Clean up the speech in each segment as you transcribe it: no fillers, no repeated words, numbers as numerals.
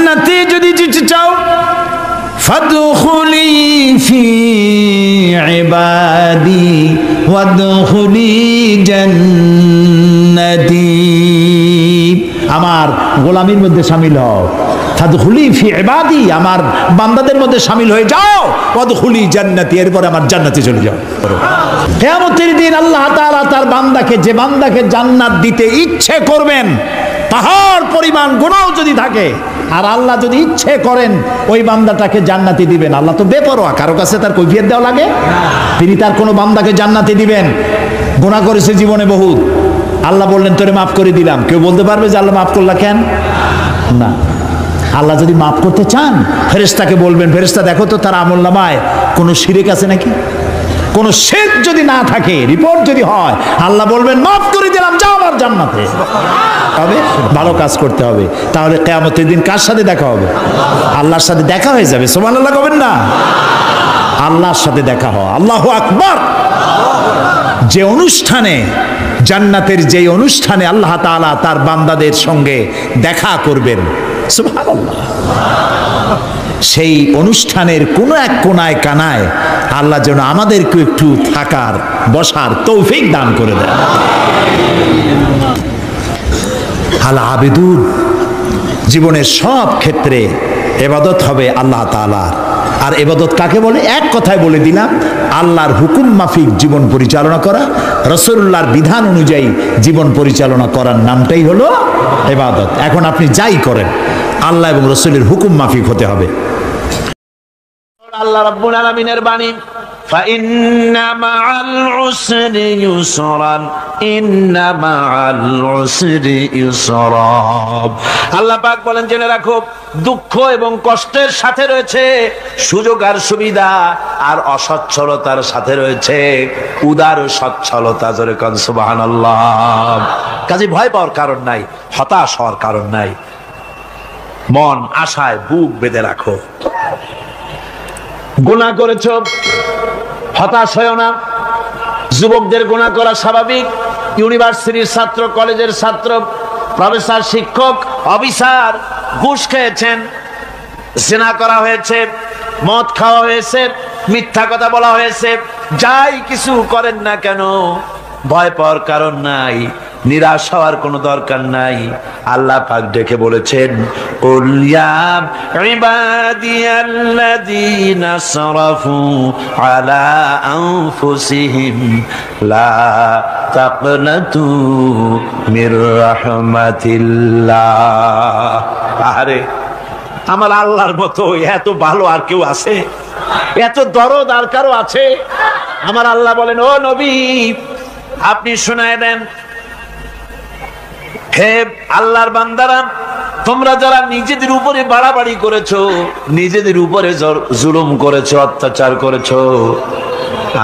জান্নাতে যদি যেতে চাও ফাদখুলি ফি ইবাদি ওয়াদখুলি জান্নাতি, আমার গোলামীর মধ্যে শামিল হও। ফাদখুলি ফি ইবাদি, আমার বান্দাদের মধ্যে শামিল হয়ে যাও। ওয়াদখুলি জান্নাতি, এরপরে আমার জান্নাতে চলে যাও। কিয়ামতের দিন আল্লাহ তাআলা তার বান্দাকে, যে বান্দাকে জান্নাত দিতে ইচ্ছে করবেন, পাহাড় পরিমাণ গুনাহ যদি থাকে, আর আল্লাহ যদি ইচ্ছে করেন ওই বান্দাটাকে জান্নাতে দিবেন। আল্লাহ তো বেপরোয়া, কারো কাছে তার কৈফিয়ত দেওয়া লাগে? তিনি তার কোনো বান্দাকে জান্নাতে দিবেন। গুনাহ করেছে জীবনে বহুত, আল্লাহ বললেন তোরে মাফ করে দিলাম। কেউ বলতে পারবে যে আল্লাহ মাফ করলা কেন? না। আল্লাহ যদি মাফ করতে চান ফেরেশতাকে বলবেন, ফেরেশতা দেখো তো তার আমলনামায় কোনো শিরক আছে নাকি। কোনো শিরক যদি না থাকে, রিপোর্ট যদি হয়, আল্লাহ বলবেন মাফ করে দিলাম, যাও আমার জান্নাতে। তবে ভালো কাজ করতে হবে, তাহলে কিয়ামতের দিন কার সাথে দেখা হবে? আল্লাহর সাথে দেখা হয়ে যাবে। সুবহানাল্লাহ কবেন না? আল্লাহর সাথে দেখা হয়। আল্লাহু আকবার। যে অনুষ্ঠানে, জান্নাতের যে অনুষ্ঠানে আল্লাহ তাআলা তার বান্দাদের সঙ্গে দেখা করবেন, সুবহানাল্লাহ, সেই অনুষ্ঠানের কোন এক কোনায় কানায় আল্লাহ যেন আমাদেরকে একটু থাকার, বসার তৌফিক দান করে দেন। আল আবিদুন, জীবনের সব ক্ষেত্রে ইবাদত হবে আল্লাহ তাআলার। আর ইবাদত কাকে বলে? এক কথায় বলে দিলাম, আল্লাহর হুকুম মাফিক জীবন পরিচালনা করা, রাসূলুল্লাহর বিধান অনুযায়ী জীবন পরিচালনা করার নামটাই হলো ইবাদত। এখন আপনি যাই করেন আল্লাহ এবং রাসূলের হুকুম মাফিক হতে হবে। আল্লাহ রাব্বুল আলামিনের বাণী, ফাইন্না মাআল উসরি ইউসরান, ইন্না মাআল উসরি ইউসরা। আল্লাহ পাক বলেন, জেনে রাখো, দুঃখ এবং কষ্টের সাথে রয়েছে সুযোগ আর সুবিধা, আর অসচ্ছলতার সাথে রয়েছে উদার সচ্ছলতা। জোরে কোন সুবহানাল্লাহ। কাজে ভয় পাওয়ার কারণ নাই, হতাশ হওয়ার কারণ নাই। মন আশায় বুক বেঁধে রাখো। গুনাহ করেছো, হতাশ হয়ো না। যুবকদের গুনাহ করা স্বাভাবিক। ইউনিভার্সিটির ছাত্র, কলেজের ছাত্র, প্রফেসর, শিক্ষক, অফিসার ঘুষ খেয়েছেন, জিনা করা হয়েছে, মদ খাওয়া হয়েছে, মিথ্যা কথা বলা হয়েছে, যাই কিছু করেন না কেন ভয় পাওয়ার কারণ নাই, নিরাশ হওয়ার কোনো দরকার নাই। আল্লাহ পাক ডেকে বলেছেন, কুল ইয়া ইবাদিয়াল্লাযীনা আসরাফু আলা আনফুসিহিম লা তাকনাতু মির রাহমাতিল্লাহ। আরে আমার আল্লাহর মতো এত ভালো আর কেউ আছে? এত দরদ আর কারো আছে? আমার আল্লাহ বলেন, ও নবী আপনি শোনায় দেন, হে আল্লাহর বান্দারা, তোমরা যারা নিজেদের উপরে বাড়াবাড়ি করেছো, নিজেদের উপরে জুলুম করেছো, অত্যাচার করেছো,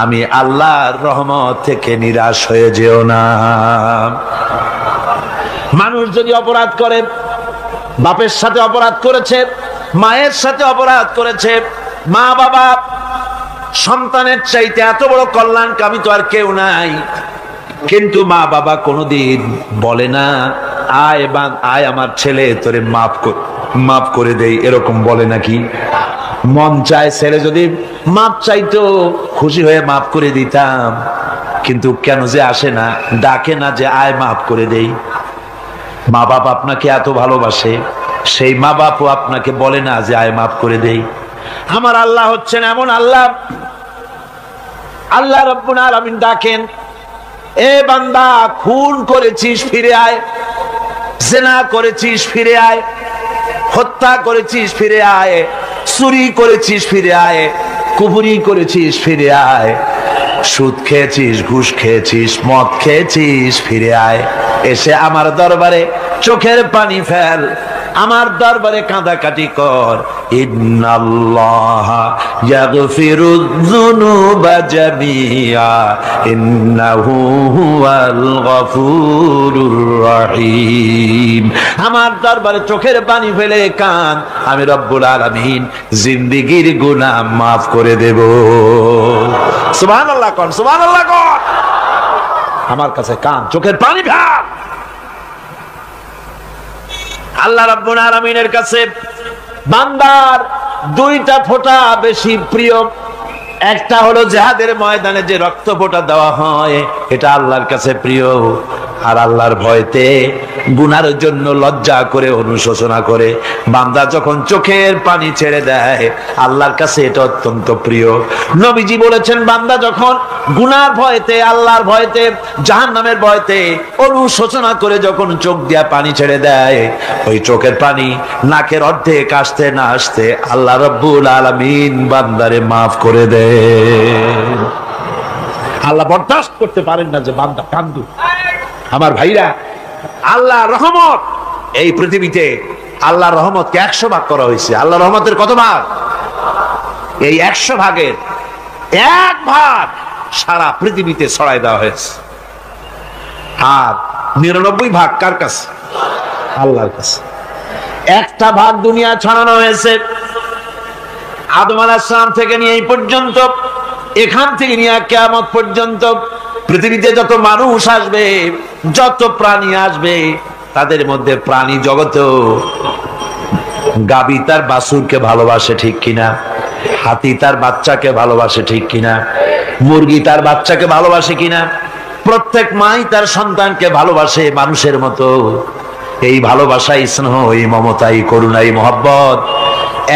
আমি আল্লাহর রহমত থেকে নিরাশ হয়ে যেও না। মানুষ যদি অপরাধ করে, বাপের সাথে অপরাধ করেছে, মায়ের সাথে অপরাধ করেছে, মা বাবা সন্তানের চাইতে এত বড় কল্যাণকামী তো আর কেউ নাই, কিন্তু মা বাবা কোনোদিন বলে না আয় আমার ছেলে তোরে মাফ করে দেই, এরকম বলে নাকি? মন চায় ছেলে যদি মাপ চাইতো খুশি হয়ে মাফ করে দিতাম, কিন্তু কেন যে আসে না, ডাকে না যে আয় মাফ করে দেই। মা বাপ আপনাকে এত ভালোবাসে, সেই মা বাপও আপনাকে বলে না যে আয় মাফ করে দেই। আমার আল্লাহ হচ্ছেন এমন আল্লাহ, আল্লাহ রাব্বুল আলামিন ডাকেন, এ বান্দা খুন করেছিস ফিরে আয়, জিনা করেছিস ফিরে আয়, হত্যা করেছিস ফিরে আয়, চুরি করেছিস ফিরে আয়, কুফরি করেছিস ফিরে আয়, সুদ খেয়েছিস, ঘুষ খেয়েছিস, মদ খেয়েছিস ফিরে আয়, এসে আমার দরবারে চোখের পানি ফেল, আমার দরবারে কাঁদাকাটি কর। ইন্নাল্লাহা ইয়াগফিরুয যুনুবা জামিআ ইন্নাহু হুয়াল গফুরুর রহিম। আমার দরবারে চোখের পানি ফেলে কান, আমি রব্বুল আলামিন জিন্দেগীর গুনাহ মাফ করে দেব। সুবহানাল্লাহ কোন, সুবহানাল্লাহ কোন। আমার কাছে কান, চোখের পানি ফেল। আল্লাহ রাব্বুল আলামিনের কাছে বান্দার দুইটা ফোঁটা বেশি প্রিয়। একটা হলো জিহাদের ময়দানে যে রক্ত ফোঁটা দেওয়া হয়, এটা আল্লাহর কাছে প্রিয়। আর আল্লাহর ভয়তে গুনার জন্য লজ্জা করে অনুশোচনা করে বান্দা যখন চোখের পানি ছেড়ে দেয়, আল্লাহর কাছে এটা অত্যন্ত প্রিয়। নবীজি বলেছেন, বান্দা যখন গুনার ভয়তে, আল্লাহর ভয়তে, জাহান্নামের ভয়তে অনুশোচনা করে যখন চোখ দিয়া পানি ছেড়ে দেয়, ওই চোখের পানি নাকের অর্ধেক আসতে না আসতে আল্লাহ রাব্বুল আলামিন বান্দারে মাফ করে দেয়। আল্লাহ বরদাস্ত করতে পারেন না যে বান্দা কান্দু। আমার ভাইরা, আল্লাহর রহমত এই পৃথিবীতে, আল্লাহর রহমতকে 100 ভাগ করা হয়েছে। আল্লাহর রহমতের কত ভাগ? এই 100 ভাগের 1 ভাগ সারা পৃথিবীতে ছড়াই দেওয়া হয়েছে। আর 99 ভাগ কার কাছে? আল্লাহর কাছে। একটা ভাগ দুনিয়া ছড়ানো হয়েছে আদম আলাইহিস সালাম থেকে নিয়ে এই পর্যন্ত, এখান থেকে নিয়ে কিয়ামত পর্যন্ত পৃথিবীতে যত মানুষ আসবে, যত প্রাণী আসবে, তাদের মধ্যে প্রাণী জগতেও গাবি তার বাছুরকে ভালোবাসে ঠিক কিনা, হাতি তার বাচ্চাকে ভালোবাসে ঠিক কিনা, মুরগি তার বাচ্চাকে ভালোবাসে কিনা, প্রত্যেক মাই তার সন্তানকে ভালোবাসে মানুষের মতো। এই ভালোবাসা, স্নেহ, এই মমতা, এই করুণা, এই মহব্বত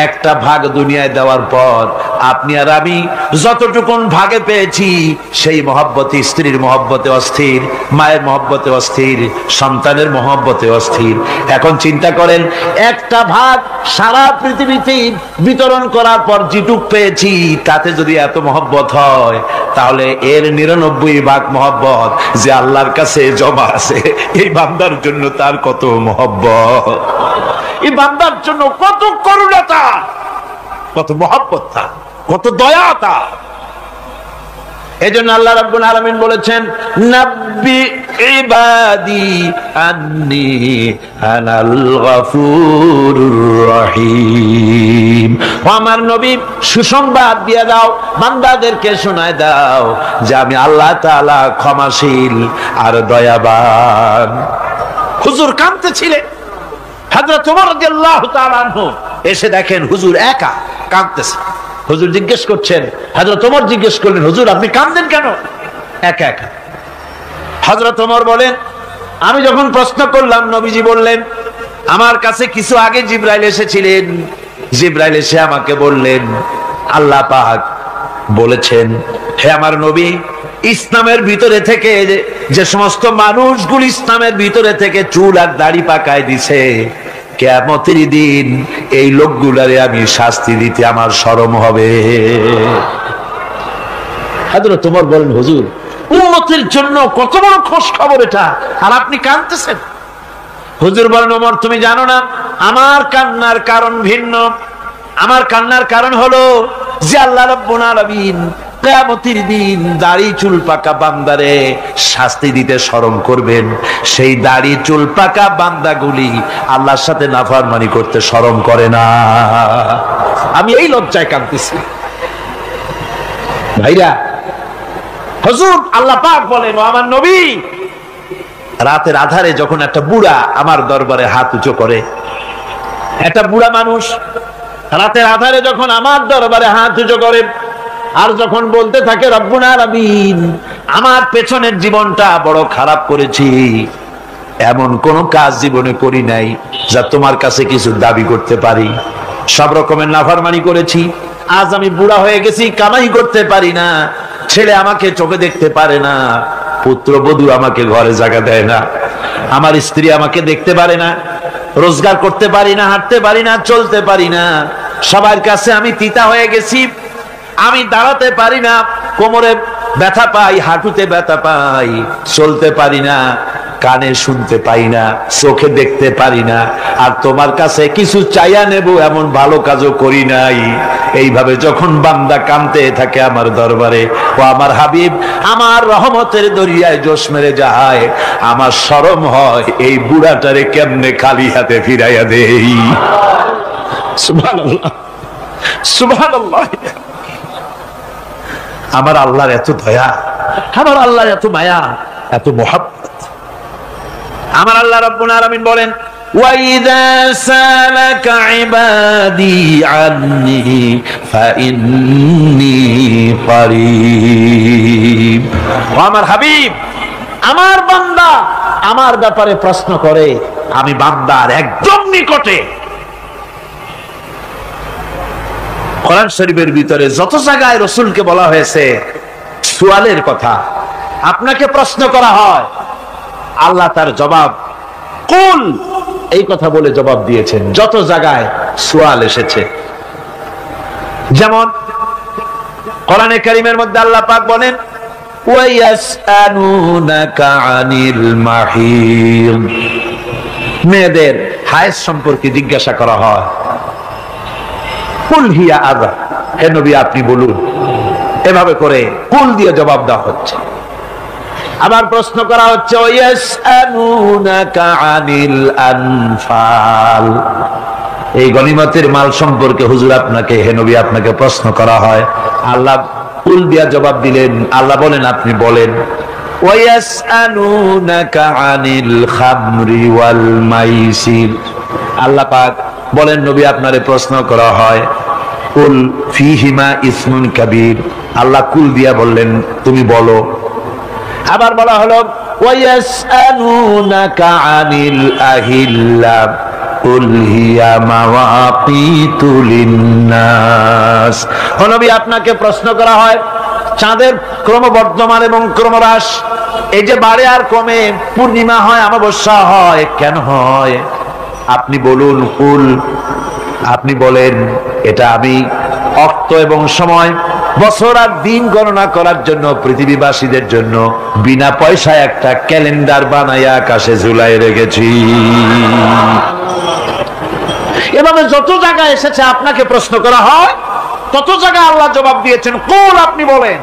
একটা ভাগ দুনিয়ায় দেওয়ার পর আপনি আর আমি যতটুকুন ভাগে পেয়েছি, সেই মহব্বতে, স্ত্রীর মহব্বতে অস্থির, মায়ের মহব্বতে অস্থির, সন্তানের মহব্বতে অস্থির। এখন চিন্তা করেন, একটা ভাগ সারা পৃথিবীতে বিতরণ করার পর যেটুক পেয়েছি, তাতে যদি এত মহব্বত হয়, তাহলে এর 99 ভাগ মহব্বত যে আল্লাহর কাছে জমা আছে, এই বান্দার জন্য তার কত মহব্বত, এই বান্দার জন্য কত করুণা, কত মহব্বত, কত দয়া। এজন্য আল্লাহ রাব্বুল আলামিন বলেছেন, নাব্বি ইবাদি আন্নী আনাল গফুরুর রহিম। ও আমার নবী, সুসংবাদ দিয়ে দাও, বান্দাদেরকে শোনায় দাও যে আমি আল্লাহ তাআলা ক্ষমাশীল আর দয়াবান। হুজুর কাঁদতেছিলেন, হযরত ওমর রাদিয়াল্লাহু তাআলা আনহু এসে দেখেন হুজুর একা কাঁদতেছে। হুজুর জিজ্ঞেস করছেন, হযরত ওমর জিজ্ঞেস করলেন, হুজুর আপনি কাঁদেন কেন একা একা? হযরত ওমর বলেন, আমি যখন প্রশ্ন করলাম, নবীজি বললেন, আমার কাছে কিছু আগে জিবরাইল এসেছিলেন। জিবরাইল এসে আমাকে বললেন, আল্লাহ পাক বলেছেন, হে আমার নবী, ইসলামের ভিতরে থেকে যে সমস্ত মানুষগুলো ইসলামের ভিতরে থেকে চুল আর দাড়ি পাকায় দিছে, কিয়ামতের দিন এই লোকগুলারে আমি শাস্তি দিতে আমার শরম হবে। হযরত ওমর বলেন, হুজুর উম্মতের জন্য কত বড় খোঁজ খবর এটা, আর আপনি কাঁদতেছেন। হুজুর বলেন, ওমর তুমি জানো না, আমার কান্নার কারণ ভিন্ন। আমার কান্নার কারণ হলো যে আল্লাহ রাব্বুল আলামিন কিয়ামতের দিন দাড়ি চুল পাকা বান্দারে শাস্তি দিতে শরম করবেন। সেই দাড়ি চুল পাকা বান্দাগুলি আল্লাহর সাথে নাফরমানি করতে শরম করে না। আমি এই লজ্জায় কাঁদতেছি। ভাইরা, হুজুর আল্লাহ পাক বলেন, ও আমার নবী, রাতের আধারে যখন একটা বুড়া আমার দরবারে হাত উঁচু করে, একটা বুড়া মানুষ রাতের আধারে যখন আমার দরবারে হাত উঁচু করে, আর যখন বলতে থাকে, রব্বুল আলামিন, আমার পেছনের জীবনটা বড় খারাপ করেছি, এমন কোন কাজ জীবনে করি নাই যা তোমার কাছে কিছু দাবি করতে পারি, সব রকমের নাফরমানি করেছি, আজ আমি বুড়া হয়ে গেছি, কামাই করতে পারি না, ছেলে আমাকে চোখে দেখতে পারে না, পুত্রবধূ আমাকে ঘরে জায়গা দেয় না, আমার স্ত্রী আমাকে দেখতে পারে না, রোজগার করতে পারি না, হাঁটতে পারি না, চলতে পারি না, সবার কাছে আমি তিতা হয়ে গেছি, আমি দাঁড়াতে পারি না, কোমরে ব্যথা পাই, হাঁটুতে ব্যথা পাই, চলতে পারি না, কানে শুনতে পাই না, চোখে দেখতে পারি না, আর তোমার কাছে কিছু চাইয়া নেব এমন ভালো কাজও করি নাই। এইভাবে যখন বান্দা কাঁদতে থাকে আমার দরবারে, ও আমার হাবিব আমার রহমতের দরিয়ায় জোশ মেরে যায়, আমার শরম হয় এই বুড়াটারে কেমনে খালি হাতে ফিরাইয়া দেই। সুবহানাল্লাহ, সুবহানাল্লাহ। আমার আল্লাহর এত দয়া, আমার আল্লাহর এত মায়া, এত মহব্বত। আমার আল্লাহ রাব্বুল আলামিন বলেন, وَإِذَا سَأَلَكَ عِبَادِي عَنِّي فَإِنِّي قَرِيبٌ। আমার হাবিব, আমার বান্দা আমার ব্যাপারে প্রশ্ন করে, আমি বান্দার একদম নিকটে। কোরআন শরীফের ভিতরে যত জায়গায় রাসূলকে বলা হয়েছে সুয়ালের কথা, আপনাকে প্রশ্ন করা হয়, আল্লাহ তার জবাব কুল এই কথা বলে জবাব দিয়েছেন। যত জায়গায় সুয়াল এসেছে, যেমন কোরআনে কারীমের মধ্যে আল্লাহ পাক বলেন ওয়ায়াসআলুনাকা আনিল মাহিদ, মেয়েদের হায়েজ সম্পর্কে জিজ্ঞাসা করা হয়, কুল হিয়া আযা, হে নবী আপনি বলুন। এভাবে করে কুল দিয়ে জবাব দেওয়া হচ্ছে। আবার প্রশ্ন করা হচ্ছে ওয়ায়াসআলুনাকা আনিল আনফাল, এই গনিমতের মাল সম্পর্কে হুজুর আপনাকে, হে নবী আপনাকে প্রশ্ন করা হয়। আল্লাহ কুল দিয়া জবাব দিলেন, আল্লাহ বলেন আপনি বলেন। ওয়ায়াসআলুনাকা আনিল খামরি ওয়াল মাইসির, আল্লাহ পাক বলেন নবী আপনারে প্রশ্ন করা হয় কুল ফীহিমা ইসমুন কাবীর, আল্লাহ কুল দিয়া বললেন তুমি বলো। আবার বলা হলো ওয়ায়াসআলুনাকা আনিল আহিল্লা কুল হিয়া মাওয়াকিতু লিন্নাস, ও নবী আপনাকে প্রশ্ন করা হয় চাঁদের ক্রমবর্ধমান এবং ক্রমহ্রাস, এই যে বাড়ে আর কমে, পূর্ণিমা হয় অমাবস্যা হয়, কেন হয় আপনি বলুন। কুল, আপনি বলেন এটা আমি অক্ত এবং সময়, বছর আর দিন গণনা করার জন্য পৃথিবীবাসীদের জন্য বিনা পয়সায় একটা ক্যালেন্ডার বানাইয়া আকাশে ঝুলাই রেখেছি। এভাবে যত জায়গায় এসেছে আপনাকে প্রশ্ন করা হয়, তত জায়গায় আল্লাহ জবাব দিয়েছেন কুল আপনি বলেন।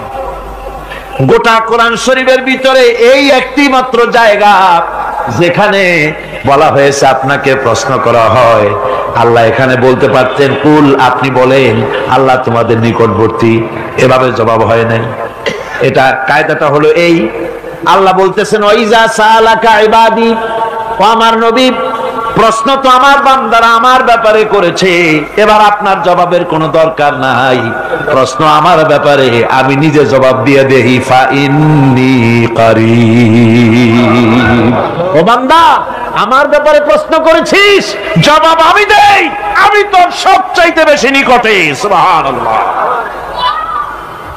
গোটা কোরআন শরীফের ভিতরে এই একটি মাত্র জায়গা যেখানে বলা হয়েছে আপনাকে প্রশ্ন করা হয়, আল্লাহ এখানে বলতে পারতেন কুল আপনি বলেন, আল্লাহ তোমাদের নিকটবর্তী, এভাবে জবাব হয় নাই। এটা কায়দাটা হলো এই, আল্লাহ বলতেছেন ওয়াইজা সালাকা ইবাদি, ও আমার নবী প্রশ্ন তো আমার বান্দারা আমার ব্যাপারে করেছে, এবার আপনার জবাবের কোনো দরকার নাই, প্রশ্ন আমার ব্যাপারে আমি নিজে জবাব দিয়ে দেই, ফা ইন্নী কারীব। ও বান্দা আমার ব্যাপারে প্রশ্ন করেছিস, জবাব আমি দেই, আমি তোর সবচাইতে বেশি নিকটে। সুবহানাল্লাহ,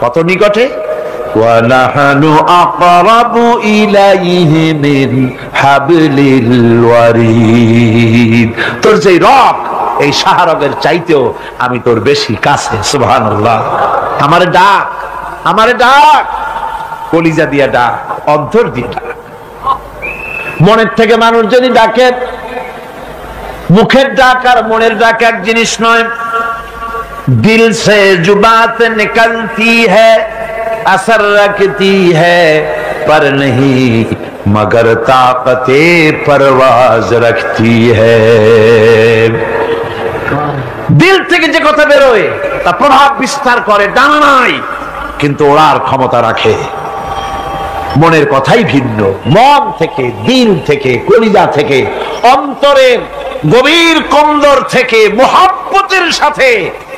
কত নিকটে? ওয়ানাহানু আকরাবু ইলাইহি মিন হাবলিল ওয়ারিদ, তোর যে রগ এই শাহরগের চাইতেও আমি তোর বেশি কাছে। সুবহানাল্লাহ, আমারে ডাক, আমারে ডাক, কলিজা দিয়া ডাক, অন্তর দিয়ে ডাক। মনের থেকে মানুষ যদি ডাকে, মুখের ডাক আর মনের ডাক এক জিনিস নয়। দিল সে জুবাত নিকলতি হ্যায়, असर रखती है पर नहीं मगर ताकते परवाज रखती है। দিল থেকে যে কথা বেরোয় তা প্রভাব বিস্তার করে, ডানা নাই কিন্তু ওড়ার ক্ষমতা রাখে। মনের কথাই ভিন্ন, মন থেকে, দিল থেকে, কলিজা থেকে, অন্তরের গভীর কন্দর থেকে মুহাব্বতের সাথে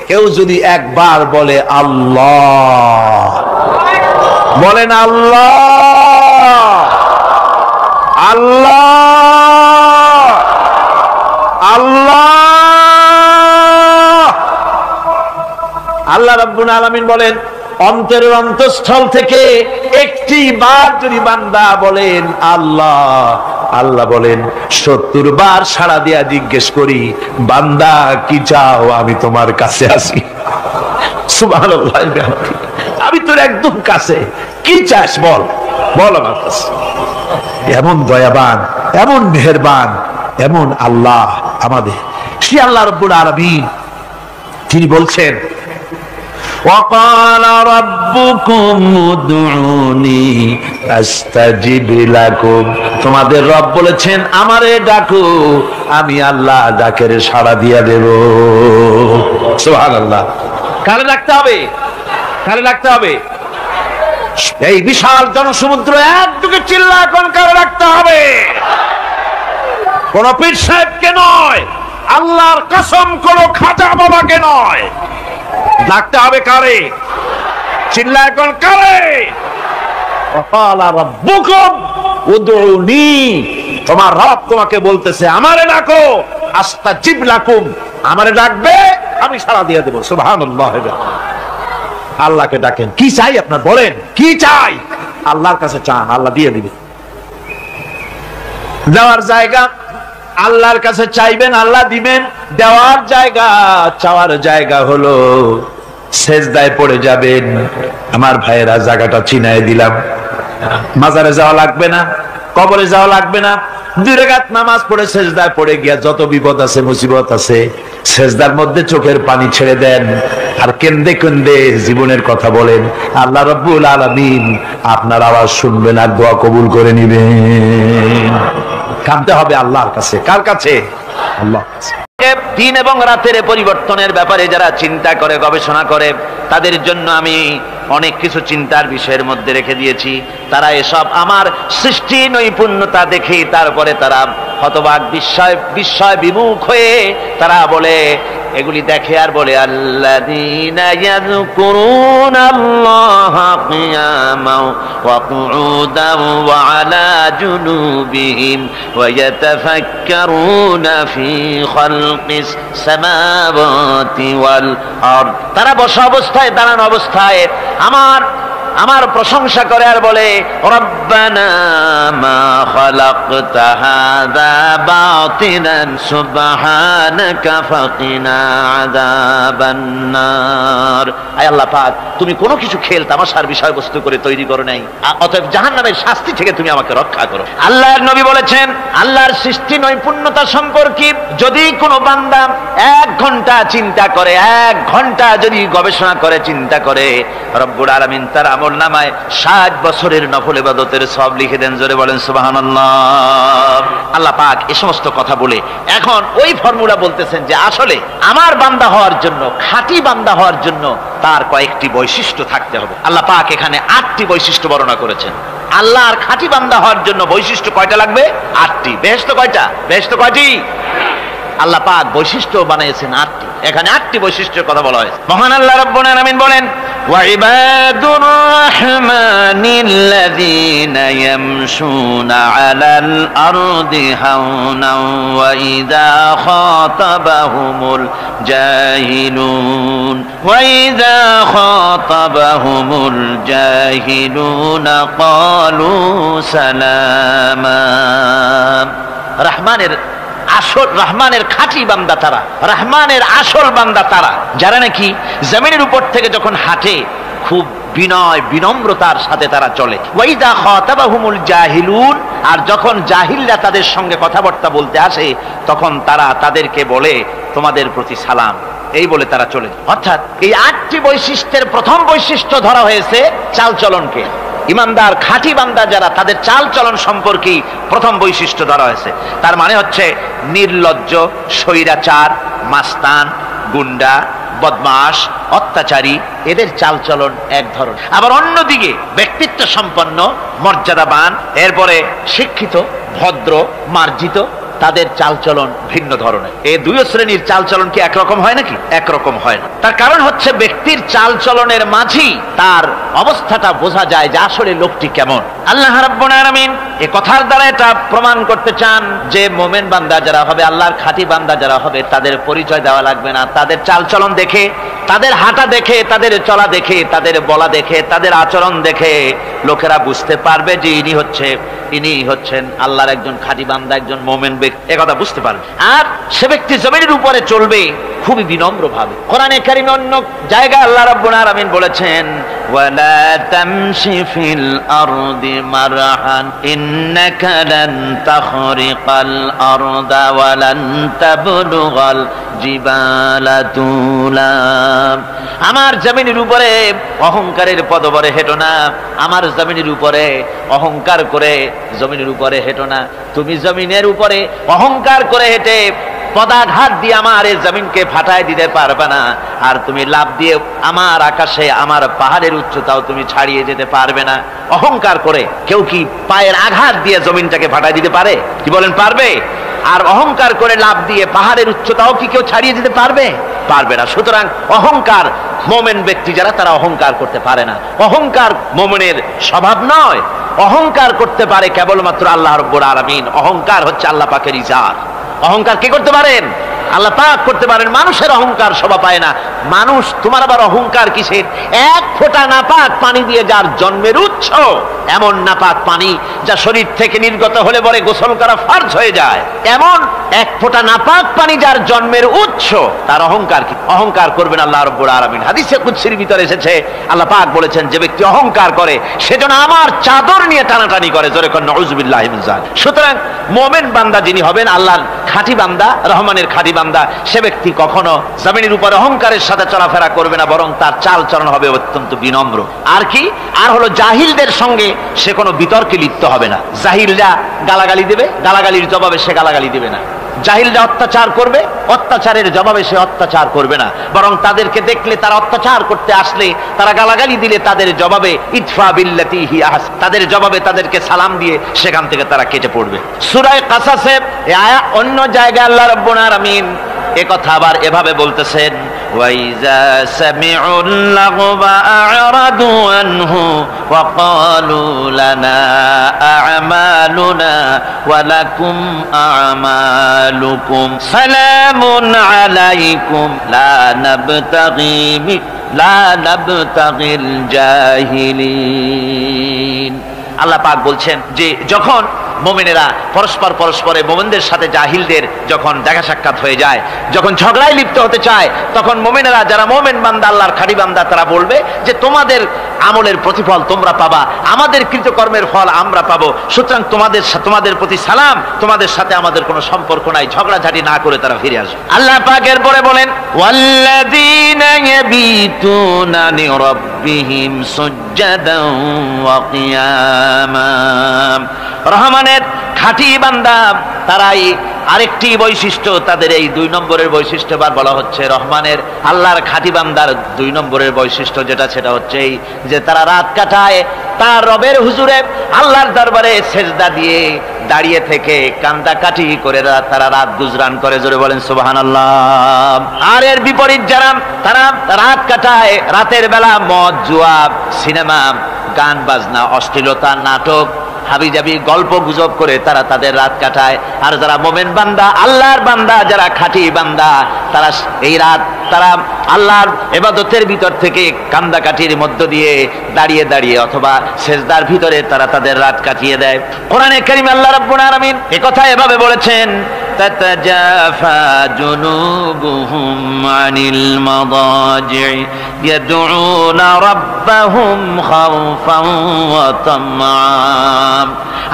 কেউ যদি একবার বলে আল্লাহ, বলেন আল্লাহ, আল্লাহ, আল্লাহ, আল্লাহ রাব্বুল আলামিন বলেন অন্তরের অন্তঃস্থল থেকে একটি বার যদি বান্দা বলেন আল্লাহ, আল্লাহ বলেন 70 বার সাড়া দিয়া জিজ্ঞেস করি বান্দা কি চাও, আমি তোমার কাছে আসি। সুবহানাল্লাহ, আমি তোর একদম কাছে, কি চাস বল, বল আমার কাছে। এমন দয়াবান, এমন মেহেরবান, এমন আল্লাহ আমাদের। সে আল্লাহ রাব্বুল আলামিন তিনি বলছেন وقال ربكم ادعوني استجب لكم, তোমাদের রব বলেছেন আমারে ডাকো, আমি আল্লাহ ডাকের সাড়া দিয়া দেব। সুবহানাল্লাহ, কারে ডাকতে হবে, কারে ডাকতে হবে? এই বিশাল জনসমুদ্র একদিকে চিল্লা, এখন কারে ডাকতে হবে? কোন পীর সাহেব সাহেবকে নয়, আল্লাহর কসম করো খাজা বাবাকে নয়। ডাকতে হবে কারে? চিল্লা এখন কারে? ওয়াকালা রাব্বুকুম উদউনি, তোমার রব তোমাকে বলতেছে আমারে ডাকো, আস্তাজিব লাকুম, আমারে ডাকবে আমি সাড়া দিয়ে দেব। সুবহানাল্লাহ। আল্লাহকে ডাকেন, কি চাই আপনার বলেন, কি চাই? আল্লাহর কাছে চান, আল্লাহ দিয়ে দিবে। দেওয়ার জায়গা আল্লাহর কাছে চাইবেন, আল্লাহ দিবেন। দেওয়ার জায়গা, চাওয়ার জায়গা হলো সেজদায় পড়ে যাবেন। আমার ভাইয়েরা, জায়গাটা চিনায় দিলাম। মাজারে যাওয়া লাগবে না, কবরে যাওয়া লাগবে না। 2 রাকাত নামাজ পড়ে সেজদায় পড়ে গিয়া যত বিপদ আছে, মুসিবত আছে, সেজদার মধ্যে চোখের পানি ছেড়ে দেন আর কেন্দে কেন্দে জীবনের কথা বলেন। আল্লাহ রাব্বুল আলামিন আপনার আওয়াজ শুনবেন আর দোয়া কবুল করে নিবেন। কাঁদতে হবে আল্লাহর কাছে। কার কাছে? আল্লাহর কাছে। দিন এবং রাতের পরিবর্তনের ব্যাপারে যারা চিন্তা করে, গবেষণা করে, তাদের জন্য আমি অনেক কিছু চিন্তার বিষয়ের মধ্যে রেখে দিয়েছি। তারা এসব আমার সৃষ্টি নৈপুণ্যতা দেখে তারপরে তারা হতবাক, বিস্ময় বিমুখ হয়ে তারা বলে, এগুলি দেখে আর বলে, আল্লাযীনা ইয়াযকুরুনাল্লাহা কিয়ামান ওয়া কুউদান ওয়া আলা জুনুবিহিম ওয়া ইয়াতাফাক্কারুনা ফি খালকিস সামাওয়াতি ওয়াল আরদ। তারা বসা অবস্থায়, দাঁড়ানো অবস্থায় আমার প্রশংসা করে আর বলে, রব্বানা মা খালাকতা হাযা বাতিলান সুবহানাকা ফাকিনা আযাবান নার। আয় আল্লাহ পাক, তুমি কোনো কিছু খেল তামাশার বিষয়বস্তু করে তৈরি করো নাই, অতএব জাহান্নামের শাস্তি থেকে তুমি আমাকে রক্ষা করো। আল্লাহর নবী বলেছেন, আল্লাহর সৃষ্টি নৈপুণ্যতা সম্পর্কে যদি কোনো বান্দা 1 ঘন্টা চিন্তা করে, 1 ঘন্টা যদি গবেষণা করে, চিন্তা করে, রব্বুল আলামিন তার আমলনামায় 60 বছরের নফল ইবাদতের সওয়াব লিখে দেন। জোরে বলেন সুবহানাল্লাহ। আল্লাহ পাক এই সমস্ত কথা বলে এখন ওই ফর্মুলা বলতেছেন যে আসলে আমার বান্দা হওয়ার জন্য, খাঁটি বান্দা হওয়ার জন্য তার কয়েকটি বৈশিষ্ট্য থাকতে হবে। আল্লাহ পাক এখানে 8টি বৈশিষ্ট্য বর্ণনা করেছেন। আল্লাহর খাঁটি বান্দা হওয়ার জন্য বৈশিষ্ট্য কয়টা লাগবে? 8টি। বেহেশত কয়টা? বেহেশত কয়টি? আল্লাহ পাক বৈশিষ্ট্য বানিয়েছেন 8টি। এখানে 8টি বৈশিষ্ট্যের কথা বলা হয়েছে। মহান আল্লাহ রাব্বুল আলামিন বলেন, ওয়া ইবাদুর রাহমানিল্লাযীনা ইয়ামশুনা আলাল আরদি হাওনান ওয়া ইযা খাতাবাহুমুল জাহিলুন ক্বালু সালামা। রহমানের খাঁটি বান্দা তারা, রহমানের আসল বান্দা তারা যারা নাকি জমিনের উপর থেকে যখন হাঁটে খুব বিনয় বিনম্রতার সাথে তারা চলে। ওয়াইদা খাতাবাহুমুল জাহিলুন, আর যখন জাহিলরা তাদের সঙ্গে কথাবার্তা বলতে আসে তখন তারা তাদেরকে বলে, তোমাদের প্রতি সালাম, এই বলে তারা চলে যায়। অর্থাৎ এই 8টি বৈশিষ্ট্যের প্রথম বৈশিষ্ট্য ধরা হয়েছে চালচলনকে। ইমানদার খাঁটি বান্দা যারা, তাদের চাল চলন সম্পর্কে প্রথম বৈশিষ্ট্য ধরা হয়েছে। তার মানে হচ্ছে নির্লজ্জ, স্বৈরাচার, মাস্তান, গুন্ডা, বদমাশ, অত্যাচারী, এদের চাল চলন এক ধরন। আবার অন্যদিকে ব্যক্তিত্ব সম্পন্ন, মর্যাদাবান, এরপরে শিক্ষিত, ভদ্র, মার্জিত, তাদের চালচলন ভিন্ন ধরনের। এই 2 শ্রেণীর চালচলন কি একরকম হয় নাকি? একরকম হয় না। তার কারণ হচ্ছে ব্যক্তির চালচলনের মাঝেই তার অবস্থাটা বোঝা যায় যে আসলে লোকটি কেমন। আল্লাহ রাব্বুল আলামিন এই কথার দ্বারা এটা প্রমাণ করতে চান যে মোমেন বান্দা যারা হবে, আল্লাহর খাঁটি বান্দা যারা হবে, তাদের পরিচয় দেওয়া লাগবে না। তাদের চালচলন দেখে, তাদের হাঁটা দেখে, তাদের চলা দেখে, তাদের বলা দেখে, তাদের আচরণ দেখে লোকেরা বুঝতে পারবে যে ইনি হচ্ছেন আল্লাহর একজন খাঁটি বান্দা, একজন মোমেন ব্যক্তি, একথা বুঝতে পারবে। আর সে ব্যক্তি জমিনের উপরে চলবে খুবই বিনম্র ভাবে। কোরআনে কারিমে অন্য জায়গায় আল্লাহ রাব্বুল আলামিন বলেছেন, ওয়ালা তামশি ফিল আরদি মারহান ইন্নাকা লান তাখরিকাল আরদা ওয়া লান তাবলুগাল জিবালা তুলা। আমার জমিনের উপরে অহংকারের পদবরে হেঁটো না, আমার জমিনের উপরে অহংকার করে জমিনের উপরে হেঁটো না। তুমি জমিনের উপরে অহংকার করে হেঁটে পদাঘাত দিয়ে আমার এই জমিনকে ফাটায় দিতে পারবে না, আর তুমি লাভ দিয়ে আমার আকাশে, আমার পাহাড়ের উচ্চতাও তুমি ছাড়িয়ে যেতে পারবে না। অহংকার করে কেউ কি পায়ের আঘাত দিয়ে জমিনটাকে ফাটায় দিতে পারে? কি বলেন, পারবে? আর অহংকার করে লাভ দিয়ে পাহাড়ের উচ্চতাও কি কেউ ছাড়িয়ে যেতে পারবে? পারবে না। সুতরাং অহংকার, মোমেন ব্যক্তি যারা তারা অহংকার করতে পারে না। অহংকার মোমেনের স্বভাব নয়। অহংকার করতে পারে কেবলমাত্র আল্লাহ রাব্বুল আলামিন। অহংকার হচ্ছে আল্লাহ পাকের ইজার। অহংকার কে করতে পারেন? আল্লাহ পাক করতে পারেন। মানুষের অহংকার শোভা পায় না। মানুষ, তোমার আবার অহংকার কিসের? এক ফোঁটা নাপাক পানি দিয়ে যার জন্মের উৎস, এমন নাপাক পানি যা শরীর থেকে নির্গত হলে পরে গোসল করা ফরজ হয়ে যায়, এমন এক ফোঁটা নাপাক পানি যার জন্মের উৎস, তার অহংকার কি? অহংকার করবেন আল্লাহ রাব্বুল আলামিন। হাদিসে কুদসির ভিতরে এসেছে, আল্লাহ পাক বলেছেন, যে ব্যক্তি অহংকার করে সেজন্য আমার চাদর নিয়ে টানাটানি করে। জোরে কোন নাউযুবিল্লাহি মিন যালিক। সুতরাং মুমিন বান্দা যিনি হবেন, আল্লাহর খাঁটি বান্দা, রহমানের খাঁটি বান্দা, সে ব্যক্তি কখনো জমিনের উপর অহংকারের সাথে চলাফেরা করবে না, বরং তার চাল চলন হবে অত্যন্ত বিনম্র। আর কি? আর হলো জাহিলদের সঙ্গে সে কোনো বিতর্কে লিপ্ত হবে না। জাহিলরা গালাগালি দেবে, গালাগালির জবাবে সে গালাগালি দেবে না। জাহিলরা অত্যাচার করবে, অত্যাচারের জবাবে সে অত্যাচার করবে না, বরং তাদেরকে দেখলে, তারা অত্যাচার করতে আসলে, তারা গালাগালি দিলে তাদের জবাবে ইদফা বিল্লাতি হি আহসান, তাদের জবাবে তাদেরকে সালাম দিয়ে সেখান থেকে তারা কেটে পড়বে। সূরা কাসাসে অন্য জায়গায় আল্লাহ রাব্বুল আলামিন একথা আবার এভাবে বলতেছেন, ওয়াইজা সামিউল লাগবা আ'রাদু আনহু ওয়া ক্বালু লানা আ'মালুনা ওয়া লাকুম আ'মালুকুম সালামুন আলাইকুম লা নাবতাগিল জাহিলিন। আল্লাহ পাক বলছেন যে যখন মুমিনেরা পরস্পরে মুমিনদের সাথে জাহিলদের যখন দেখা সাক্ষাৎ হয়ে যায়, যখন ঝগড়ায় লিপ্ত হতে চায়, তখন মুমিনেরা, যারা মুমিন বান্দা, আল্লাহর খাঁটি বান্দা, তারা বলবে যে তোমাদের আমলের প্রতিফল তোমরা পাবা, আমাদের কৃতকর্মের ফল আমরা পাবো। সুতরাং তোমাদের প্রতি সালাম, তোমাদের সাথে আমাদের কোনো সম্পর্ক নাই। ঝগড়াঝাটি না করে তারা ফিরে আসবে। আল্লাহ পাক এরপরে বলেন, ওয়াল্লাযীনা ইয়াবিতুনা লিরাব্বিহিম সুজদান ওয়া কিয়ামা। রহমানের খাঁটি বান্দা তারাই আরেকটি বৈশিষ্ট্য, তাদের এই 2 নম্বরের বৈশিষ্ট্য বার বলা হচ্ছে। রহমানের, আল্লাহর খাঁটি বান্দার 2 নম্বরের বৈশিষ্ট্য সেটা হচ্ছে এই যে তারা রাত কাটায় তার রবের হুজুরে, আল্লাহর দরবারে সেজদা দিয়ে দাঁড়িয়ে থেকে কান্দাকাটি করে তারা রাত গুজরান করে। জোরে বলেন সুবহানাল্লাহ। আর এর বিপরীত যারা, তারা রাত কাটায় রাতের বেলা মদ, জুয়া, সিনেমা, গান বাজনা, অশ্লীলতা, নাটক, হাবিজাবি, গল্প গুজব করে তারা তাদের রাত কাটায়। আর যারা মুমিন বান্দা, আল্লাহর বান্দা, যারা খাঁটি বান্দা, তারা এই রাত তারা আল্লাহর ইবাদতের ভিতর থেকে কান্দাকাটির মধ্য দিয়ে দাঁড়িয়ে দাঁড়িয়ে অথবা সেজদার ভিতরে তারা তাদের রাত কাটিয়ে দেয়। কোরআনে কারীমে আল্লাহ রাব্বুল আলামিন একথা এভাবে বলেছেন, তাতাজাফা জুনুবুহুম আনিল মাদাজি ইয়াদউনা রাব্বাহুম খাওফান ওয়া তামআ।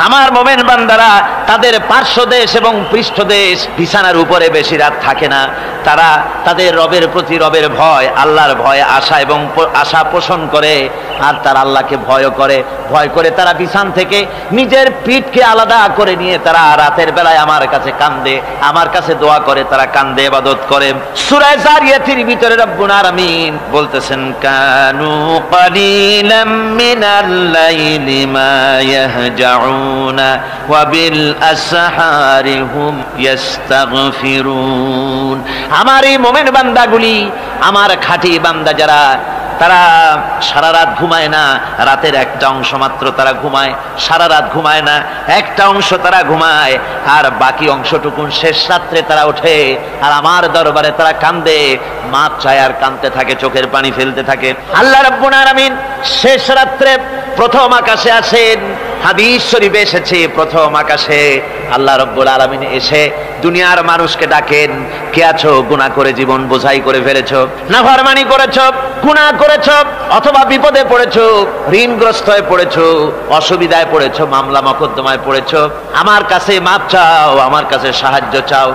আমার মুমিন বান্দারা তাদের পার্শ্বদেশ এবং পৃষ্ঠদেশ বিছানার উপরে বেশি রাত থাকে না। তারা তাদের রবের প্রতি, রবের ভয়, আল্লাহর ভয়, আশা এবং আশা পোষণ করে। আর তারা আল্লাহকে ভয় করে তারা বিছান থেকে নিজের পিঠকে আলাদা করে নিয়ে তারা রাতের বেলায় আমার কাছে কান্দে, আমার কাছে দোয়া করে, তারা কান্দে, ইবাদত করে। সূরা যারিয়াতের ভিতরে রব্বুল আলামিন বলতেছেন, কানু কালিলাম মিনাল লাইলি মা ইয়াহজাউনা ওয়া বিল আসহারি হুম ইস্তাগফিরুন। আমার এই মুমিন বান্দাগুলি, আমার খাঁটি বান্দা যারা, তারা সারা রাত ঘুমায় না, রাতের একটা অংশ মাত্র তারা ঘুমায়, সারা রাত ঘুমায় না, একটা অংশ তারা ঘুমায়, আর বাকি অংশটুকুন শেষ রাত্রে তারা ওঠে আর আমার দরবারে তারা কান্দে, মাপ চায় আর কাঁদতে থাকে, চোখের পানি ফেলতে থাকে। আল্লাহ রাব্বুল আলামিন শেষ রাত্রে প্রথম আকাশে আসেন। হাদিস শরীফে এসেছে, প্রথম আকাশে আল্লাহ রাব্বুল আলামিন এসে দুনিয়ার মানুষকে ডাকেন, কে আছো? গুনাহ করে জীবন বোঝাই করে ফেলেছো, নাফরমানি করেছো, গুনাহ করেছো, অথবা বিপদে পড়েছো, ঋণগ্রস্ত হয়ে পড়েছো, অসুবিধায় পড়েছো, মামলা মকদ্দমায় পড়েছো, আমার কাছে মাপ চাও, আমার কাছে সাহায্য চাও।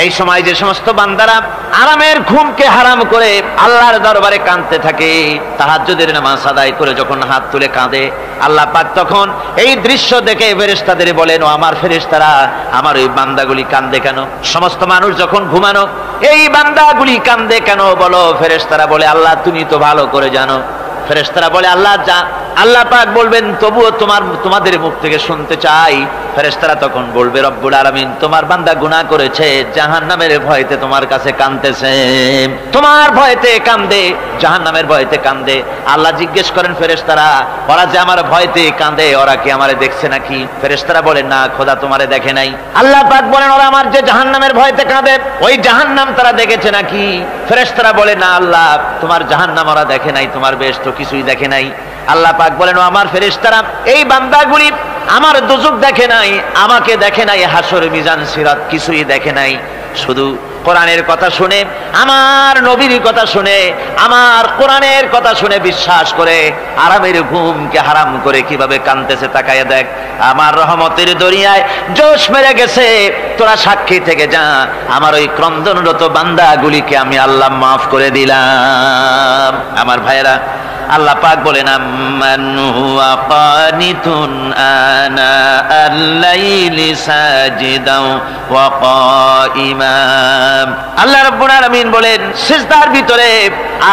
এই সময় যে সমস্ত বান্দারা আরামের ঘুমকে হারাম করে আল্লাহর দরবারে কাঁদতে থাকে, তাহাজ্জুদের নামাজ আদায় করে যখন হাত তুলে কাঁদে, আল্লাহ পাক তখন এই দৃশ্য দেখে ফেরেশতাদের বলেন, ও আমার ফেরেশতারা, আমার ওই বান্দাগুলি কাঁদে কেন? সমস্ত মানুষ যখন ঘুমানো, এই বান্দাগুলি কাঁদে কেন বলো? ফেরেশতারা বলে, আল্লাহ তুমি তো ভালো করে জানো। ফেরেশতারা বলে, আল্লাহ পাক বলবেন, তবুও তোমাদের মুখ থেকে শুনতে চাই, ফেরেশতারা তখন বলবে রব্বুল আলামিন তোমার বান্দা গুনাহ করেছে, জাহান্নামের ভয়তে তোমার কাছে কাঁদতেছে, তোমার ভয়তে কাঁদে, জাহান্নামের ভয়তে কাঁদে। আল্লাহ জিজ্ঞেস করেন ফেরেশতারা, ওরা যে আমার ভয়তে কাঁদে ওরা কি আমারে দেখছে নাকি? ফেরেশতারা বলেন না খোদা তোমারে দেখে নাই। আল্লাহ পাক বলেন ওরা আমার যে জাহান্নামের ভয়তে কাঁদে ওই জাহান্নাম তারা দেখেছে নাকি? ফেরেশতারা বলে না আল্লাহ তোমার জাহান্নাম ওরা দেখে নাই, তোমার বেহেশত কিছুই দেখে নাই। আল্লাহ পাক বলেন ও আমার ফেরেশতারা এই বান্দাগুলি আমার দুজক দেখে নাই, আমাকে দেখে নাই, হাসর মিজান সিরাত কিছুই দেখে নাই, শুধু কোরআনের কথা শুনে, আমার নবীর কথা শুনে, আমার কোরআনের কথা শুনে বিশ্বাস করে আরামের ঘুমকে হারাম করে কিভাবে কাঁদতেছে তাকায় দেখ। আমার রহমতের দরিয়ায় জোশ মেরে গেছে, তোরা সাক্ষী থেকে যা, আমার ওই ক্রন্দনরত বান্দাগুলিকে আমি আল্লাহ মাফ করে দিলাম। আমার ভাইয়েরা আল্লাহ পাক বলেন আম্মান হুয়া কানিতুন আনা আল-লাইলি সাজিদাও ওয়া কাইমা। আল্লাহ রাব্বুল আলামিন বলেন সিজদার ভিতরে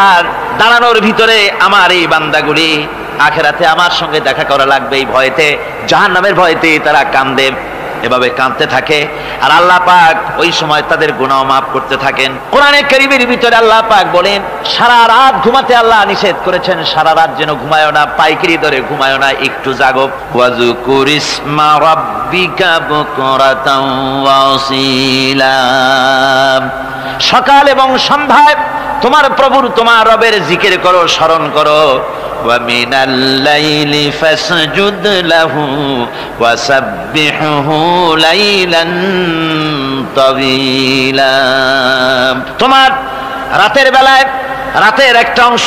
আর দাঁড়ানোর ভিতরে আমার এই বান্দাগুলি আখিরাতে আমার সঙ্গে দেখা করা লাগবে এই ভয়তে, জাহান্নামের ভয়তে তারা কাঁদে, এভাবে কাঁদতে থাকে। আর আল্লাহ পাক ওই সময় তাদের গুনাহ মাফ করতে থাকেন। কোরআনে কারীমের ভিতরে আল্লাহ পাক বলেন সারা রাত ঘুমাতে আল্লাহ নিষেধ করেছেন, সারা রাত যেন ঘুমায়ো না, পাইকারি ধরে ঘুমায়ো না, একটু জাগো। ওয়াজকুর ইসমা রাব্বিকা বুকরাতাও ওয়া আসীলা। সকাল এবং সন্ধ্যায় তোমার প্রভুর তোমার রবের জিকির করো, স্মরণ করো। وَمِنَ اللَّيْلِ فَاسْجُدْ لَهُ وَسَبِّحْهُ لَيْلًا طَوِيلًا। তোমার রাতের বেলায় রাতের একটা অংশ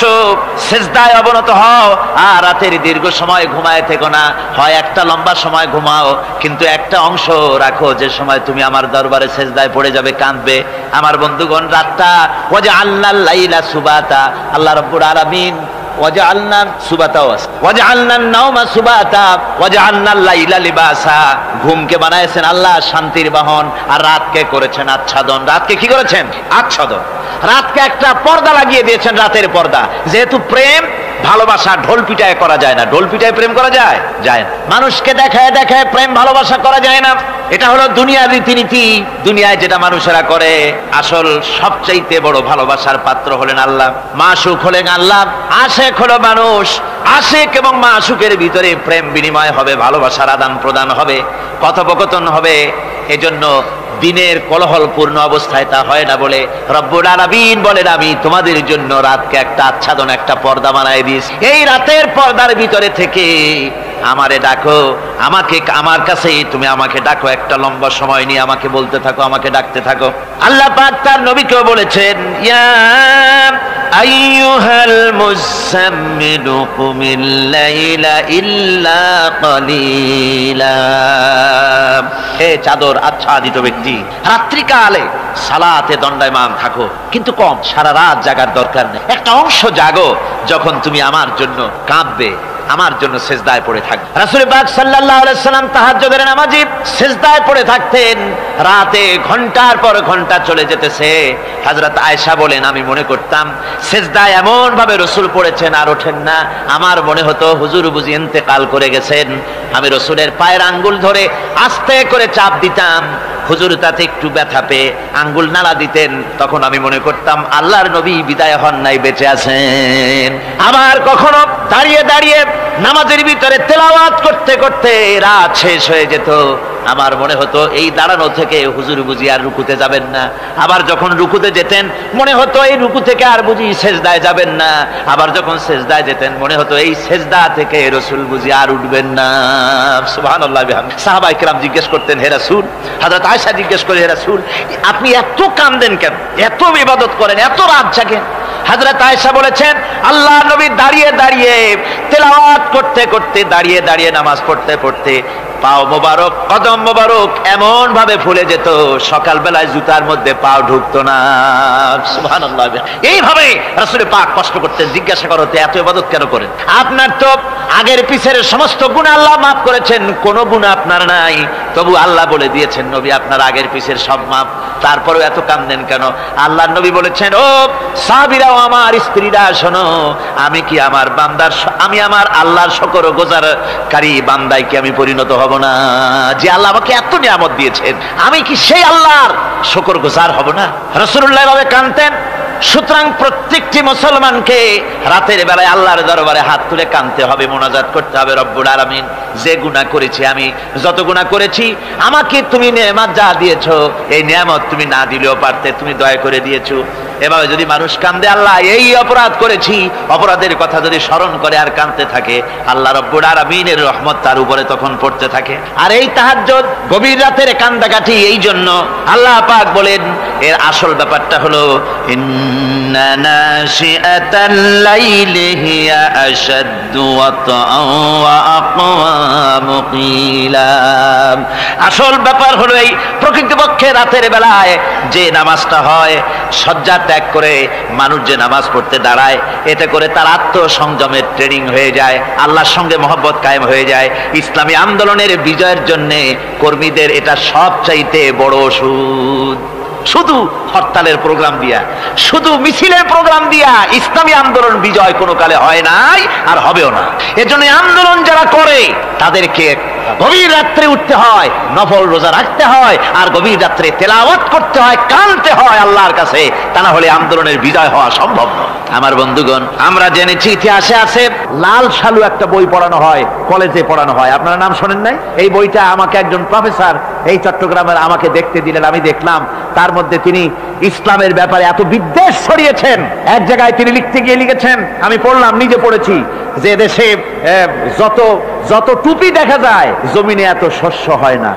সেজদায় অবনত হও, আর রাতের দীর্ঘ সময় ঘুমায় থেকো না, হয় একটা লম্বা সময় ঘুমাও কিন্তু একটা অংশ রাখো যে সময় তুমি আমার দরবারে সেজদায় পড়ে যাবে, কাঁদবে। আমার বন্ধুগণ রাতটা ওয়াজআলনাল লাইলা সুবাতা, আল্লাহ রাব্বুল আলামিন ওয়াজআলনা সুবাতা ওয়াজআলনান নাওমা সুবাতা ওয়াজআলনাল লাইলা লিবাসা, ঘুমকে বানাইছেন আল্লাহ শান্তির বাহন, আর রাতকে করেছেন আচ্ছাদন। রাতকে কি করেছেন? আচ্ছাদন। রাতকে একটা পর্দা লাগিয়ে দিয়েছেন, রাতের পর্দা। যেহেতু প্রেম ভালোবাসা ঢোল পিটায় করা যায় না, ঢোল পিটায় প্রেম করা যায় যায় না, মানুষকে দেখায় দেখায় প্রেম ভালোবাসা করা যায় না, এটা হলো দুনিয়ার রীতিনীতি। দুনিয়ায় যেটা মানুষেরা করে, আসল সবচাইতে বড় ভালোবাসার পাত্র হলেন আল্লাহ, মাশুক হলেন আল্লাহ, আশেক হলো মানুষ। আশেক এবং মাশুকের ভিতরে প্রেম বিনিময় হবে, ভালোবাসার আদান প্রদান হবে, কথোপকথন হবে। এজন্য দিনের কোলাহলপূর্ণ অবস্থায় তা হয় না বলে রব্বুল আলামিন বলেন আমি তোমাদের জন্য রাতকে একটা আচ্ছাদন, একটা পর্দা বানায় দিয়েছি। এই রাতের পর্দার ভিতরে থেকে আমারে ডাকো, আমাকে আমার কাছেই তুমি আমাকে ডাকো, একটা লম্বা সময় নিয়ে আমাকে বলতে থাকো, আমাকে ডাকতে থাকো। আল্লাহ পাক তার নবীকেও বলেছেন ইয়া আইয়ুহাল মুযাম্মিলু কুমিল লাইলা ইল্লা কালিলা। হে চাদর আচ্ছাদিত ব্যক্তি, রাত্রিকালে সালাতে দণ্ডায়মান থাকো, কিন্তু কম, সারা রাত জাগার দরকার নেই। একটা অংশ জাগো যখন তুমি আমার জন্য কাঁদবে, আমার জন্য সেজদায় পড়ে থাকবে। রাসূল পাক সাল্লাল্লাহু আলাইহি সাল্লাম তাহাজ্জুদের নামাজি সেজদায় পড়ে থাকতেন, রাতে ঘন্টার পর ঘন্টা চলে যেতেছে। হযরত আয়েশা বলেন আমি মনে করতাম সেজদায় এমন ভাবে রাসূল পড়েছেন আর ওঠেন না, আমার মনে হতো হুজুর বুঝি ইন্তেকাল করে গেছেন। আমি রাসূলের পায়ের আঙ্গুল ধরে আস্তে করে চাপ দিতাম, হুজুর তাতে একটু ব্যথা পেয়ে আঙ্গুল নাড়া দিতেন, তখন আমি মনে করতাম আল্লাহর নবী বিদায় হন নাই, বেঁচে আছেন। আবার কখনো দাঁড়িয়ে দাঁড়িয়ে নামাজের ভিতরে তেলাওয়াত করতে করতে রাত শেষ হয়ে যেত, আমার মনে হতো এই দাঁড়ানো থেকে হুজুর বুঝি আর রুকুতে যাবেন না। আবার যখন রুকুতে যেতেন মনে হতো এই রুকু থেকে আর বুঝি সেজদায় যাবেন না। আবার যখন সেজদায় যেতেন মনে হতো এই সেজদা থেকে রাসূল বুঝি আর উঠবেন না। সুবহানাল্লাহ বিহামদিহি। সাহাবায়ে কেরাম জিজ্ঞেস করতেন হে রাসূল, হযরত আয়েশা জিজ্ঞেস করে হে রাসূল আপনি এত কাঁদেন কেন, এত ইবাদত করেন, এত রাত জাগেন? হযরত আয়েশা বলেছেন আল্লাহর নবী দাঁড়িয়ে দাঁড়িয়ে তেলাওয়াত করতে করতে, দাঁড়িয়ে দাঁড়িয়ে নামাজ পড়তে পড়তে পাও মোবারক, কদম মোবারক এমন ভাবে ফুলে যেত সকাল বেলায় জুতার মধ্যে পাও ঢুকতো না। সুবহানাল্লাহ। এইভাবে রাসূল পাক কষ্ট করতেন। জিজ্ঞাসা করতে এত ইবাদত কেন করেন? আপনার তো আগের পিছের সমস্ত গুনাহ আল্লাহ মাফ করেছেন, কোনো গুনাহ আপনার নাই। তবু আল্লাহ বলে দিয়েছেন নবী আপনার আগের পিছের সব মাফ, তারপরেও এত কান্দেন কেন? আল্লাহ নবী বলেছেন, ও সাহাবীরাও আমার স্ত্রীরা শোনো, আমি কি আমার বান্দার আমি আমার আল্লাহর শুকরগুজারকারী বান্দায় কি আমি পরিণত হব না? যে আল্লাহ আমাকে এত নিয়ামত দিয়েছেন, আমি কি সেই আল্লাহর শুকরগুজার হব না? রাসূলুল্লাহ এভাবে কাঁদতেন। সুতরাং প্রত্যেকটি মুসলমানকে রাতের বেলায় আল্লাহর দরবারে হাত তুলে কাঁদতে হবে, মোনাজাত করতে হবে, রব্বুল আলামিন যে গুনাহ করেছি, আমি যত গুনাহ করেছি, আমাকে তুমি নেয়ামত যা দিয়েছো, এই নেয়ামত তুমি না দিলেও পারতে, তুমি দয়া করে দিয়েছো। এভাবে যদি মানুষ কান্দে, আল্লাহ এই অপরাধ করেছি, অপরাধের কথা যদি স্মরণ করে আর কাঁদতে থাকে, আল্লাহ রব্বুল আলামিনের রহমত তার উপরে তখন পড়তে থাকে। আর এই তাহাজ্জুদ গভীর রাতের কান্দাকাটি, এই জন্য আল্লাহ পাক বলেন এর আসল ব্যাপারটা হলো ইন্না নাশিআতাল লাইলি হিয়া আশাদ্দু ওয়াতআন ওয়া আকওয়ামু কিলা। আসল ব্যাপার হলো এই প্রকৃতপক্ষে রাতের বেলায় যে নামাজটা হয়, শয্যা ত্যাগ করে মানুষ যে নামাজ পড়তে দাঁড়ায়, এতে করে তার আত্মসংযমের ট্রেনিং হয়ে যায়, আল্লাহর সঙ্গে মহব্বত কায়েম হয়ে যায়। ইসলামী আন্দোলনের বিজয়ের জন্য কর্মীদের এটা সবচাইতে বড় ওষুধ। শুধু হরতালের প্রোগ্রাম দিয়া, শুধু মিছিলের প্রোগ্রাম দিয়া ইসলামী আন্দোলন বিজয় কোনো কালে হয় নাই আর হবেও না। এজন্য আন্দোলন যারা করে তাদেরকে গভীর রাত্রে উঠতে হয়, নফল রোজা রাখতে হয়, আর গভীর রাত্রে তেলাওয়াত করতে হয়, কানতে হয় আল্লাহর কাছে, তা না হলে আন্দোলনের বিজয় হওয়া সম্ভব নয়। আমার বন্ধুগণ, আমরা জেনেছি ইতিহাসে আছে লাল সালু একটা বই পড়ানো হয়, কলেজে পড়ানো হয়, আপনারা নাম শোনেন নাই? এই বইটা আমাকে একজন প্রফেসর এই চট্টগ্রামের আমাকে দেখতে দিলেন, আমি দেখলাম। তার মধ্যে তিনি ইসলামের ব্যাপারে এত বিদ্বেষ ছড়িয়েছেন, এক জায়গায় তিনি লিখতে গিয়ে লিখেছেন, আমি পড়লাম, নিজে পড়েছি, যে দেশে যত যত টুপি দেখা যায়, জমিনে এত শস্য হয় না।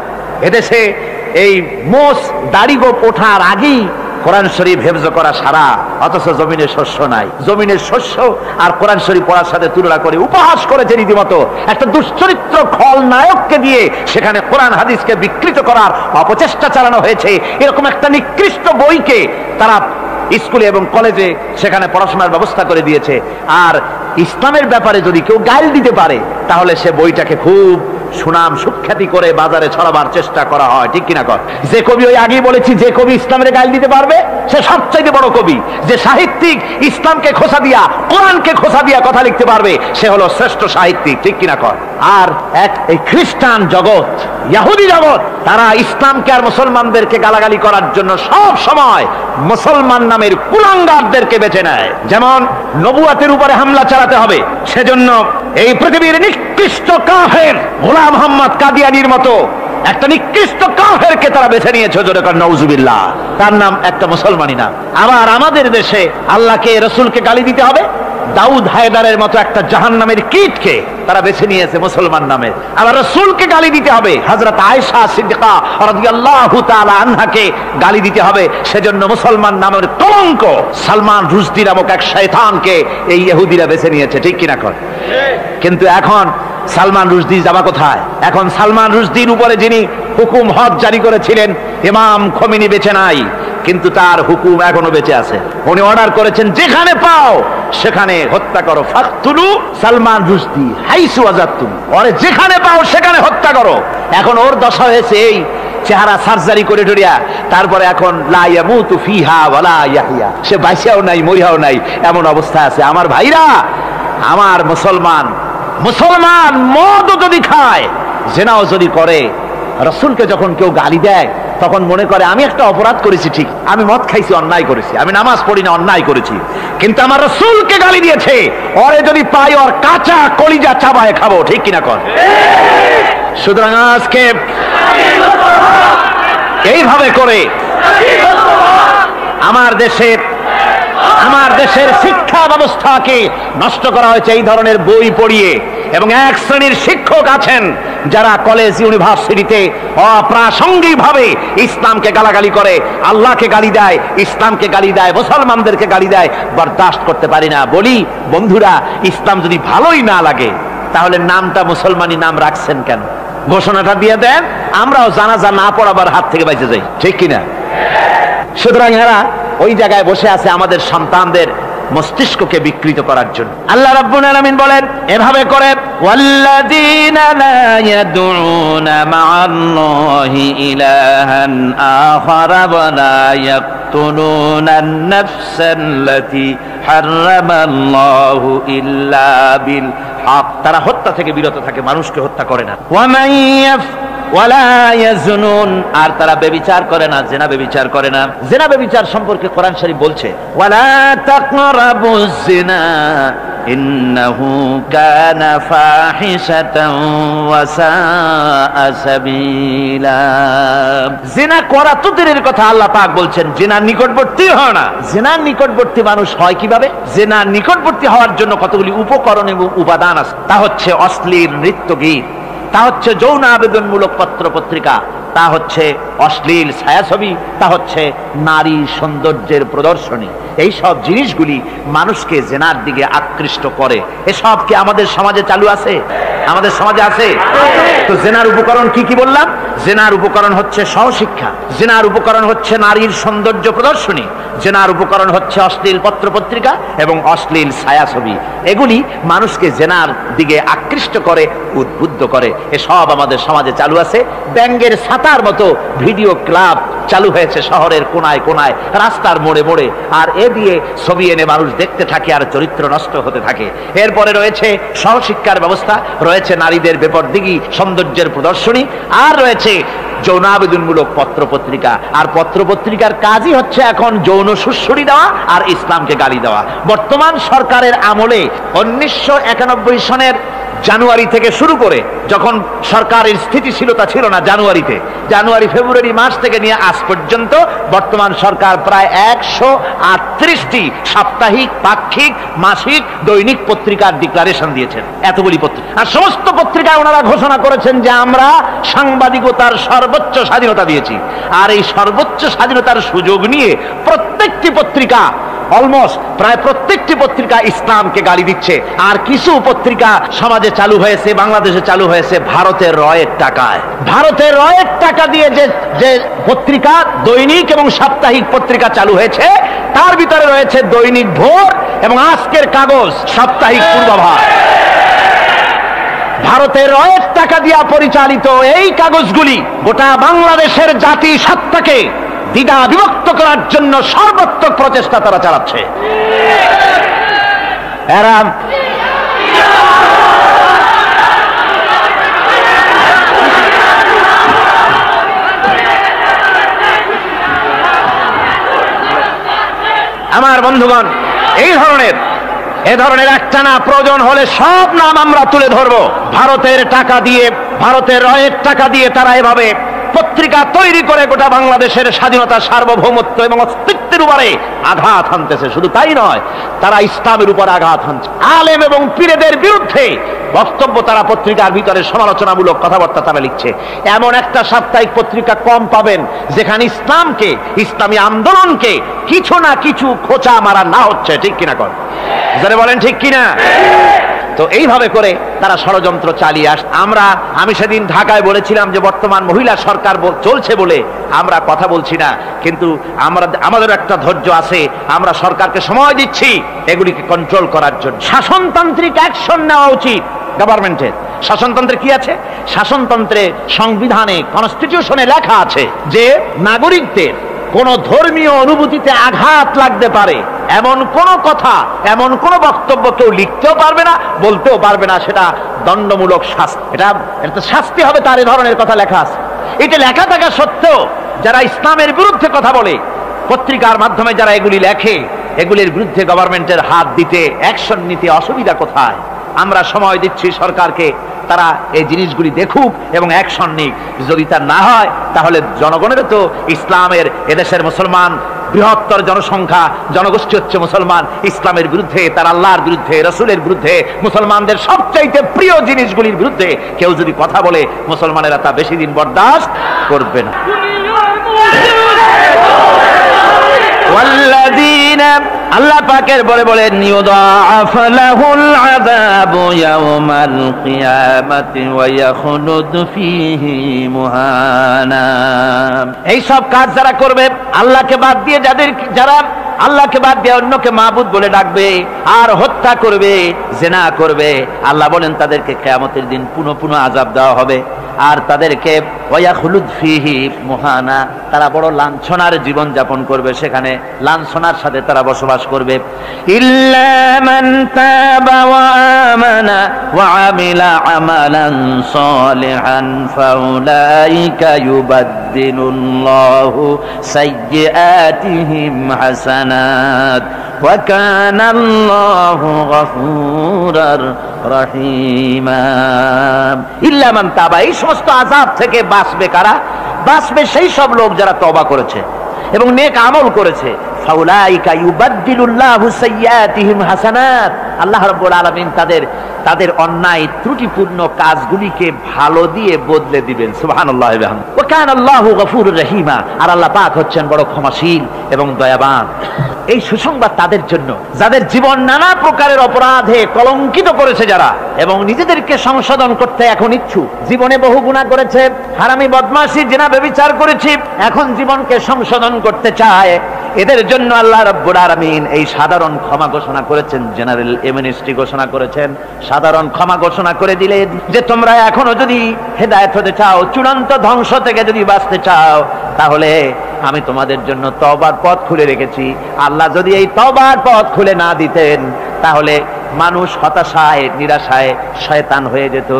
এদেশে এই মোষ দাড়ি গোপ ওঠার আগেই কোরআন শরীফ হেফজ করা সারা, অথচ জমিনে শস্য নাই। জমিনের শস্য আর কোরআন শরীফ পড়ার সাথে তুলনা করে উপহাস করেছে রীতিমতো। একটা দুশ্চরিত্র খলনায়ককে দিয়ে সেখানে কোরআন হাদিসকে বিকৃত করার অপচেষ্টা চালানো হয়েছে। এরকম একটা নিকৃষ্ট বইকে তারা স্কুলে এবং কলেজে সেখানে পড়াশোনার ব্যবস্থা করে দিয়েছে। আর ইসলামের ব্যাপারে যদি কেউ গাইল দিতে পারে, তাহলে সে বইটাকে খুব সুনাম সুখ্যাতি করে বাজারে ছড়াবার চেষ্টা করা হয়, ঠিক কিনা কর? যে কবি, ওই আগেই বলেছি, যে কবি ইসলামের গাইল দিতে পারবে সে সবচাইতে বড় কবি। যে সাহিত্যিক ইসলামকে খোসা দিয়া, কোরআনকে খোসা দিয়া কথা লিখতে পারবে, সে হলো শ্রেষ্ঠ সাহিত্যিক, ঠিক কিনা কর? আর এই খ্রিস্টান জগৎ, ইহুদি জগৎ, তারা ইসলামকে আর মুসলমানদেরকে গালাগালি করার জন্য সব সময় মুসলমান নামের কুলাঙ্গারদেরকে বেছে নেয়। যেমন নবুয়াতের উপরে হামলা চালাতে হবে, সেজন্য এই পৃথিবীর নিকৃষ্ট কাফের গোলাম মোহাম্মদ কাদিয়ানির মতো একটা নিকৃষ্ট কাফেরকে তারা বেছে নিয়েছে, জোরে কর নাউজুবিল্লাহ। তার নাম একটা মুসলমানই না। আবার আমাদের দেশে আল্লাহকে, রসুলকে গালি দিতে হবে, দাউদ হায়দারের মতো একটা জাহান্নামের কীটকে তারা বেছে নিয়েছে মুসলমান নামে। আবার রসুলকে গালি দিতে হবে, হযরত আয়েশা সিদ্দিকা রাদিয়াল্লাহু তাআলা আনহাকে গালি দিতে হবে, সেজন্য মুসলমান নামের কলঙ্ক সালমান রুশদি নামক এক শয়তানকে এই ইহুদিরা বেছে নিয়েছে, ঠিক কিনা কর? কিন্তু এখন সালমান রুশদি যাবা কোথায়? এখন সালমান রুশদির উপরে যিনি হুকুম হজ জারি করেছিলেন ইমাম খোমেনি বেঁচে নাই, কিন্তু তার হুকুম এখনো বেঁচে আছে। উনি অর্ডার করেছেন, যেখানে পাও সেখানে হত্যা করো, ফাকতুলু সালমান রুশদি হাইসু ওয়াজাদতুম, ওরে যেখানে পাও সেখানে হত্যা করো। এখন ওর দশা হয়েছে এই, চেহারা সার্জারি করে টরিয়া, তারপরে এখন লা ইয়ামুতু ফিহা ওয়ালা ইয়াহইয়া, সে বাইসাও নাই মরিয়াও নাই, এমন অবস্থা আছে। আমার ভাইরা, আমার মুসলমান মদও যদি খায়, জেনাও যদি করে, রসুলকে যখন কেউ গালি দেয় তখন মনে করে আমি একটা অপরাধ করেছি, ঠিক, আমি মদ খাইছি, অন্যায় করেছি, আমি নামাজ পড়ি না, অন্যায় করেছি, কিন্তু আমার রসুলকে গালি দিয়েছে, ওরে যদি পাই ওর কাঁচা কলিজা চাবায় খাবো, ঠিক কিনা কর? সুতরাং আজকে এইভাবে করে আমার দেশের শিক্ষা ব্যবস্থাকে নষ্ট করা হয়েছে এই ধরনের বই পড়িয়ে। এবং এক শ্রেণীর শিক্ষক আছেন যারা কলেজ ইউনিভার্সিটিতে অপ্রাসঙ্গিক ভাবে ইসলামকে গালাগালি করে, আল্লাহকে গালি দেয়, ইসলামকে গালি দেয়, মুসলমানদেরকে গালি দেয়। বরদাস্ত করতে পারি না। বলি বন্ধুরা, ইসলাম যদি ভালোই না লাগে তাহলে নামটা মুসলমানি নাম রাখছেন কেন? ঘোষণাটা দিয়ে দেন, আমরাও জানাজা না পড়াবার হাত থেকে বেঁচে যাই, ঠিক কিনা? সুতরাং এরা ওই জায়গায় বসে আছে আমাদের সন্তানদের মস্তিষ্ককে বিকৃত করার জন্য। আল্লাহ রাব্বুল আলামিন বলেন এভাবে করে, ওয়াল্লাযীনা লা ইয়াদউনা মা'আল্লাহি ইলাহান আখারা ওয়া লা ইয়াকতুলুনান নাফসাল্লাতী হারামাল্লাহু ইল্লা বিল হক। তারা হত্যা থেকে বিরত থাকে, মানুষকে হত্যা করে না। ওয়া মান ওয়ালা ইয়াজনুন, আর তারা ব্যভিচার করে না, জিনা ব্যভিচার করে না। জিনা ব্যভিচার সম্পর্কে কোরআন শরীফ বলছে, ওয়ালা তাকরাবুজ জিনা ইন্নাহু কানা ফাহিশাতান ওয়া সাআ সাবিলা। জিনা করা তো দূরের কথা, আল্লাহ পাক বলছেন জিনার নিকটবর্তী হয় না। জিনার নিকটবর্তী মানুষ হয় কিভাবে? জিনার নিকটবর্তী হওয়ার জন্য কতগুলি উপকরণ এবং উপাদান আছে। তা হচ্ছে অশ্লীল নৃত্য গীত, তা হচ্ছে যৌন আবেদনমূলক পত্র পত্রিকা, তা হচ্ছে অশ্লীল ছায়াছবি, তা হচ্ছে নারী সৌন্দর্যের প্রদর্শনী। এই সব জিনিসগুলি মানুষকে জেনার দিকে আকৃষ্ট করে। এসব কি আমাদের সমাজে চালু আছে? আমাদের সমাজে আছে? তো জেনার উপকরণ কি কি বললাম? জেনার উপকরণ হচ্ছে সহশিক্ষা, জেনার উপকরণ হচ্ছে নারীর সৌন্দর্য প্রদর্শনী, জেনার উপকরণ হচ্ছে অশ্লীল পত্র পত্রিকা এবং অশ্লীল ছায়াছবি। এগুলি মানুষকে জেনার দিকে আকৃষ্ট করে, উদ্বুদ্ধ করে। এসব আমাদের সমাজে চালু আছে। ব্যাঙ্গের ছাতার মতো ভিডিও ক্লাব চালু হয়েছে শহরের কোনায় কোনায়, রাস্তার মোড়ে মোড়ে, আর এ দিয়ে ছবি এনে মানুষ দেখতে থাকে আর চরিত্র নষ্ট হতে থাকে। এরপরে রয়েছে সহশিক্ষার ব্যবস্থা, রয়েছে নারীদের বেপরদিগি সৌন্দর্যের প্রদর্শনী, আর রয়েছে যৌন আবেদনমূলক পত্র পত্রিকা। আর পত্র পত্রিকার কাজই হচ্ছে এখন যৌন সুশ্রুতি দেওয়া আর ইসলামকে গালি দেওয়া। বর্তমান সরকারের আমলে 1991 সনের জানুয়ারি থেকে শুরু করে, যখন সরকারের স্থিতিশীলতা ছিল না, জানুয়ারি ফেব্রুয়ারি মাস থেকে নিয়ে আজ পর্যন্ত বর্তমান সরকার প্রায় 138টি সাপ্তাহিক, পাক্ষিক, মাসিক, দৈনিক পত্রিকার ডিক্লারেশন দিয়েছেন। এতগুলি পত্রিকা, আর সমস্ত পত্রিকায় ওনারা ঘোষণা করেছেন যে আমরা সাংবাদিকতার সর্বোচ্চ স্বাধীনতা দিয়েছি। আর এই সর্বোচ্চ স্বাধীনতার সুযোগ নিয়ে প্রত্যেকটি পত্রিকা, অলমোস্ট প্রায় প্রত্যেকটি পত্রিকা ইসলামকে গালি দিচ্ছে। আর কিছু পত্রিকা সমাজে চালু হয়েছে, বাংলাদেশে চালু হয়েছে ভারতের রয়ের টাকায়। ভারতের রয়ের টাকা দিয়ে যে পত্রিকা, দৈনিক এবং সাপ্তাহিক পত্রিকা চালু হয়েছে, তার ভিতরে রয়েছে দৈনিক ভোর এবং আজকের কাগজ, সাপ্তাহিক পূর্বাভাস। ভারতের রয়ের টাকা দিয়া পরিচালিত এই কাগজগুলি গোটা বাংলাদেশের জাতি সত্তাকে দ্বিধা বিভক্ত করার জন্য সর্বাত্মক প্রচেষ্টা তারা চালাচ্ছে। এরা আমার বন্ধুগণ, এ ধরনের একটা না প্রয়োজন হলে সব নাম আমরা তুলে ধরবো। ভারতের টাকা দিয়ে, ভারতের রয়ের টাকা দিয়ে তারা এভাবে পত্রিকা তৈরি করে গোটা বাংলাদেশের স্বাধীনতা, সার্বভৌমত্ব এবং অস্তিত্বের উপরে আঘাত হানতেছে। শুধু তাই নয়, তারা ইসলামের উপর আঘাত হানছে। আলেম এবং পীরদের বিরুদ্ধে বক্তব্য তারা পত্রিকার ভিতরে সমালোচনামূলক কথাবার্তা তারা লিখছে। এমন একটা সাপ্তাহিক পত্রিকা কম পাবেন যেখানে ইসলামকে, ইসলামী আন্দোলনকে কিছু না কিছু খোঁচা মারা না হচ্ছে। ঠিক কিনা কর? যারা বলেন ঠিক কিনা? তো এইভাবে করে তারা ষড়যন্ত্র চালিয়ে আমি সেদিন ঢাকায় বলেছিলাম যে বর্তমান মহিলা সরকার চলছে বলে আমরা কথা বলছি না, কিন্তু আমাদের একটা ধৈর্য আছে। আমরা সরকারকে সময় দিচ্ছি এগুলিকে কন্ট্রোল করার জন্য। শাসনতান্ত্রিক অ্যাকশন নেওয়া উচিত গভর্নমেন্টের। শাসনতন্ত্রে কি আছে? শাসনতন্ত্রে, সংবিধানে, কনস্টিটিউশনে লেখা আছে যে নাগরিকদের কোন ধর্মীয় অনুভূতিতে আঘাত লাগতে পারে এমন কোন কথা, এমন কোন বক্তব্য কেউ লিখতেও পারবে না, বলতেও পারবে না। সেটা দণ্ডমূলক শাস্তি, এটা শাস্তি হবে তার। এ ধরনের কথা লেখা আছে। এটা লেখা থাকা সত্ত্বেও যারা ইসলামের বিরুদ্ধে কথা বলে, পত্রিকার মাধ্যমে যারা এগুলি লেখে, এগুলির বিরুদ্ধে গভর্নমেন্টের হাত দিতে, অ্যাকশন নিতে অসুবিধা কোথায়? আমরা সময় দিচ্ছি সরকারকে, তারা এই জিনিসগুলি দেখুক এবং অ্যাকশন নিক। যদি তা না হয় তাহলে জনগণের তো ইসলামের, এদেশের মুসলমান বৃহত্তর জনসংখ্যা, জনগোষ্ঠী হচ্ছে মুসলমান, ইসলামের বিরুদ্ধে, তার আল্লাহর বিরুদ্ধে, রসুলের বিরুদ্ধে, মুসলমানদের সবচাইতে প্রিয় জিনিসগুলির বিরুদ্ধে কেউ যদি কথা বলে, মুসলমানেরা তা বেশি দিন বরদাস্ত করবে না। والذين আল্লাহ পাকের বলে বলেন ইউদাআফ লাহুল আযাবু ইয়াওমাল কিয়ামাতি ওয়া ইয়াখলুদ ফীহি মুহানা। এই সব কাজ যারা করবে, আল্লাহকে বাদ দিয়ে যারা আল্লাহকে বাদ দিয়ে অন্যকে মাবুদ বলে ডাকবে আর হত্যা করবে, জিনা করবে, আল্লাহ বলেন তাদেরকে কিয়ামতের দিন পুনঃ আযাব দেওয়া হবে। আর তাদেরকে ওয়ায়াখলুদ ফীহি মুহানা, তারা বড় লাঞ্ছনার জীবন যাপন করবে, সেখানে লাঞ্ছনার সাথে তারা বসবাস করবে। ইল্লা মান তাবা ওয়া আমানা ওয়া আমিলা আমালান সালিহান ফাউলাইকা ইউবাদদিলুল্লাহু সাইয়্যাতিহিম হাসানাত ওয়া কানা আল্লাহু গফুরার রহিমা। ইল্লা মান তাবা, এই সমস্ত আযাব থেকে বাঁচবে কারা? বাঁচবে সেই সব লোক যারা তওবা করেছে এবং নেক আমল করেছে। ফাউলাইকা ইউবাদদিলুল্লাহু সাইয়্যাতিহিম হাসানাত, আল্লাহ রাব্বুল আলামিন তাদের অন্যায় ত্রুটিপূর্ণ কাজগুলিকে ভালো দিয়ে বদলে দিবেন। সুবহানাল্লাহ ওয়া বিহামদিহি। ওয়া কানা আল্লাহু গফুরুর রহিমা, আর আল্লাহ পাক হচ্ছেন বড় ক্ষমাশীল এবং দয়াবান। এই সুসংবাদ তাদের জন্য যাদের জীবন নানা প্রকারের অপরাধে কলঙ্কিত করেছে যারা, এবং নিজেদেরকে সংশোধন করতে এখন ইচ্ছুক। জীবনে বহু গুনাহ করেছে, হারামি, বদমাশি, জিনা, ব্যভিচার করেছি, এখন জীবনকে সংশোধন করতে চায়, এদের জন্য আল্লাহ রাব্বুল আলামিন এই সাধারণ ক্ষমা ঘোষণা করেছেন, জেনারেল এমনেস্টি ঘোষণা করেছেন। সাধারণ ক্ষমা ঘোষণা করে দিলেন যে তোমরা এখনো যদি হেদায়েত হতে চাও, চূড়ান্ত ধ্বংস থেকে যদি বাঁচতে চাও, তাহলে আমি তোমাদের জন্য তওবার পথ খুলে রেখেছি। আল্লাহ যদি এই তওবার পথ খুলে না দিতেন, তাহলে মানুষ হতাশায়, নিরাশায় শয়তান হয়ে যেত,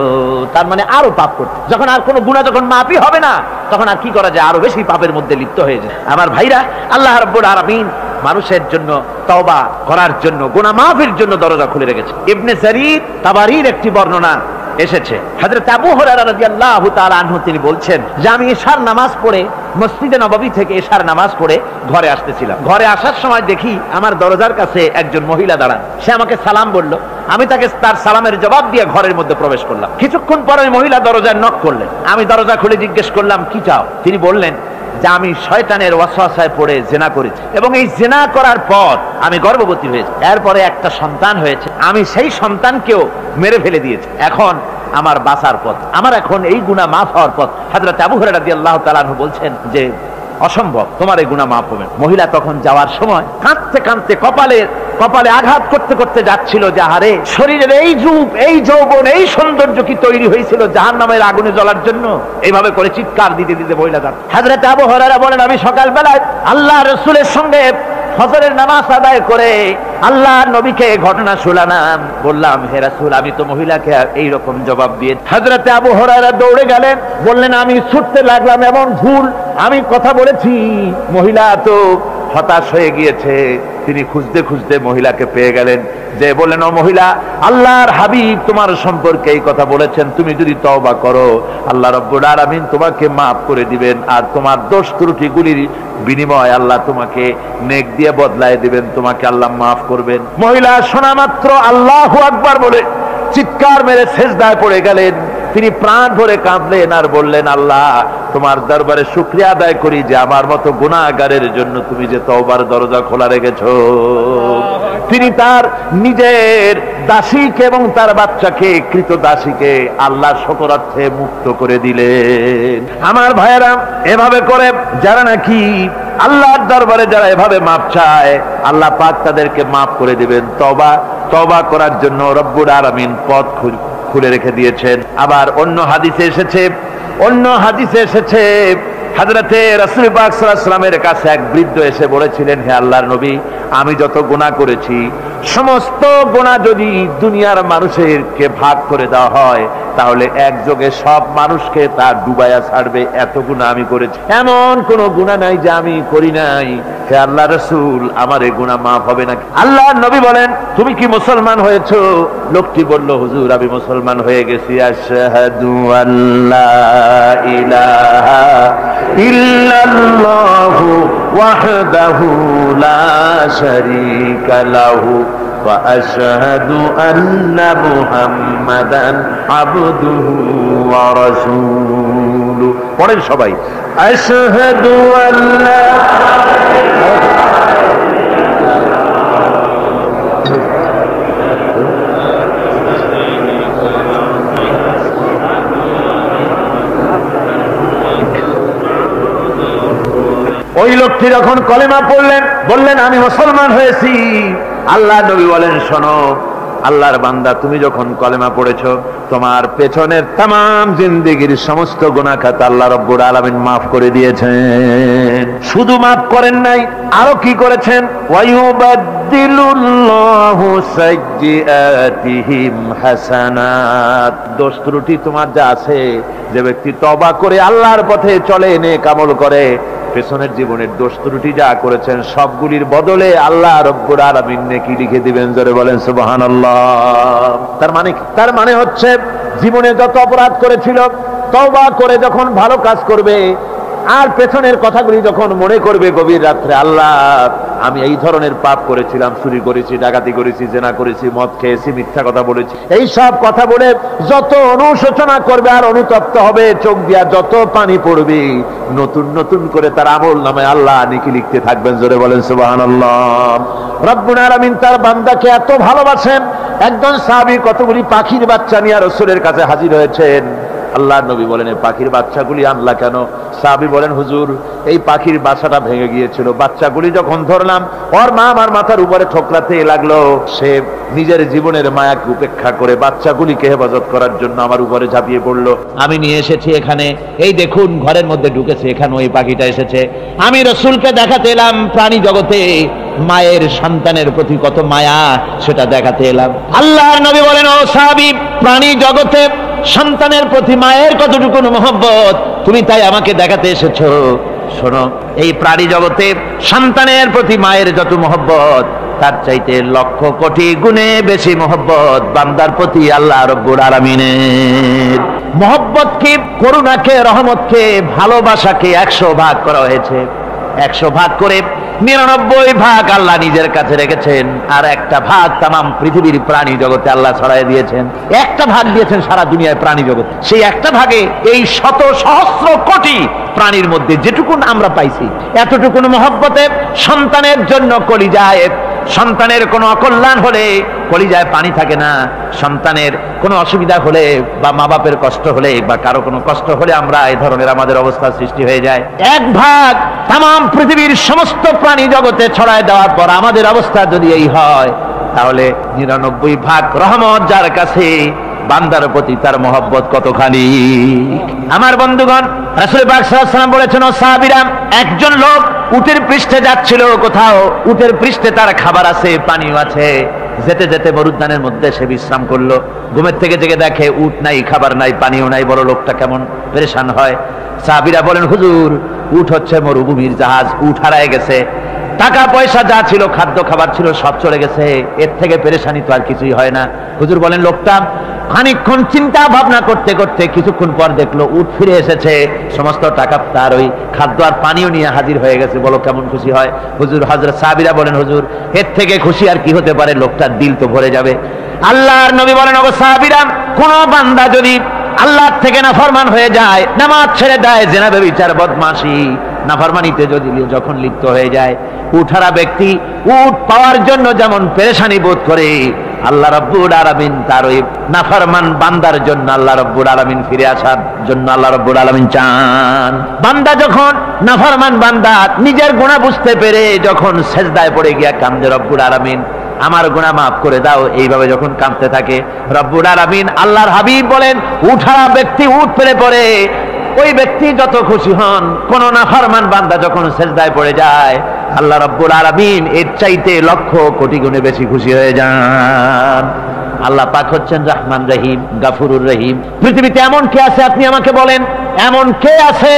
তার মানে আরো পাপ করত। যখন আর কোনো গুনাহ যখন মাফই হবে না, তখন আর কি করা যায়? আরো বেশি পাপের মধ্যে লিপ্ত হয়ে যায়। আমার ভাইরা, আল্লাহ রাব্বুল আলামিন মানুষের জন্য তওবা করার জন্য, গুনাহ মাফের জন্য দরজা খুলে রেখেছে। ইবনে জারীর তাবারীর একটি বর্ণনা এসেছে, হযরত আবু হুরায়রা রাদিয়াল্লাহু তাআলা আনহু তিনি বলছেন যে আমি ইশার নামাজ পড়ে মসজিদে নববী থেকে ইশার নামাজ পড়ে ঘরে আসতেছিলাম। ঘরে আসার সময় দেখি আমার দরজার কাছে একজন মহিলা দাঁড়ান। সে আমাকে সালাম বলল, আমি তাকে তার সালামের জবাব দিয়ে ঘরের মধ্যে প্রবেশ করলাম। কিছুক্ষণ পরে মহিলা দরজায় নক করলেন। আমি দরজা খুলে জিজ্ঞেস করলাম কি চাও? তিনি বললেন যে আমি শয়তানের ওয়াসওয়াসায় পড়ে জিনা করেছি এবং এই জিনা করার পর আমি গর্ভবতী হয়েছি, এরপরে একটা সন্তান হয়েছে, আমি সেই সন্তানকেও মেরে ফেলে দিয়েছি। এখন আমার বাঁচার পথ, আমার এখন এই গুনাহ মাফ হওয়ার পথ। হযরত আবু হুরায়রা রাদিয়াল্লাহু তাআলা আনহু বলছেন যে অসম্ভব, তোমার এই গুনাহ মাফ হবে। মহিলা তখন যাওয়ার সময় কাঁদতে কাঁদতে কপালে আঘাত করতে করতে যাচ্ছিল যে আরে শরীরের এই রূপ, এই যৌবন, এই সৌন্দর্য কি তৈরি হয়েছিল জাহান্নামের আগুনে জ্বলার জন্য? এইভাবে করে চিৎকার দিতে দিতে মহিলা যাচ্ছে। হযরত আবু হুরায়রা বলেন আমি সকালবেলায় আল্লাহ রাসূলের সঙ্গে ফজরের নামাজ আদায় করে আল্লাহর নবীকে ঘটনা শোনালাম, বললাম হে রাসূল আমি তো মহিলাকে এইরকম জবাব দিয়ে। হযরত আবু হুরায়রা দৌড়ে গেলেন, বললেন আমি ছুটতে লাগলাম, এমন ভুল আমি কথা বলেছি। মহিলা তো হতাশ হয়ে গিয়েছে, তিনি খুঁজতে খুঁজতে মহিলাকে পেয়ে গেলেন, যে বললেন ও মহিলা, আল্লাহর হাবিব তোমার সম্পর্কে এই কথা বলেছেন, তুমি যদি তওবা করো আল্লাহ রাব্বুল আলামিন তোমাকে মাফ করে দিবেন, আর তোমার দোষ ত্রুটিগুলির বিনিময় আল্লাহ তোমাকে নেক দিয়ে বদলায় দিবেন, তোমাকে আল্লাহ মাফ করবেন। মহিলা শোনা মাত্র আল্লাহু আকবার বলে চিৎকার মেরে সেজদায় পড়ে গেলেন। তিনি প্রাণ ভরে কাঁদলেন আর বললেন আল্লাহ তোমার দরবারে শুকরিয়া আদায় করি যে আমার মতো গুনাহগারের জন্য তুমি যে তওবার দরজা খোলা রেখেছো। তিনি তার নিজের দাসীকে এবং তার বাচ্চাকে, কৃতদাসীকে আল্লাহর শকরার্থে মুক্ত করে দিলেন। আমার ভাইয়েরা, এভাবে করে যারা নাকি আল্লাহর দরবারে যারা এভাবে মাপ চায়, আল্লাহ পাক তাদেরকে মাফ করে দিবেন। তওবা করার জন্য রব্বুল আলামিন পথ খুলে রেখে দিয়েছেন। আবার অন্য হাদিসে এসেছে হযরতে রাসূল পাক সাল্লাল্লাহু আলাইহি ওয়াসাল্লামের কাছে এক বৃদ্ধ এসে বলেছিলেন হে আল্লাহর নবী, আমি যত গুনাহ করেছি সমস্ত গুনাহ যদি দুনিয়ার মানুষেরকে ভাগ করে দেওয়া হয় তাহলে একযোগে সব মানুষকে তা ডুবাইয়া ছাড়বে, এত গুনাহ আমি করেছি। এমন কোন গুনাহ নাই যে আমি করি নাই। হে আল্লাহর রাসূল আমার এই গুনাহ মাফ হবে নাকি? আল্লাহর নবী বলেন তুমি কি মুসলমান হয়েছো? লোকটি বলল হুজুর আমি মুসলমান হয়ে গেছি। আশহাদু আল্লা ইলাহা ইল্লাল্লাহু ওয়াহদাহু লা শারীকা লাহু ওয়া আশহাদু আন্না মুহাম্মাদান আবদুহু ওয়া রাসূলুহু। পড়েন সবাই, আশহাদু আল্লা ব্যক্তি যখন কলেমা পড়লেন, বললেন আমি মুসলমান হয়েছি, আল্লাহ নবী বলেন শোনো আল্লাহর বান্দা, তুমি যখন কলেমা পড়েছো তোমার পেছনের তামাম জিন্দেগির সমস্ত গুনাহ খাতা আল্লাহ রাব্বুল আলামিন মাফ করে দিয়েছেন। শুধু মাফ করেন নাই, আরো কি করেছেন? ওয়ায়ুবাদদিলুল্লাহু সাইয়্যাতিহিম হাসানাত। দোষ ত্রুটি তোমার যা আছে, যে ব্যক্তি তওবা করে আল্লাহর পথে চলে, নেক আমল করে, পেছনের জীবনের দোষ ত্রুটি যা করেছেন সবগুলির বদলে আল্লাহ রব্বুল আলামিন নেকি লিখে দিবেন। জোরে বলেন সুবহানাল্লাহ। তার মানে কি? তার মানে হচ্ছে জীবনে যত অপরাধ করেছিল তওবা করে যখন ভালো কাজ করবে, আর পেছনের কথাগুলি যখন মনে করবে গভীর রাত্রে, আল্লাহ আমি এই ধরনের পাপ করেছিলাম, চুরি করেছি, ডাকাতি করেছি, জেনা করেছি, মদ খেয়েছি, মিথ্যা কথা বলেছি, এই সব কথা বলে যত অনুশোচনা করবে আর অনুতপ্ত হবে, চোখ দিয়া যত পানি পড়বে, নতুন নতুন করে তার আমল নামে আল্লাহ নেকি লিখতে থাকবেন। জোরে বলেন সুবহানাল্লাহ। রব্বুল আলামিন তার বান্দাকে এত ভালোবাসেন, একজন সাহাবী কতগুলি পাখির বাচ্চা নিয়ে রাসূলের কাছে হাজির হয়েছেন। আল্লাহ নবী বলেন এই পাখির বাচ্চাগুলি আনলা কেন? সাহাবী বলেন হুজুর এই পাখির বাসাটা ভেঙে গিয়েছিল, বাচ্চাগুলি যখন ধরলাম ওর মা আমার মাথার উপরে ঠোকরাতে লাগলো, সে নিজের জীবনের মায়াকে উপেক্ষা করে বাচ্চাগুলিকে হেফাজত করার জন্য আমার উপরে ঝাঁপিয়ে পড়লো। আমি নিয়ে এসেছি এখানে, এই দেখুন ঘরের মধ্যে ঢুকেছে, এখানে ওই পাখিটা এসেছে। আমি রাসূলকে দেখাতে এলাম প্রাণী জগতে মায়ের সন্তানের প্রতি কত মায়া, সেটা দেখাতে এলাম। আল্লাহর নবী বলেন ও সাহাবী, প্রাণী জগতে সন্তানের প্রতি মায়ের কতটুকু মহব্বত তুমি তাই আমাকে দেখাতে এসেছো। শোনো, এই প্রাণী জগতে সন্তানের প্রতি মায়ের যত মহব্বত, তার চাইতে লক্ষ কোটি গুণে বেশি মহব্বত বান্দার প্রতি আল্লাহ রব্বুল আলামিনের। মহব্বতকে, করুণাকে, রহমতকে, ভালোবাসাকে 100 ভাগ করা হয়েছে। 100 ভাগ করে 99 ভাগ আল্লাহ নিজের কাছে রেখেছেন, আর একটা ভাগ তামাম পৃথিবীর প্রাণী জগতে আল্লাহ ছড়াই দিয়েছেন। একটা ভাগ দিয়েছেন সারা দুনিয়ায় প্রাণী জগৎ, সেই একটা ভাগে এই শত সহস্র কোটি প্রাণীর মধ্যে যেটুকুন আমরা পাইছি, এতটুকুন মহব্বতে সন্তানের জন্য কলিজায়, সন্তানের কোনো অকল্যাণ হলে কলিজায় পানি থাকে না, সন্তানের কোনো অসুবিধা হলে বা মা বাপের কষ্ট হলে বা কারো কোনো কষ্ট হলে আমরা এই ধরনের আমাদের অবস্থা সৃষ্টি হয়ে যায়। এক ভাগ তামাম পৃথিবীর সমস্ত প্রাণী জগতে ছড়ায় দেওয়ার পর আমাদের অবস্থা যদি এই হয়, তাহলে 99 ভাগ রহমত যার কাছে, বান্দার প্রতি তার মহব্বত কতখানি। আমার বন্ধুগণ, রাসূল পাক সাল্লাল্লাহু আলাইহি ওয়াসাল্লাম বলেছেন ও সাহাবীরা, একজন লোক উটের পৃষ্ঠে যাচ্ছিল কোথাও, উটের পৃষ্ঠে তার খাবার আছে, পানিও আছে, যেতে যেতে মরুদ্যানের মধ্যে সে বিশ্রাম করলো। ঘুমের থেকে জেগে দেখে উট নাই, খাবার নাই, পানিও নাই, বড় লোকটা কেমন পেরেশান হয়। সাহাবীরা বলেন হুজুর উট হচ্ছে মরুভূমির জাহাজ, উট হারায় গেছে, টাকা পয়সা যা ছিল, খাদ্য খাবার ছিল, সব চলে গেছে, এর থেকে পেরেশানি তো আর কিছুই হয় না। হুজুর বলেন লোকটা খানিকক্ষণ চিন্তা ভাবনা করতে করতে কিছুক্ষণ পর দেখলো উট ফিরে এসেছে, সমস্ত টাকা তার ওই খাদ্য আর পানিও নিয়ে হাজির হয়ে গেছে, বলো কেমন খুশি হয়। হুজুর, হযরত সাহাবীরা বলেন হুজুর এর থেকে খুশি আর কি হতে পারে, লোকটার দিল তো ভরে যাবে। আল্লাহর নবী বলেন ও সাহাবীরা, কোন বান্দা যদি আল্লাহর থেকে নাফরমান হয়ে যায়, নামাজ ছেড়ে দেয়, জিনা ব্যভিচার বদমাশি নাফরমানিতে যদি যখন লিপ্ত হয়ে যায়, উঠারা ব্যক্তি উট পাওয়ার জন্য যেমন পেরেশানি বোধ করে, আল্লাহ রাব্বুল আলামিন তার ওই নাফরমান বান্দার জন্য, আল্লাহ রাব্বুল আলামিন ফিরে আসার জন্য আল্লাহ রাব্বুল আলামিন চান। বান্দা যখন নাফরমান বান্দা নিজের গুনাহ বুঝতে পেরে যখন সেজদায় পড়ে গিয়া কান্দে, রব্বুল আলামিন আমার গুনাহ মাফ করে দাও, এইভাবে যখন কাঁদতে থাকে, রব্বুল আলামিন আল্লাহর হাবিব বলেন উঠারা ব্যক্তি উঠ পেরে পড়ে, ওই ব্যক্তি যত খুশি হন। কোন নাফরমান বান্দা যখন সেজদায় পড়ে যায়, আল্লাহ রাব্বুল আলামিন এর চাইতে লক্ষ কোটি গুণে বেশি খুশি হয়ে যান। আল্লাহ পাক হচ্ছেন রহমান রহিম, গাফুরুর রহিম। পৃথিবীতে এমন কে আছে আপনি আমাকে বলেন, এমন কে আছে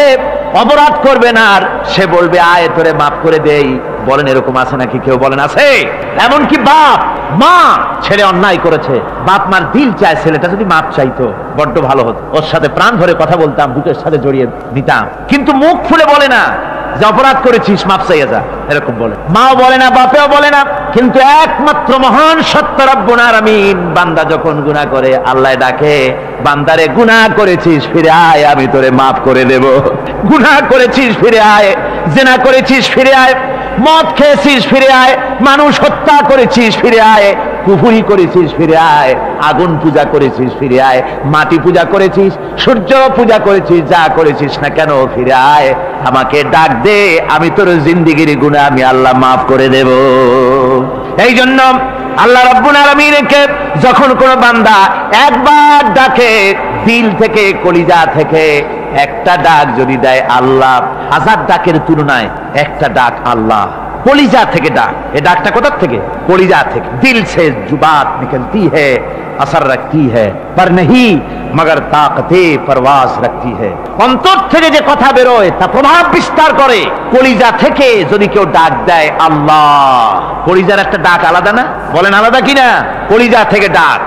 অপরাধ করবে না আর সে বলবে আয় তোরে মাফ করে দেই? বলেন এরকম আছে নাকি? কেউ বলেন আছে? এমনকি বাপ মা ছেলে অন্যায় করেছে, বাপ মার দিল চায় ছেলেটা যদি মাপ চাইতো বড্ড ভালো হতো, ওর সাথে প্রাণ ধরে কথা বলতাম, বুকের সাথে জড়িয়ে নিতাম, কিন্তু মুখ খুলে বলে না যে অপরাধ করেছিস মাপ চাইয়া যা, এরকম বলে। মাও বলে না, বাপেও বলে না, কিন্তু একমাত্র মহান সত্য রব্বুল আলামিন বান্দা যখন গুনাহ করে আল্লাহ ডাকে, বান্দারে গুনাহ করেছিস ফিরে আয়, আমি তোরে মাফ করে দেব। গুনাহ করেছিস ফিরে আয়, জিনা করেছিস ফিরে আয়, মদ খেয়েছিস ফিরে আয়, মানুষ হত্যা করেছিস ফিরে আয়, পুফুরি করেছিস ফিরে আয়, আগুন পূজা করেছিস ফিরে আয়, মাটি পূজা করেছিস, সূর্য পূজা করেছিস, যা করেছিস না কেন ফিরে আয়, আমাকে ডাক দে, আমি তোর জিন্দেগির গুনাহ আমি আল্লাহ মাফ করে দেব। এই জন্য আল্লাহ রাব্বুল আলামিনকে যখন কোন বান্দা একবার ডাকে, দিল থেকে কলিজা থেকে একটা ডাক যদি দেয় আল্লাহ, হাজার ডাকের তুলনায় একটা ডাক আল্লাহ, কলিজা থেকে ডাক, এই ডাকটা কোথা থেকে? কলিজা থেকে। দিল সে जुबात निकलती है, असर रखती है, पर नहीं मगर ताकते परवास रखती है। অন্তর থেকে যে কথা বেরোয় তা প্রভাব বিস্তার করে। কলিজা থেকে যদি কেউ ডাক দেয় আল্লাহ, কলিজার একটা ডাক আলাদা না? বলেন আলাদা কিনা? কলিজা থেকে ডাক,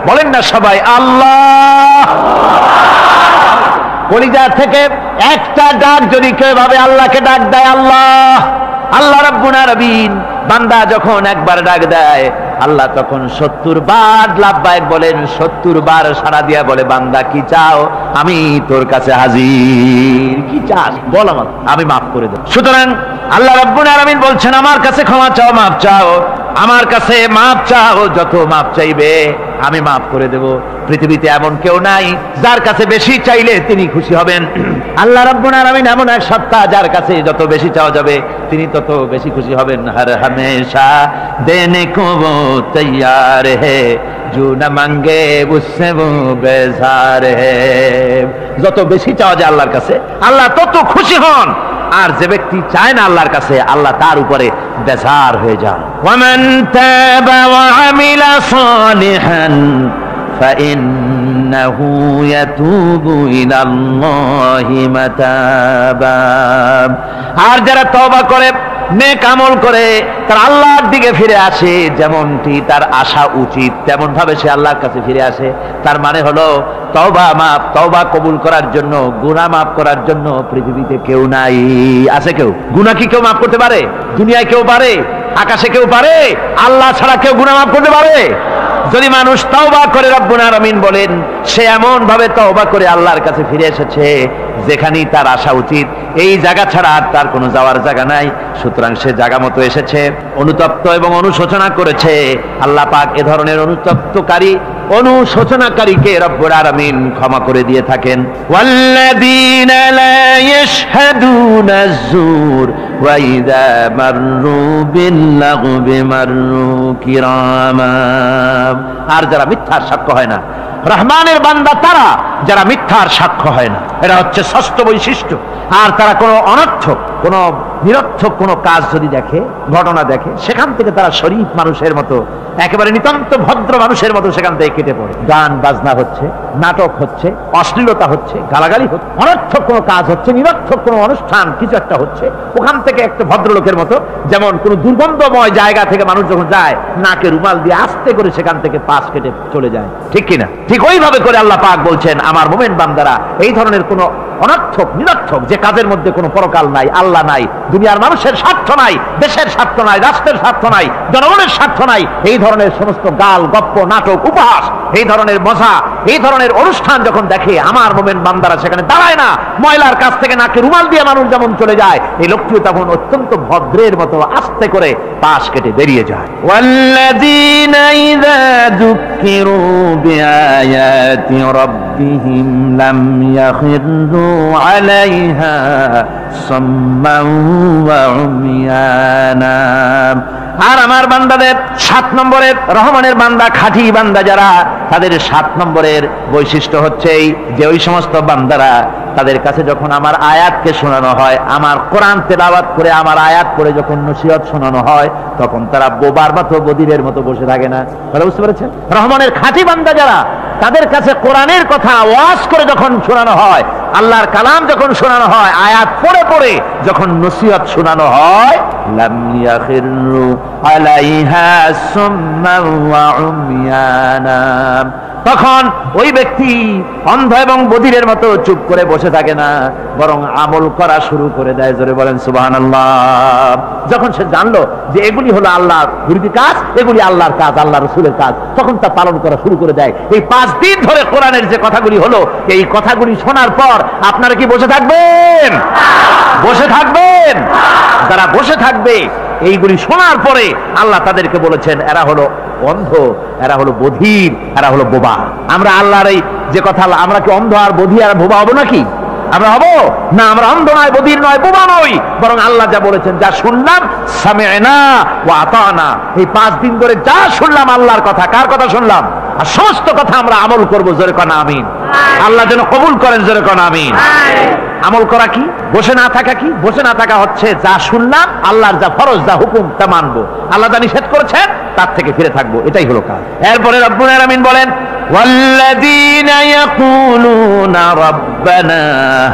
বলেন না সবাই আল্লাহ। কলিজা থেকে একটা ডাক যদি কেউ ভাবে আল্লাহকে ডাক দেয় আল্লাহ, আল্লাহ রাব্বুল আলামিন বান্দা যখন একবার ডাক দেয় আল্লাহ তখন 70 বার লাব্বাইক বলেন, 70 বার সাড়া দিয়া বলে বান্দা কি চাও, আমি তোর কাছে হাজির। কি চাস বল, আমার আমি মাফ করে দেব। সুতরাং আল্লাহ রাব্বুল আলামিন বলছেন আমার কাছে ক্ষমা চাও, মাফ চাও, আমার কাছে মাফ চাও, যত মাফ চাইবে আমি মাফ করে দেব। পৃথিবীতে এমন কেউ নাই যার কাছে বেশি চাইলে তিনি খুশি হবেন। আল্লাহ রাব্বুল আলামিন এমন এক সত্তা যার কাছে যত বেশি চাওয়া যাবে তিনি তত বেশি খুশি হবেন। হর হমেশা দেনে কো वो तैयार है, जो न मांगे उससे वो बेजार है। যত বেশি চাওয়া যায় আল্লাহর কাছে আল্লাহ তত খুশি হন, আর যে ব্যক্তি চায় না আল্লাহর কাছে আল্লাহ তার উপরে বেজার হয়ে যান। ওয়ামান তাবা ওয়া আমিলা সালিহান ফাইন্নাহু ইয়াতুবু ইলাল্লাহি মাতাবা। আর যারা তওবা করে, নেক আমল করে, তার আল্লাহর দিকে ফিরে আসে, যেমনটি তার আশা উচিত তেমন ভাবে সে আল্লাহর কাছে ফিরে আসে, তার মানে হলো তওবা মাফ, তওবা কবুল করার জন্য, গুনাহ মাফ করার জন্য পৃথিবীতে কেউ নাই। আছে কেউ? গুনাহ কি কেউ মাফ করতে পারে? দুনিয়ায় কেউ পারে? আকাশে কেউ পারে? আল্লাহ ছাড়া কেউ গুনাহ মাফ করতে পারে? যদি মানুষ তওবা করে, রব্বুল আলামিন বলেন সে এমন ভাবে তওবা করে আল্লাহর কাছে ফিরে এসেছে যেখানেই তার আসা উচিত, এই জায়গা ছাড়া আর তার কোনো যাওয়ার জায়গা নাই। সুতরাং সে জায়গা মতো এসেছে, অনুতপ্ত এবং অনুশোচনা করেছে। আল্লাহ পাক এ ধরনের অনুতপ্তকারী, অনুশোচনাকারীকে রব্বুল আলামিন ক্ষমা করে দিয়ে থাকেন। ওয়াল্লাযীনা লা ইয়াশহাদুনা আয-যুর ওয়া ইযা মাররু বিল-লাগবি মাররু কিরামা। আর যারা মিথ্যার সাক্ষ্য হয় না, রহমানের বান্দা তারা যারা মিথ্যার সাক্ষ্য হয় না, এটা হচ্ছে ষষ্ঠ বৈশিষ্ট্য। আর তারা কোনো অনর্থক, কোনো নিরর্থক কোনো কাজ যদি দেখে, ঘটনা দেখে, সেখান থেকে তারা শরীফ মানুষের মতো, একেবারে নিতান্ত ভদ্র মানুষের মতো সেখান থেকে কেটে পড়ে। গান বাজনা হচ্ছে, নাটক হচ্ছে, অশ্লীলতা হচ্ছে, গালাগালি হচ্ছে, অনর্থক কোনো কাজ হচ্ছে, নিরর্থক কোনো অনুষ্ঠান কিছু একটা হচ্ছে, ওখান থেকে একটা ভদ্রলোকের মতো, যেমন কোনো দুর্গন্ধময় জায়গা থেকে মানুষ যখন যায় নাকে রুমাল দিয়ে আস্তে করে সেখান থেকে পাশ কেটে চলে যায়, ঠিক কিনা? ঠিক ওইভাবে করে আল্লাহ পাক বলছেন আমার মুমিন বান্দারা এই ধরনের কোনো অনর্থক, নিরর্থক যে কাজের মধ্যে কোনো পরকাল নাই, আল্লাহ নাই, দুনিয়ার মানুষের স্বার্থ নাই, দেশের স্বার্থ নাই, রাষ্ট্রের স্বার্থ নাই, জনগণের স্বার্থ নাই, এই ধরনের সমস্ত গাল গপ্প, নাটক, উপহাস, এই ধরনের মজা, এই ধরনের অনুষ্ঠান যখন দেখে আমার মুমিন বান্দারা সেখানে দাঁড়ায় না। ময়লার কাছ থেকে নাকে রুমাল দিয়ে মানুষ যেমন চলে যায়, এই লোকটিও তখন অত্যন্ত ভদ্রের মতো আস্তে করে পাশ কেটে বেরিয়ে যায়। ওয়াল্লাযীনা ইযা যুক্কিরু বিআয়াতি রাব্বিহিম লাম ইয়াখিরু আলাইহা সাম্মান ওয়া উমিয়ানা। আর আমার বান্দাদের 7 নম্বরের, রহমানের বান্দা, খাঁটি বান্দা যারা, তাদের 7 নম্বরের বৈশিষ্ট্য হচ্ছে এই যে ওই সমস্ত বান্দারা তাদের কাছে যখন আমার আয়াতকে শোনানো হয়, আমার কোরআন তেলাওয়াত করে আমার আয়াত পড়ে যখন নসিহত শোনানো হয়, তখন তারা বোবার মতো, বদিরের মতো বসে থাকে না। তাহলে বুঝতে পেরেছেন? রহমানের খাঁটি বান্দা যারা, তাদের কাছে কোরআনের কথা ওয়াজ করে যখন শোনানো হয়, আল্লাহর কালাম যখন শোনানো হয়, আয়াত পড়ে পড়ে যখন নসিহত শোনানো হয়, লাম ইয়াখিরু আলাইহা সুম্মান ওয়া উমিয়ানা, তখন ওই ব্যক্তি অন্ধ এবং বধিরের মতো চুপ করে বসে থাকে না, বরং আমল করা শুরু করে দেয়। জোরে বলেন সুবহানাল্লাহ। যখন সে জানলো যে এগুলি হলো আল্লাহর বিরোধী কাজ, এগুলি আল্লাহর কাজ, আল্লাহ রাসূলের কাজ, তখন তা পালন করা শুরু করে দেয়। এই 5 দিন ধরে কোরআনের যে কথাগুলি হলো, এই কথাগুলি শোনার পর আপনারা কি বসে থাকবেন? বসে থাকবেন? যারা বসে থাকবে এইগুলি শোনার পরে আল্লাহ তাদেরকে বলেছেন এরা হলো অন্ধ, এরা হলো বধির, এরা হলো বোবা। আমরা আল্লাহর এই যে কথা, আমরা কি অন্ধ আর বধির আর বোবা হবো নাকি? আমরা হব না। আমরা অন্ধ নয়, বধির নয়, বোবা নই, বরং আল্লাহ যা বলেছেন, যা শুনলাম সামি'না ওয়া আতা'না, এই 5 দিন ধরে যা শুনলাম আল্লাহর কথা, কার কথা শুনলাম? আর সমস্ত কথা আমরা আমল করব, জোরে কোন আমিন। আল্লাহ যেন কবুল করেন, জোরে কোন আমিন। আমল করা কি? বসে না থাকা কি? বসে না থাকা হচ্ছে যা শুনলাম, আল্লাহর যা ফরজ, যা হুকুম, তা মানবো। আল্লাহ যা নিষেধ করেছেন তার থেকে ফিরে থাকবো, এটাই হলো কাজ। এরপরে রব্বুল আলামিন বলেন, والذين يقولون ربنا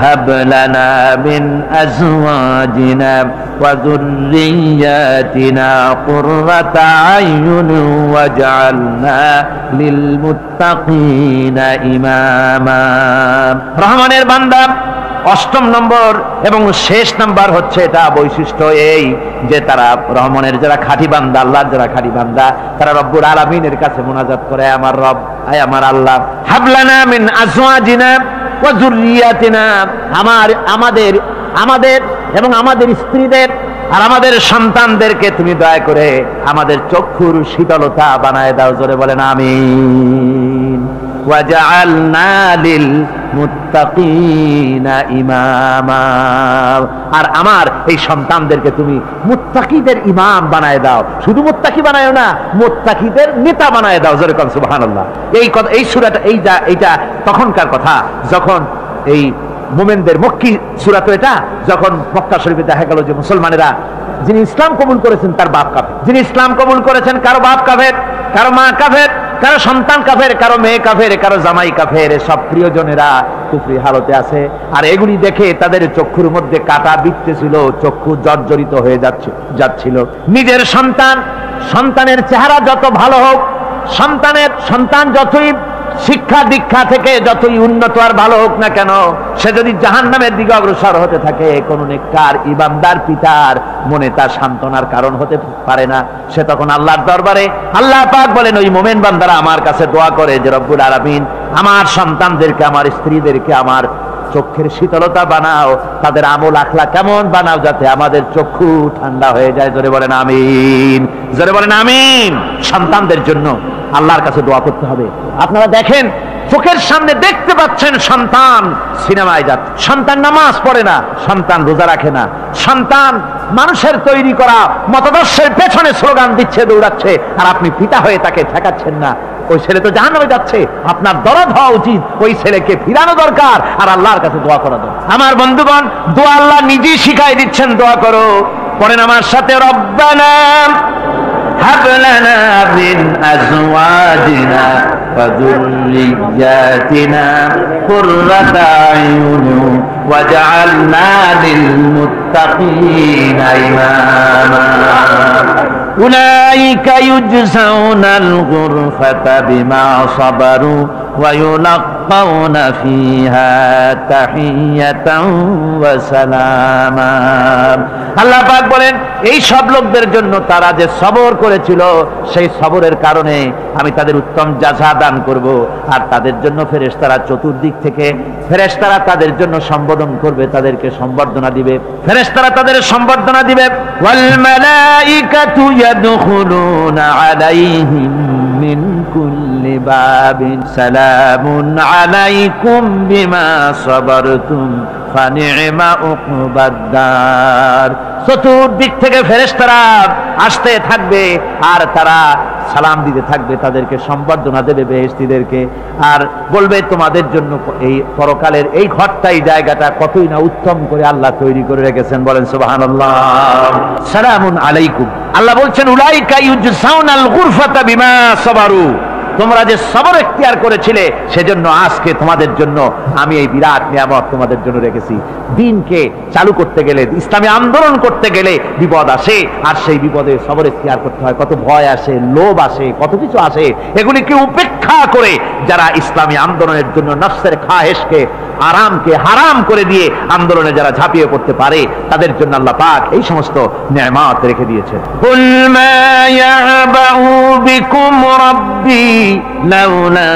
هب لنا من أزواجنا وذرياتنا قرة أعين واجعلنا للمتقين إماما। রহমানের বান্দা 8ম নম্বর এবং শেষ নাম্বার হচ্ছে এটা বৈশিষ্ট্য এই যে তারা রহমানের যারা খাঁটি বান্দা, আল্লাহর যারা খাঁটি বান্দা, তারা রব্বুল আলামিনের কাছে মুনাজাত করে, আমার রব, আয় আমার আল্লাহ, হাবলানা মিন আজওয়াজিনা ওয়া যুররিয়াতিনা, আমাদের এবং আমাদের স্ত্রীদের আর আমাদের সন্তানদেরকে তুমি দয়া করে আমাদের চক্ষুর শীতলতা বানায় দাও, জোরে বলেন আমিন। ওয়াজআলনা লিল মুত্তাকিনা ইমামা, আর আমার এই সন্তানদেরকে তুমি মুত্তাকিদের ইমাম বানায় দাও। শুধু মুত্তাকি বানায়ও না, মুত্তাকিদের নেতা বানায় দাও, জোরে কোন সুবহানাল্লাহ। এই কথা, এই সূরাটা, এইটা তখনকার কথা যখন এই মুমিনদের মক্কি সূরা, তো এটা যখন মক্কা শরীফে দেখা গেল যে মুসলমানেরা, যিনি ইসলাম কবুল করেছেন তার বাপ কাফের, যিনি ইসলাম কবুল করেছেন কারো বাপ কাফের, কারো মা কাফের, কারো সন্তান কাফের, কারো মেয়ে কাফের, কারো জামাই কাফের, সব প্রিয়জনেরা কুফরি হালতে আছে। আর এগুলি দেখে তাদের চক্ষুর মধ্যে কাঁটা বিঁধতেছিল, চক্ষু জর্জরিত হয়ে যাচ্ছিল। নিজের সন্তানের চেহারা যত ভালো হোক, সন্তান যতই শিক্ষা দীক্ষা থেকে যতই উন্নত আর ভালো হোক না কেন, সে যদি জাহান্নামের দিকে অগ্রসর হতে থাকে, কোন নেককার ইমানদার পিতার মনে তার সান্ত্বনার কারণ হতে পারে না। সে তখন আল্লাহর দরবারে, আল্লাহ পাক বলেন, ওই মুমিন বান্দারা আমার কাছে দোয়া করে যে রব্বুল আলামিন আমার সন্তানদেরকে, আমার স্ত্রীদেরকে আমার চোখের শীতলতা বানাও, তাদের আমল আখলা কেমন বানাও, যাতে আমাদের চক্ষু ঠান্ডা হয়ে যায়, জোরে বলেন আমিন, জোরে বলেন আমিন। সন্তানদের জন্য আল্লাহর কাছে দোয়া করতে হবে। আপনারা দেখেন, চোখের সামনে দেখতে পাচ্ছেন সন্তান সিনেমায় যাচ্ছে, সন্তান নামাজ পড়ে না, সন্তান রোজা রাখে না, সন্তান মানুষের তৈরি করা মতাদর্শের পেছনে স্লোগান দিচ্ছে, দৌড়াচ্ছে, আর আপনি পিতা হয়ে তাকে ঠেকাচ্ছেন না। ওই ছেলে তো জাহান্নামে যাচ্ছে, আপনার দরদ হওয়া উচিত, ওই ছেলেকে ফিরানো দরকার, আর আল্লাহর কাছে দোয়া করা দরকার। আমার বন্ধুগণ, দোয়া আল্লাহ নিজেই শিখাই দিচ্ছেন, দোয়া করো। পড়েন আমার সাথে, রব্বানা হাব লানা মিন আজওয়াজিনা ওয়া যুররিয়াতিনা কুররাতা আয়ুন ওয়াজআলনা লিল মুত্তাকিনা ইমামা। উলাইকা ইউজজাউনাল গুরফাতা বিমা সাবারু ওয়া ইউলাক্কাউনা ফিহা তাহিয়াতান ওয়া সালামা। আল্লাহ পাক বলেন, এই সব লোকদের জন্য তারা যে সবর করেছিল, সেই সবরের কারণে আমি তাদের উত্তম জাযা দান করব। আর তাদের জন্য ফেরেশতারা চতুর্দিক থেকে, ফেরেশতারা তাদের জন্য সম্বোধন করবে, তাদেরকে সম্বর্ধনা দিবে, ফেরেশতারা তাদের সম্বর্ধনা দিবে। ওয়াল মালাইকাতু ইয়াদখুলুনা আলাইহিম মিন কুল্লি বাবিন সালামুন আলাইকুম বিমা সাবারতুম ফানি'মা উকবাদ-দার। চতুর্দিক থেকে ফেরেশতারা আসতে থাকবে, আর তারা সালাম দিতে থাকবে, তাদেরকে সম্বর্ধনা দেবে বেহেশতীদেরকে, আর বলবে তোমাদের জন্য এই পরকালের এই ঘরটা, এই জায়গাটা কতই না উত্তম করে আল্লাহ তৈরি করে রেখেছেন, বলেন সুবহানাল্লাহ। সালামুন আলাইকুম, আল্লাহ বলছেন, উলাইকা ইউজসাউনাল গুরফাতা বিমা সাবারু, তোমরা যে সবর এখতিয়ার করেছিলে সেজন্য আজকে তোমাদের জন্য আমি এই বিরাট নিয়ামত তোমাদের জন্য রেখেছি। দিনকে চালু করতে গেলে, ইসলামী আন্দোলন করতে গেলে বিপদ আসে, আর সেই বিপদে সবর এখতিয়ার করতে হয়। কত ভয় আসে, লোভ আসে, কত কিছু আসে, এগুলিকে উপেক্ষা করে যারা ইসলামী আন্দোলনের জন্য নফসের খাহেশকে, আরামকে হারাম করে দিয়ে আন্দোলনে যারা ঝাঁপিয়ে পড়তে পারে, তাদের জন্য আল্লাহ পাক এই সমস্ত নিয়ামত রেখে দিয়েছেন। কুল মা ইয়াবাউ বিকুম রাব্বি লাউলা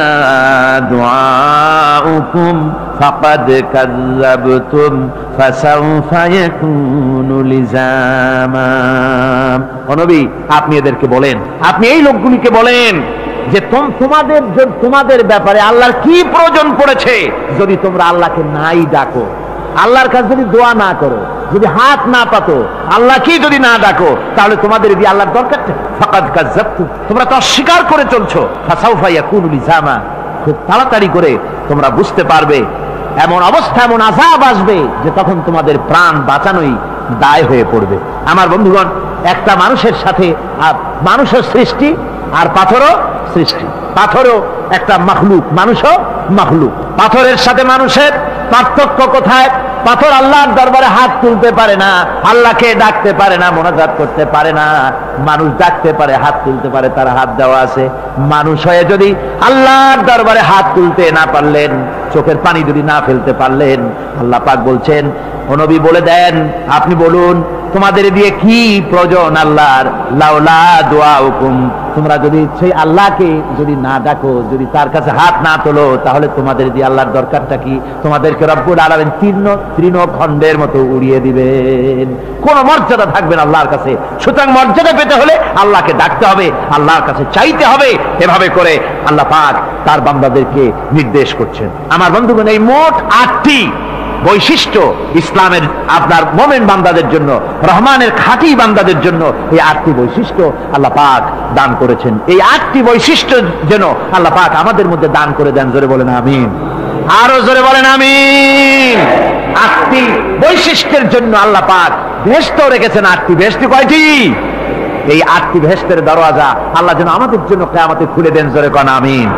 দুআউকুম ফাকাদ কাযযাবতুম ফাসাউফা ইয়াকুনু লিজামা। ও নবী, আপনি এদেরকে বলেন, আপনি এই লোকগুলিকে বলেন যে তোমাদের ব্যাপারে আল্লাহর কি প্রয়োজন পড়েছে যদি তোমরা আল্লাহকে নাই ডাকো, আল্লাহর কাছে যদি দোয়া না করো, যদি হাত না পাতো, আল্লাহকে যদি না ডাকো, তাহলে তোমাদের যদি আল্লাহর দরকার ফাকাদ কাযযাবতুম, তোমরা তো অস্বীকার করে চলছো। ফাসাউফা ইয়াকুনু লিজামা, খুব তাড়াতাড়ি করে তোমরা বুঝতে পারবে, এমন অবস্থা, এমন আযাব আসবে যে তখন তোমাদের প্রাণ বাঁচানোই দায় হয়ে পড়বে। আমার বন্ধুগণ, একটা মানুষের সাথে মানুষের সৃষ্টি আর পাথরও সৃষ্টি, পাথরও একটা মাখলুক, মানুষও মাখলুক। পাথরের সাথে মানুষের পার্থক্য কোথায়? পাথর আল্লাহর দরবারে হাত তুলতে পারে না, আল্লাহকে ডাকতে পারে না, মোনাজাত করতে পারে না। মানুষ ডাকতে পারে, হাত তুলতে পারে, তার হাত দেওয়া আছে। মানুষ হয়ে যদি আল্লাহর দরবারে হাত তুলতে না পারলেন, চোখের পানি যদি না ফেলতে পারলেন, আল্লাহ পাক বলছেন, ও নবী বলে দেন, আপনি বলুন তোমাদের দিয়ে কি প্রয়োজন আল্লাহর? লাউলা দুআউকুম, তোমরা যদি সেই আল্লাহকে যদি না ডাকো, যদি তার কাছে হাত না তোলো, তাহলে তোমাদের দিয়ে আল্লাহর দরকারটা কি? তোমাদেরকে রব্বুল আলামিন তৃণখণ্ডের মতো উড়িয়ে দিবেন, কোন মর্যাদা থাকবে না আল্লাহর কাছে। সুতরাং মর্যাদা পেতে হলে আল্লাহকে ডাকতে হবে, আল্লাহর কাছে চাইতে হবে। এভাবে করে আল্লাহ পাক তার বান্দাদেরকে নির্দেশ করছেন। আমার বন্ধুগণ, এই মোট 8টি বৈশিষ্ট্য ইসলামের আপনার মোমেন বান্দাদের জন্য, রহমানের খাঁটি বান্দাদের জন্য এই 8টি বৈশিষ্ট্য আল্লাহ পাক দান করেছেন। এই 8টি বৈশিষ্ট্য যেন আল্লাহ পাক আমাদের মধ্যে দান করে দেন। জোরে বলেন আমিন, আরো জোরে বলেন আমিন। 8টি বৈশিষ্ট্যের জন্য আল্লাহ পাক বেহেশত রেখেছেন। 8টি বেহেশত কয়টি? এই 8টি বেহেশতের দরওয়াজা আল্লাহ যেন আমাদের জন্য কিয়ামতে খুলে দেন। জোরে কোন আমিন।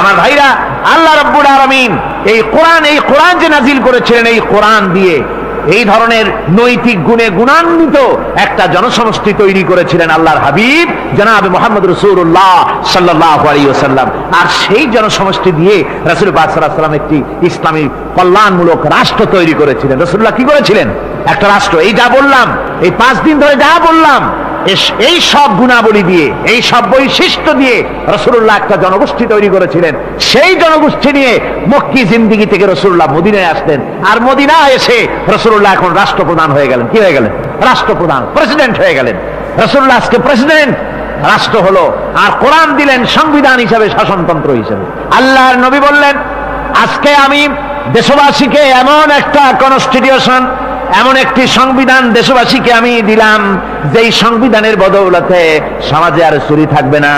আমার ভাইরা, আল্লাহ রাব্বুল আলামিন এই কোরআন যে নাজিল করেছিলেন, এই কোরআন দিয়ে এই ধরনের নৈতিক গুণে গুণান্বিত একটা জনসমষ্টি তৈরি করেছিলেন আল্লাহর হাবিব জনাবে মুহাম্মদ রাসূলুল্লাহ সাল্লাল্লাহু আলাইহি ওয়াসাল্লাম। আর সেই জনসমষ্টি দিয়ে রাসূল পাক সাল্লাল্লাহু আলাইহি ওয়াসাল্লাম একটি ইসলামী কল্যাণমূলক রাষ্ট্র তৈরি করেছিলেন। রাসূলুল্লাহ কি করেছিলেন? একটা রাষ্ট্র। এই যা বললাম, এই 5 দিন ধরে যা বললাম, এই সব গুণাবলী দিয়ে, এই সব বৈশিষ্ট্য দিয়ে রাসূলুল্লাহ একটা জনগোষ্ঠী তৈরি করেছিলেন। সেই জনগোষ্ঠী নিয়ে মক্কি জিন্দেগি থেকে রাসূলুল্লাহ মদিনায় আসলেন। আর মদিনায় এসে রাসূলুল্লাহ এখন রাষ্ট্রপ্রধান হয়ে গেলেন। কি হয়ে গেলেন? রাষ্ট্রপ্রধান, প্রেসিডেন্ট হয়ে গেলেন। রাসূলুল্লাহ আজকে প্রেসিডেন্ট, রাষ্ট্র হলো। আর কোরআন দিলেন সংবিধান হিসাবে, শাসনতন্ত্র হিসাবে। আল্লাহর নবী বললেন, আজকে আমি দেশবাসীকে এমন একটা কনস্টিটিউশন, এমন একটি সংবিধান দেশবাসীকে আমি দিলাম, যেই সংবিধানের বদৌলতে সমাজে আর চুরি থাকবে না,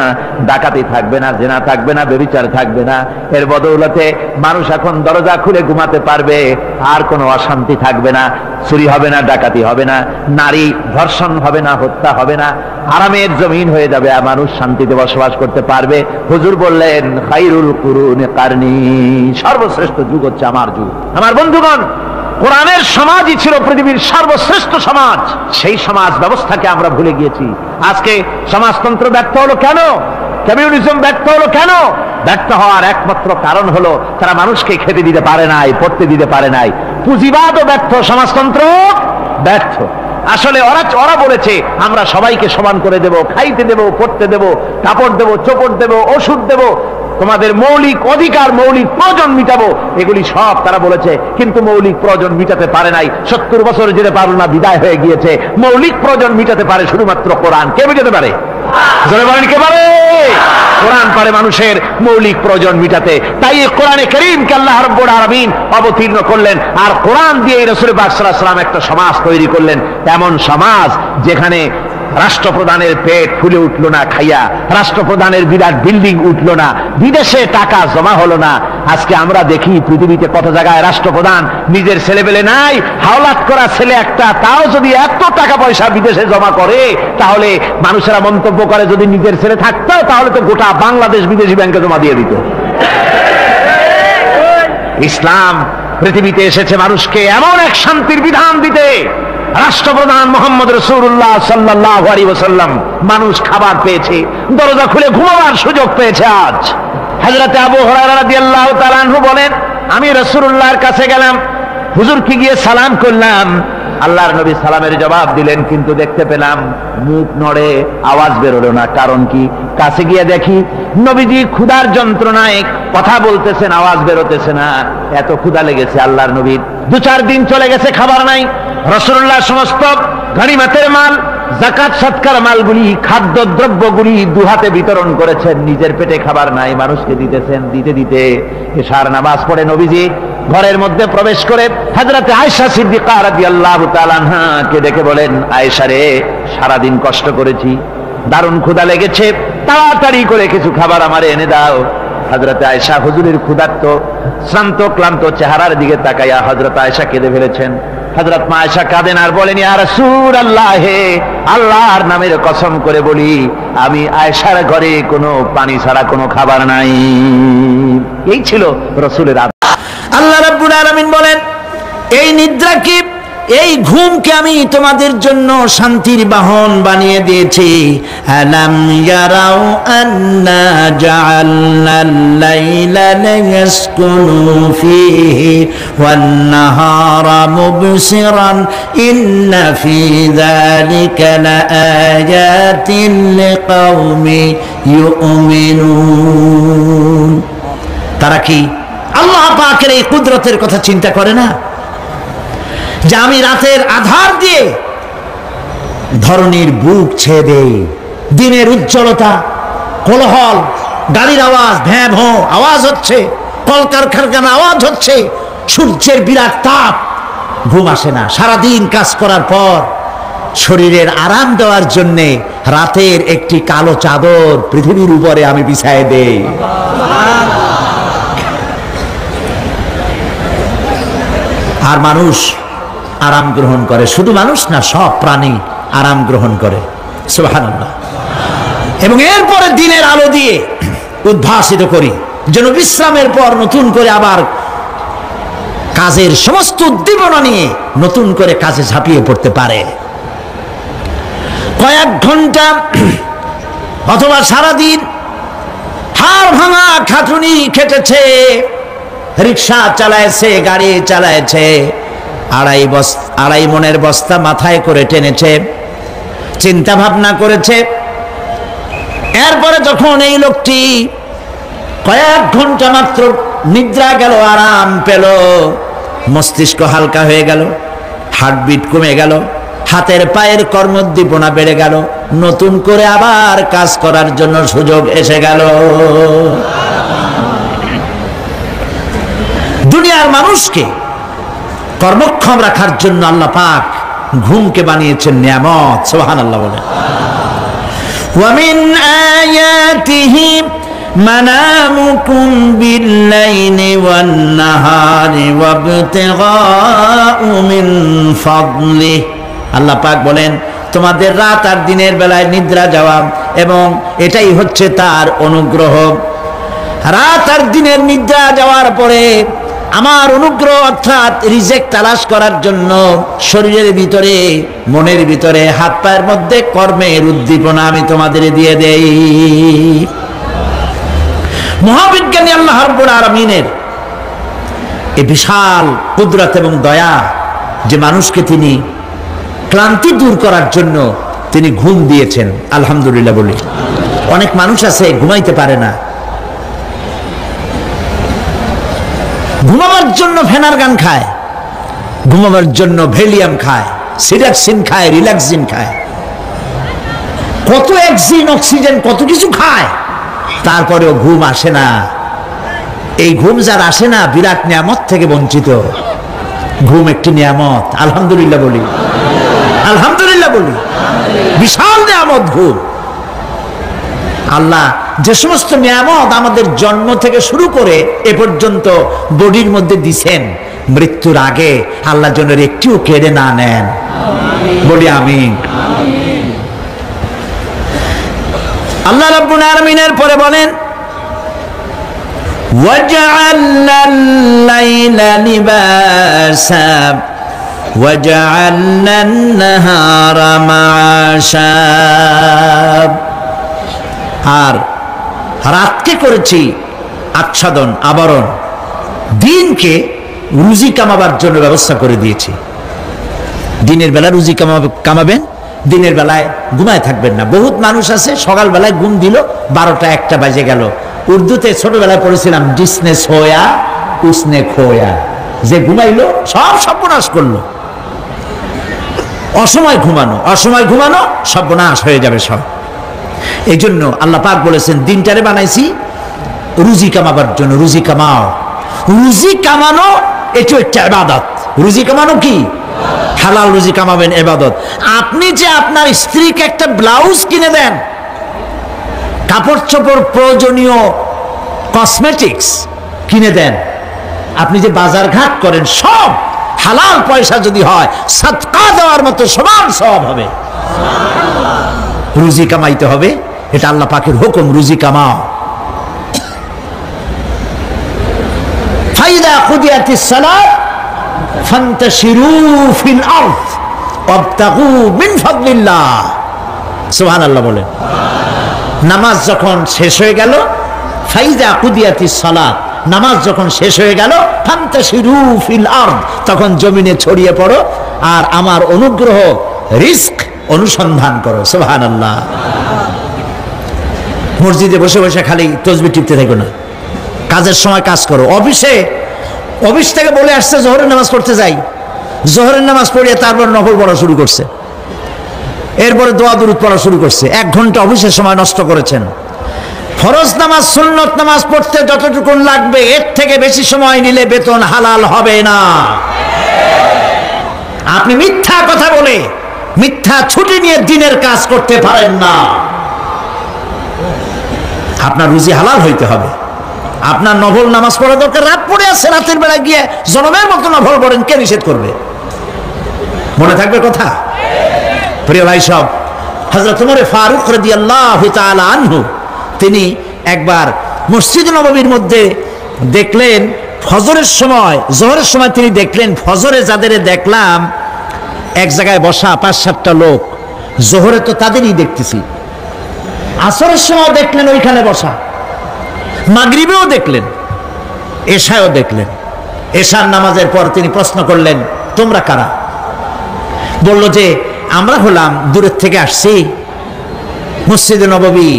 ডাকাতি থাকবে না, জেনা থাকবে না, ব্যভিচার থাকবে না। এর বদৌলতে মানুষ এখন দরজা খুলে ঘুমাতে পারবে, আর কোনো অশান্তি থাকবে না, চুরি হবে না, ডাকাতি হবে না, নারী ধর্ষণ হবে না, হত্যা হবে না, আরামের জমিন হয়ে যাবে, আর মানুষ শান্তিতে বসবাস করতে পারবে। হুজুর বললেন, খায়রুল কুরুনি কারনি, সর্বশ্রেষ্ঠ যুগ হচ্ছে আমার যুগ। আমার বন্ধুগণ, কোরআনের সমাজই ছিল পৃথিবীর সর্বশ্রেষ্ঠ সমাজ। সেই সমাজ ব্যবস্থাকে আমরা ভুলে গিয়েছি। আজকে সমাজতন্ত্র ব্যর্থ হলো কেন? কমিউনিজম ব্যর্থ হলো কেন? ব্যর্থ হওয়ার একমাত্র কারণ হলো তারা মানুষকে খেতে দিতে পারে নাই, পড়তে দিতে পারে নাই। পুঁজিবাদও ব্যর্থ, সমাজতন্ত্র ব্যর্থ। আসলে ওরা বলেছে আমরা সবাইকে সমান করে দেব, খাইতে দেব, পড়তে দেব, কাপড় দেব, চোপড় দেব, ওষুধ দেব, তোমাদের মৌলিক অধিকার, মৌলিক প্রয়োজন মিটাবো, এগুলি সব তারা বলেছে। কিন্তু মৌলিক প্রয়োজন মিটাতে পারে নাই। 70 বছর যেতে পারল না, বিদায় হয়ে গিয়েছে। মৌলিক প্রয়োজন মিটাতে পারে শুধুমাত্র কোরআন। কে মিটাতে পারে? জোরে বলেন, কে পারে? কোরআন পারে মানুষের মৌলিক প্রয়োজন মিটাতে। তাই এই কোরআনে কারীমকে আল্লাহ রাব্বুল আলামিন অবতীর্ণ করলেন। আর কোরআন দিয়ে রাসূল পাক সাল্লাল্লাহু আলাইহি ওয়াসাল্লাম একটা সমাজ তৈরি করলেন, এমন সমাজ যেখানে রাষ্ট্রপ্রধানের পেট ফুলে উঠলো না খাইয়া, রাষ্ট্রপ্রধানের বিরাট বিল্ডিং উঠলো না, বিদেশে টাকা জমা হলো না। আজকে আমরা দেখি পৃথিবীতে কত জায়গায় রাষ্ট্রপ্রধান নিজের ছেলেবেলে নাই, হাওলাত করা ছেলে একটা, তাও যদি এত টাকা পয়সা বিদেশে জমা করে, তাহলে মানুষেরা মন্তব্য করে যদি নিজের ছেলে থাকতো তাহলে তো গোটা বাংলাদেশ বিদেশি ব্যাংকে জমা দিয়ে দিত। ইসলাম পৃথিবীতে এসেছে মানুষকে এমন এক শান্তির বিধান দিতে। রাষ্ট্রপ্রধান মুহাম্মদ রাসূলুল্লাহ সাল্লাল্লাহু আলাইহি ওয়াসাল্লাম, মানুষ খাবার পেয়েছে, দরজা খুলে ঘুমাবার সুযোগ পেয়েছে। আজ হযরত আবু হুরায়রা রাদিয়াল্লাহু তাআলা আনহু বলেন, আমি রাসূলুল্লাহর কাছে গেলাম, হুজুরকে গিয়ে সালাম করলাম। আল্লাহর নবী সালামের জবাব দিলেন, কিন্তু দেখতে পেলাম মুখ নড়ে, আওয়াজ বেরোলো না। কারণ কি? কাছে গিয়ে দেখি নবীজি ক্ষুধার যন্ত্রণায় কথা বলতেছেন, আওয়াজ বেরোতেছে না। এত ক্ষুধা লেগেছে আল্লাহর নবীর। 2-4 দিন চলে গেছে, খাবার নাই। রাসূলুল্লাহ সমস্ত গনিমতের মাল, যাকাত সদকার মালগুলি, খাদ্য দ্রব্যগুলি দুহাতে বিতরণ করেছেন। নিজের পেটে খাবার নাই, মানুষকে দিতেছেন। দিতে দিতে এশার নামাজ পড়ে নবীজি ঘরের মধ্যে প্রবেশ করে হযরত আয়েশা সিদ্দিকা রাদিয়াল্লাহু তাআলা আনহাকে ডেকে বলেন, আয়েশা রে, সারাদিন কষ্ট করেছি, দারুণ ক্ষুধা লেগেছে, তাড়াতাড়ি করে কিছু খাবার আমারে এনে দাও। হযরত আয়েশা হুজুরের ক্ষুধার্ত শ্রান্ত ক্লান্ত চেহারার দিকে তাকাইয়া হযরত আয়েশা কেঁদে ফেলেছেন। হযরত মা আয়েশা কাঁদেন আর বলেন, ইয়া রাসূলুল্লাহ, হে আল্লাহর নামের কসম করে বলি, আমি আয়েশার ঘরে কোনো পানি ছাড়া কোনো খাবার নাই। এই ছিল রাসূলের আদেশ। আল্লাহ রাব্বুল আলামিন বলেন, এই নিদ্রা কি, এই ঘুমকে আমি তোমাদের জন্য শান্তির বাহন বানিয়ে দিয়েছি। আলাম ইয়ারাউ আন্না জাআলনাল লাইলা লিয়াসকুনু ফীহি ওয়ান নাহারা মুবসিরান ইন্না ফী যালিকা লাআয়াতিন লিকাওমি ইউমিনুন। তারা কি আল্লাহ পাকের এই কুদরতের কথা চিন্তা করে না, যে আমি রাতের আধার দিয়ে ধরনীর বুক ছেয়ে দেই, দিনের উজ্জ্বলতা, কোলাহল, গাড়ির আওয়াজ, ভ্যাঁ ভোঁ আওয়াজ হচ্ছে, কলকারখানার আওয়াজ হচ্ছে, সূর্যের বিরাট তাপ, ঘুম আসে না। সারাদিন কাজ করার পর শরীরের আরাম দেওয়ার জন্যে রাতের একটি কালো চাদর পৃথিবীর উপরে আমি বিছায় দেই। আর মানুষ আরাম গ্রহণ করে। শুধু মানুষ না, সব প্রাণী আরাম গ্রহণ করে। সুবহানাল্লাহ। এবং এরপরে দিনের আলো দিয়ে উদ্ভাসিত করি, যেন বিশ্রামের পর নতুন করে আবার কাজের সমস্ত উদ্দীপনা নিয়ে নতুন করে কাজে ঝাঁপিয়ে পড়তে পারে। কয়েক ঘন্টা অথবা সারাদিন হাড় ভাঙা খাটুনি খেটেছে, রিক্সা চালাইছে, গাড়ি চালাইছে, আড়াই মনের বস্তা মাথায় করে টেনেছে, চিন্তা ভাবনা করেছে। এরপরে যখন এই লোকটি কয়েক ঘন্টা মাত্র নিদ্রা গেল, আরাম পেল, মস্তিষ্ক হালকা হয়ে গেল, হার্টবিট কমে গেল, হাতের পায়ের কর্মোদ্দীপনা বেড়ে গেল, নতুন করে আবার কাজ করার জন্য সুযোগ এসে গেল। দুনিয়ার মানুষকে কর্মক্ষম রাখার জন্য আল্লাহ পাক ঘুমকে বানিয়েছেন নিয়ামত। সুবহানাল্লাহ বলেন, ওয়া মিন আয়াতিহি মানামুকুম বিল-লাইলি ওয়ান-নাহারি ওয়াবতিগাউ মিন ফাদলিহি। আল্লাহ পাক বলেন, তোমাদের রাত আর দিনের বেলায় নিদ্রা যাওয়া, এবং এটাই হচ্ছে তার অনুগ্রহ। রাত আর দিনের নিদ্রা যাওয়ার পরে আমার অনুগ্রহ অর্থাৎ রিজেক তালাশ করার জন্য শরীরের ভিতরে, মনের ভিতরে, হাত পায়ের মধ্যে কর্মের উদ্দীপনা আমি তোমাদের দিয়ে দেই। মহাবিজ্ঞানী আল্লাহ রাব্বুল আলামিনের এই বিশাল কুদরত এবং দয়া, যে মানুষকে তিনি ক্লান্তি দূর করার জন্য তিনি ঘুম দিয়েছেন। আলহামদুলিল্লাহ বলি। অনেক মানুষ আছে ঘুমাইতে পারে না, ঘুমাবার জন্য ফেনার গান খায়, ঘুমাবার জন্য ভ্যালিয়াম খায়, সিডাক্সিন খায়, রিল্যাক্সিন খায়, কত অক্সিজেন, অক্সিজেন, কত কিছু খায়, তারপরেও ঘুম আসে না। এই ঘুম যার আসে না, বিরাট নিয়ামত থেকে বঞ্চিত। ঘুম একটি নিয়ামত। আলহামদুলিল্লাহ বলি, আলহামদুলিল্লাহ বলি। বিশাল নিয়ামত ঘুম। আল্লাহ যে সমস্ত নিয়ামত আমাদের জন্ম থেকে শুরু করে এ পর্যন্ত বডির মধ্যে দিছেন, মৃত্যুর আগে আল্লাহ যেন একটিও কেড়ে না নেন। বলি আমিন। আল্লাহ রাব্বুল আলামিনের পরে বলেন, ওয়াজআলনাল লাইলা লিবাসা ওয়াজআলনান নাহারা মাআশা। আর রাতকে করেছি আচ্ছাদন, আবরণ, দিনকে রুজি কামাবার জন্য ব্যবস্থা করে দিয়েছি। দিনের বেলা রুজি কামাবেন, দিনের বেলায় ঘুমায় থাকবেন না। বহুত মানুষ আছে সকালবেলায় ঘুম দিল 12টা 1টা বাজে গেল। উর্দুতে ছোটবেলায় পড়েছিলাম জিসনে সোয়া উসনে খোয়া, যে ঘুমাইলো সব সর্বনাশ করলো। অসময় ঘুমানো সর্বনাশ হয়ে যাবে সব। এই জন্য আল্লাহ পাক বলেছেন দিনটারে বানাইছি রুজি কামাবার জন্য। রুজি কামাও, রুজি কামানো এটা একটা ইবাদত। রুজি কামানো কি? হালাল রুজি কামাবেন, ইবাদত। আপনি যে আপনার স্ত্রীকে একটা ব্লাউজ কিনে দেন, কাপড় চোপড়, প্রয়োজনীয় কসমেটিক্স কিনে দেন, আপনি যে বাজার ঘাট করেন, সব হালাল পয়সা যদি হয় সাদকা দেওয়ার মতো সমান সওয়াব হবে। রুজি কামাইতে হবে, এটা আল্লাহ পাকের হুকুম, রুজি কামাও। ফাইদা কুদিয়াতিস সালাত ফান্তাশিরু ফিল আরদ ওয়াবতাগু মিন ফাদলিল্লাহ। সুবহানাল্লাহ বলেন। নামাজ যখন শেষ হয়ে গেল, ফাইদা কুদিয়াতিস সালাত, নামাজ যখন শেষ হয়ে গেল, ফান্তাশিরু ফিল আরদ, তখন জমিনে ছড়িয়ে পড়ো আর আমার অনুগ্রহ রিস্ক অনুসন্ধান করো। সুবহানাল্লাহ। মসজিদে বসে বসে খালি তসবিহ টিপতে থাকো না, কাজের সময় কাজ করো। অফিস থেকে বলে আসছে জোহরের নামাজ পড়তে যাই, জোহরের নামাজ পড়িয়ে তারপর নফল পড়া শুরু করছে, এরপরে দোয়া দুরূদ পড়া শুরু করছে। 1 ঘন্টা অফিসের সময় নষ্ট করেছেন। ফরজ নামাজ সুন্নত নামাজ পড়তে যতটুকু লাগবে এর থেকে বেশি সময় নিলে বেতন হালাল হবে না। আপনি মিথ্যা কথা বলে, মিথ্যা ছুটি নিয়ে দিনের কাজ করতে পারেন না। আপনার রুজি হালাল হইতে হবে। আপনার নফল নামাজ পড়া দরকার, রাত পড়ে আছে, রাতের বেলা গিয়ে জনমের মতো নফল পড়েন, কে নিষেধ করবে? মনে থাকবে কথা? প্রিয় ভাই সব, হযরত ওমর ফারুক রাদিয়াল্লাহু তাআলা আনহু, তিনি একবার মসজিদ নববীর মধ্যে দেখলেন ফজরের সময়, জোহরের সময় তিনি দেখলেন ফজরে যাদের দেখলাম এক জায়গায় বসা 5-7টা লোক, জোহরে তো তাদেরই দেখতেছি, আসরের সময় দেখলেন ওইখানে বসা, মাগরিবেও দেখলেন, এশায়ও দেখলেন। এশার নামাজের পর তিনি প্রশ্ন করলেন, তোমরা কারা? বলল যে আমরা হলাম দূরের থেকে আসছি, মসজিদে নববী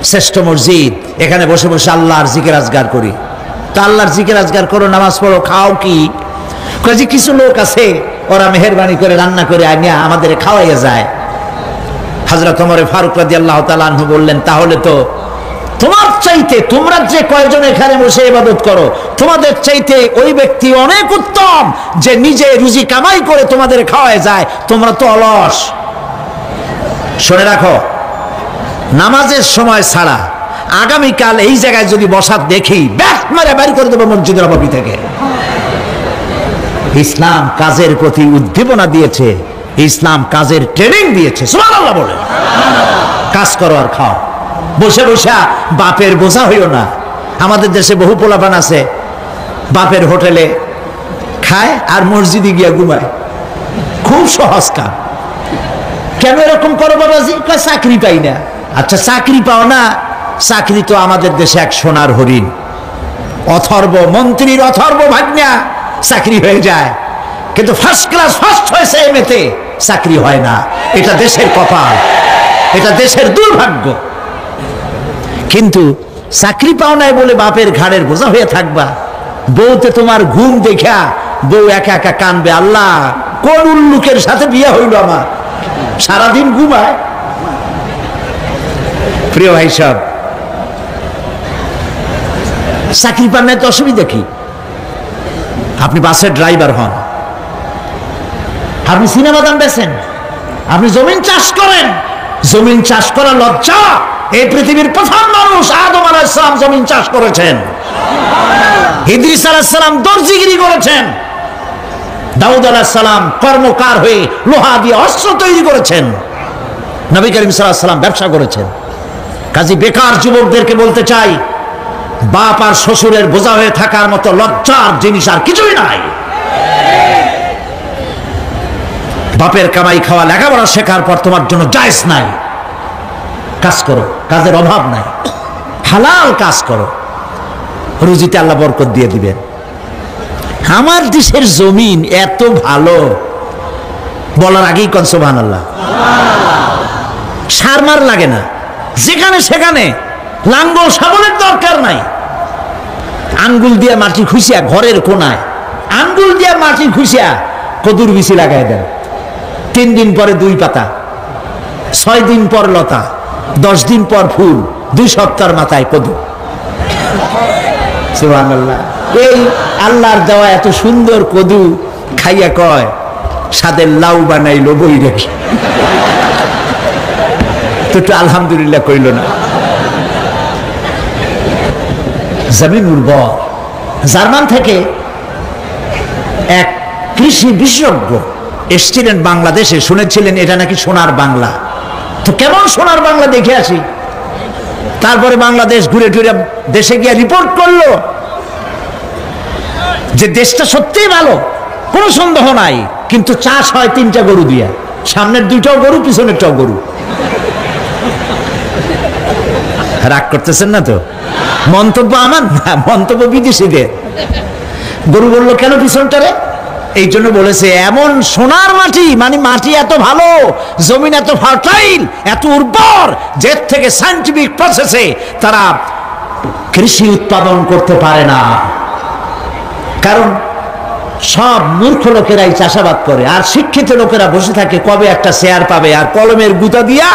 শ্রেষ্ঠ মসজিদ, এখানে বসে বসে আল্লাহর জিকির আজগার করি। তো আল্লাহর জিকির আজগার করো, নামাজ পড়ো, খাও কি? কাজে কিছু লোক আছে ওরা মেহেরবানি করে রান্না করে আনিয়া আমাদের খাওয়াইয়া যায়। হযরত ওমর ফারুক রাদিয়াল্লাহু তাআলা আনহু বললেন, তাহলে তো তোমার চাইতে, তোমরা যে কয়েকজন এখানে বসে ইবাদত করো, তোমাদের চাইতে ওই ব্যক্তি অনেক উত্তম যে নিজে রুজি কামাই করে তোমাদের খাওয়ায় যায়, তোমরা তো অলস। শুনে রাখো, নামাজের সময় ছাড়া আগামীকাল এই জায়গায় যদি বসা দেখি, ব্যাট মেরে বের করে দেবো মসজিদ নববী থেকে। ইসলাম কাজের প্রতি উদ্দীপনা দিয়েছে, ইসলাম কাজের ট্রেনিং দিয়েছে। সুবহানাল্লাহ বলে। কাজ করো আর খাও, বসে বসে বাপের বোঝা হইও না। আমাদের দেশে বহু পোলাপান আছে বাপের হোটেলে খায় আর মসজিদে গিয়া ঘুমায়, খুব সহজ কাজ। কেন এরকম করো বাবাজি? চাকরি পাই না। আচ্ছা চাকরি পাও না, চাকরি তো আমাদের দেশে এক সোনার হরিণ, অথর্ব মন্ত্রীর অথর্ব ভাগ্না চাকরি হয়ে যায়, কিন্তু ফার্স্ট ক্লাস ফার্স্ট হয়েছে এমএতে চাকরি হয় না। এটা দেশের কপাল, এটা দেশের দুর্ভাগ্য। কিন্তু চাকরি পাও নাই বলে বাপের ঘাড়ের বোঝা হয়ে থাকবা। বউতে তোমার ঘুম দেখা বউ একা একা কানবে, আল্লাহ কোন উল্লুকের সাথে বিয়ে হইল আমার, সারাদিন ঘুমায়। প্রিয় ভাই সব, চাকরি পান নাই তো অসুবিধা কি? আপনি বাসের ড্রাইভার হন, আপনি সিনেমা দান বেছেন, আপনি জমিন চাষ করেন, জমিন চাষ করা লজ্জা। এই পৃথিবীর প্রথম মানুষ আদম আলাইহিস সালাম জমিন চাষ করেছেন, ইদ্রিস আলাইহিস সালাম দর্জিগিরি করেছেন, দাউদ আলাইহিস সালাম কর্মকার হয়ে লোহা দিয়ে অস্ত্র তৈরি করেছেন, নবী করিম সাল্লাল্লাহু আলাইহি ওয়াসাল্লাম ব্যবসা করেছেন। কাজী বেকার যুবকদেরকে বলতে চাই, বাপ আর শ্বশুরের বোঝা হয়ে থাকার মতো লজ্জার জিনিস আর কিছুই নাই। বাপের কামাই খাওয়া লেখাপড়া শেখার পর তোমার জন্য জায়েজ নাই। কাজ করো, কাজের অভাব নাই, হালাল কাজ করো, রুজিতে আল্লাহ বরকত দিয়ে দিবেন। আমার দেশের জমিন এত ভালো, বলার আগেই কোন সুবহানাল্লাহ। সারমার লাগে না, যেখানে সেখানে লাঙ্গল শাবলের দরকার নাই। আঙ্গুল দিয়ে মাটি খুঁচিয়া ঘরের কোনায় আঙ্গুল দিয়ে মাটি খুঁচিয়া কদুর বিচি লাগাই দেন। 3 দিন পরে 2 পাতা, 6 দিন পর লতা, 10 দিন পর ফুল, 2 সপ্তাহের মাথায় কদু। সুবহানাল্লাহ। এই আল্লাহর দেওয়া এত সুন্দর কদু খাইয়া কয় সাদের লাউ বানাইলো বই রেখে, তো একটু আলহামদুলিল্লাহ কইল না। জমিন উর্বর। জার্মান থেকে এক কৃষি বিশেষজ্ঞ এসছিলেন বাংলাদেশে, শুনেছিলেন এটা নাকি সোনার বাংলা। তো কেমন সোনার বাংলা দেখে আসি। তারপরে বাংলাদেশ ঘুরে ঘুরে দেশে গিয়ে রিপোর্ট করলো যে দেশটা সত্যিই ভালো, কোনো সন্দেহ নাই, কিন্তু চাষ হয় 3টা গরু দিয়া, সামনের 2টাও গরু, পিছনেরটাও গরু। রাগ করতেছেন না তো? মন্তব্য আমার না, মন্তব্য বিদেশিদের। গরু বললো কেন পিছনটারে? এই জন্য বলেছে এমন সোনার মাটি, মানে মাটি এত ভালো, জমিন এত ফার্টাইল, এত উর্বর, যে থেকে সায়েন্টিফিক প্রসেসে তারা কৃষি উৎপাদন করতে পারে না। কারণ সব মূর্খ লোকেরাই চাষাবাদ করে, আর শিক্ষিত লোকেরা বসে থাকে কবে একটা শেয়ার পাবে, আর কলমের গুতা দিয়া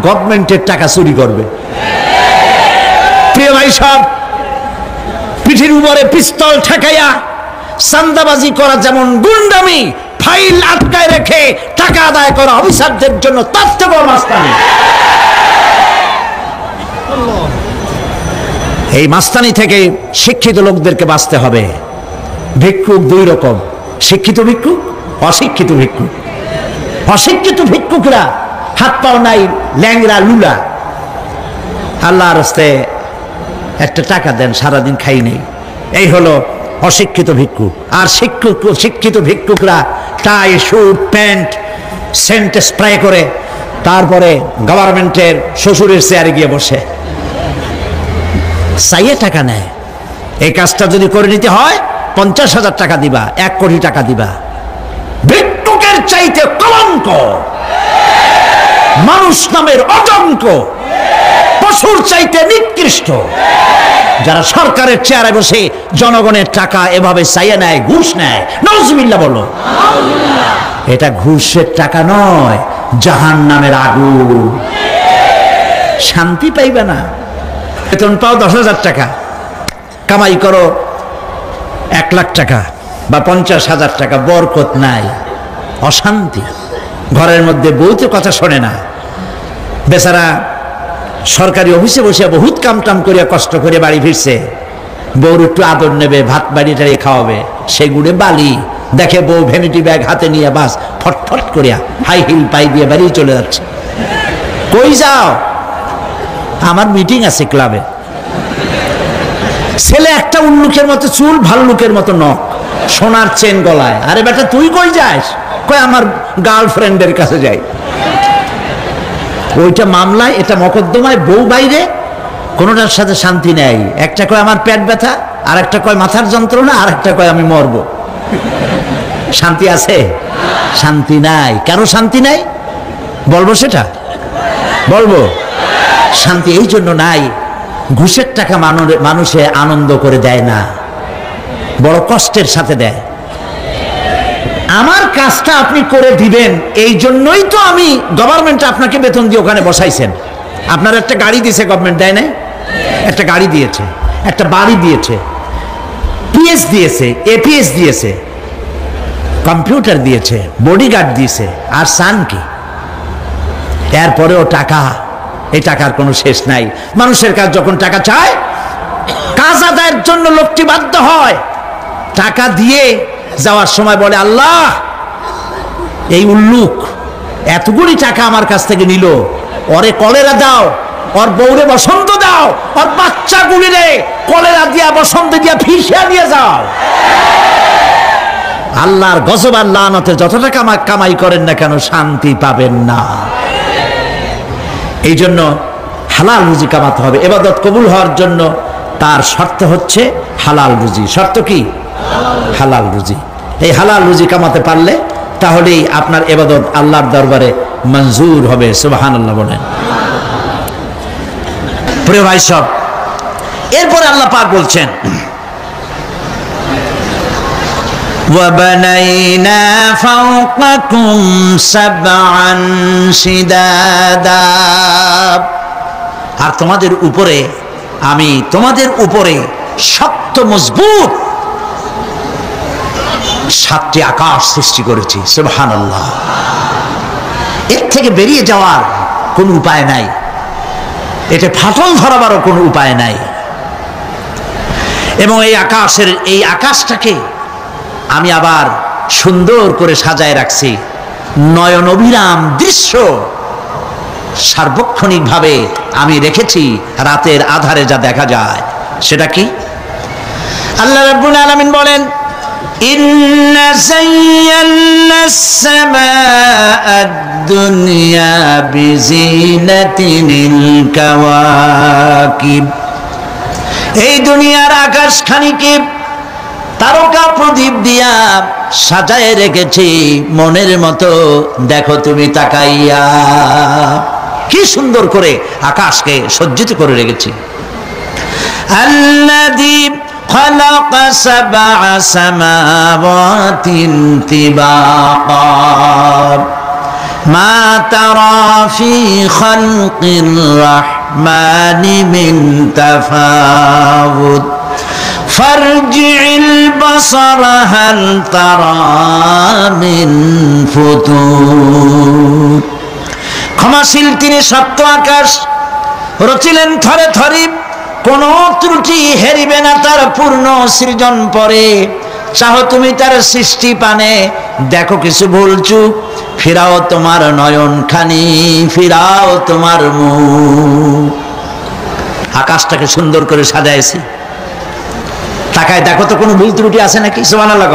গভর্নমেন্টের টাকা চুরি করবে। প্রিয় ভাই সব, পিঠির উপরে পিস্তল ঠেকাইয়া চাঁদাবাজি করা যেমন গুন্ডামি, ফাইল আটকায় রেখে টাকা আদায় করা অফিসারদের জন্য তার থেকেও মাস্তানি। এই মাস্তানি থেকে শিক্ষিত লোকদেরকে বাঁচতে হবে। ভিক্ষুক 2 রকম, শিক্ষিত ভিক্ষুক, অশিক্ষিত ভিক্ষুক। অশিক্ষিত ভিক্ষুকরা হাত পাও নাই, ল্যাংরা লুলা, আল্লাহর রাস্তায় একটা টাকা দেন, সারাদিন খাই নেই, এই হলো অশিক্ষিত ভিক্ষুক। আর শিক্ষিত ভিক্ষুকরা টাই, স্যুট, প্যান্ট, সেন্ট স্প্রে করে তারপরে গভর্নমেন্টের শ্বশুরের চেয়ারে গিয়ে বসে চাইয়ে টাকা নেয়। এই কাজটা যদি করে নিতে হয় 50,000 টাকা দিবা, 1 কোটি টাকা দিবা। ভিক্ষুকের চাইতে কলঙ্ক, মানুষ নামের অজঙ্ক, পশুর চাইতে নিকৃষ্ট যারা সরকারের চেয়ারে বসে জনগণের টাকা এভাবে চাইয়ে নেয়, ঘুষ নেয়। নাউজুবিল্লাহ বলো। এটা ঘুষের টাকা নয়, জাহান্নামের আগুন। শান্তি পাইবে না। বেতন পাও 10,000 টাকা, কামাই করো 1 লাখ টাকা বা 50,000 টাকা, বরকত নাই, অশান্তি। ঘরের মধ্যে বউতে কথা শোনে না, বেচারা সরকারি অফিসে বসে বহুত কাম টাম করিয়া কষ্ট করে বাড়ি ফিরছে, বউর একটু আদর নেবে, ভাত বাড়ি টাড়ি খাওয়াবে, সেগুড়ে বালি দেখে বউ ভ্যানিটি ব্যাগ হাতে নিয়ে বাস ফটফট করিয়া হাই হিল পাই দিয়ে বাড়ি চলে যাচ্ছে। কই যাও? আমার মিটিং আছে ক্লাবে। ছেলে একটা উল্লুকের মতো চুল, ভাল্লুকের মতো নখ, সোনার চেন গলায়। আরে বেটা তুই কই যাস? কই আমার গার্লফ্রেন্ডের কাছে যাই। ওইটা মামলায়, এটা মকদ্দমায়, বউ বাইরে, কোনোটার সাথে শান্তি নেই। একটা কয় আমার পেট ব্যথা, আর একটা কয় মাথার যন্ত্রণা, আর একটা কয় আমি মরব। শান্তি আছে? শান্তি নাই। কেন শান্তি নাই বলবো? সেটা বলবো। শান্তি এই জন্য নাই, ঘুষের টাকা মানুষে আনন্দ করে দেয় না, বড় কষ্টের সাথে দেয়। আমার কাজটা আপনি করে দিবেন, এই জন্যই তো আমি গভর্নমেন্ট আপনাকে বেতন দিয়ে ওখানে বসাইছেন। আপনার একটা গাড়ি দিয়েছে গভর্নমেন্ট, দেয় নাই? একটা গাড়ি দিয়েছে, একটা বাড়ি দিয়েছে, পিএস দিয়েছে, এপিএস দিয়েছে, কম্পিউটার দিয়েছে, বডিগার্ড দিয়েছে, আর সান কি? এরপরেও টাকা, এই টাকার কোনো শেষ নাই। মানুষের কাছে যখন টাকা চায়, কাজ আদায়ের জন্য লোকটি বাধ্য হয়, টাকা দিয়ে যাওয়ার সময় বলে আল্লাহ এই উল্লুক এতগুলি টাকা আমার কাছ থেকে নিল, ওরে কলেরা দাও, ওর বউরে বসন্ত দাও, ওর বাচ্চাগুলিরে কলেরা দিয়া বসন্ত দিয়া ফিসিয়া দিয়ে যাও। আল্লাহর গজব আর লানতে যত টাকা কামাই করেন না কেন, শান্তি পাবেন না। এই জন্য হালাল রুজি কামাতে হবে। ইবাদত কবুল হওয়ার জন্য তার শর্ত হচ্ছে হালাল রুজি। শর্ত কি? হালাল রুজি। এই হালাল রুজি কামাতে পারলে তাহলেই আপনার ইবাদত আল্লাহর দরবারে মঞ্জুর হবে। সুবহানাল্লাহ বলেন। প্রিয় ভাই সব, এরপরে আল্লাহ পাক বলছেন وَبَنَيْنَا فَوْقَكُمْ سَبْعًا شِدَادًا, আর তোমাদের উপরে আমি তোমাদের উপরে শক্ত মজবুত 7টি আকাশ সৃষ্টি করেছি। সুবহানাল্লাহ। এর থেকে বেরিয়ে যাওয়ার কোনো উপায় নাই, এটা ফাটল ধরাবারও কোনো উপায় নাই। এবং এই আকাশটাকে আমি আবার সুন্দর করে সাজায় রাখছি। নয়ন অভিরাম দৃশ্য সার্বক্ষণিকভাবে আমি রেখেছি, রাতের আধারে যা দেখা যায়। সেটা কি? আল্লাহ রাব্বুল আলামিন বলেন, ইন্না যায়্যানাস সামাআদ দুনিয়া বিজিনাতিল কাওয়াকিব, এই দুনিয়ার আকাশখানিকে তারকা প্রদীপ দিয়া সাজায় রেখেছি মনের মতো। দেখো তুমি তাকাইয়া, কি সুন্দর করে আকাশকে সজ্জিত করে রেখেছি। আল্লাযী খালাকা সাবআ সামাওয়াতিন তিবাকা মা তারা ফি খালকির রাহমানি মিন তাফাউত ফারজি'ল বাসারা হাল তারা মিন ফুতুর। ক্ষমাশীল তিনি, সপ্ত আকাশ রচিলেন থরে থরে, কোন ত্রুটি হেরিবে না তার পূর্ণ সৃজন পরে। চাহো তুমি তার সৃষ্টি পানে, দেখো কিছু ভুলচুক, ফিরাও তোমার নয়ন খানি, ফিরাও তোমার মুখ। আকাশটাকে সুন্দর করে সাজাইছি, তাকায় দেখো তো কোনো ভুল ত্রুটি আছে নাকি? সুবহানাল্লাহ।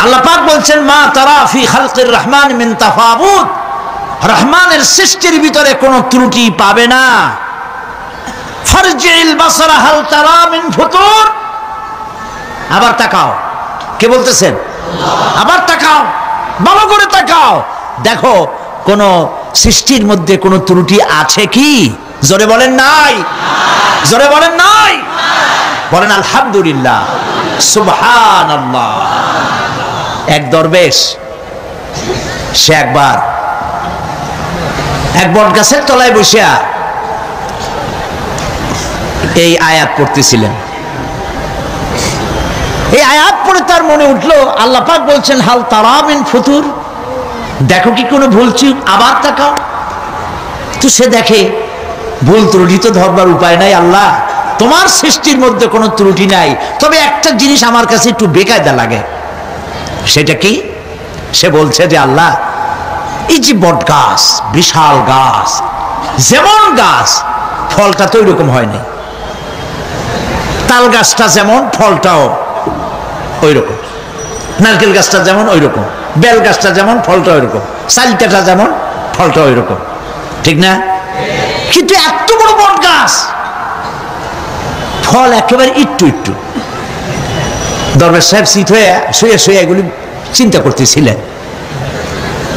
আল্লাহ পাক বলছেন, মা তারা ফি খালকির রহমান মিন তাফাউত, রহমানের সৃষ্টির ভিতরে কোনো ত্রুটি পাবে না। ফারজিল বাসারা হাল তারা মিন ফুতুর, আবার তাকাও। কে বলতেছেন? আবার তাকাও, ভালো করে তাকাও, দেখো কোন সৃষ্টির মধ্যে কোনো ত্রুটি আছে কি? জোরে বলেন নাই, জোরে বলেন নাই, বলেন আলহামদুলিল্লাহ, সুবহানাল্লাহ। এক দরবেশ, সে একবার এক বট গাছের তলায় বসিয়া এই আয়াত পড়তেছিলেন। এই আয়াত পড়ে তার মনে উঠলো, আল্লাহ পাক বলছেন হাল তারা মিন ফুতুর, দেখো কি কোনো ভুল চুক, আবার তাকাও। তো সে দেখে ভুল ত্রুটি তো ধরবার উপায় নাই, আল্লাহ তোমার সৃষ্টির মধ্যে কোনো ত্রুটি নাই, তবে একটা জিনিস আমার কাছে একটু বেকায়দা লাগে। সেটা কি? সে বলছে যে আল্লাহ, এই যে বট গাছ, বিশাল গাছ, যেমন গাছ ফলটা তো ওইরকম হয়নি, তাল গাছটা যেমন ফলটাও ওই রকম, নারকেল গাছটা যেমন ওই রকম, বেল গাছটা যেমন ফলটা ওই রকম, চালটাটা যেমন ফলটা ওই রকম, ঠিক না? কিন্তু এত বড় বট গাছ, ফল একেবারে একটু একটু। দরবেশ সাহেব শীত হয়ে শুয়ে শুয়ে এগুলি চিন্তা করতেছিলেন।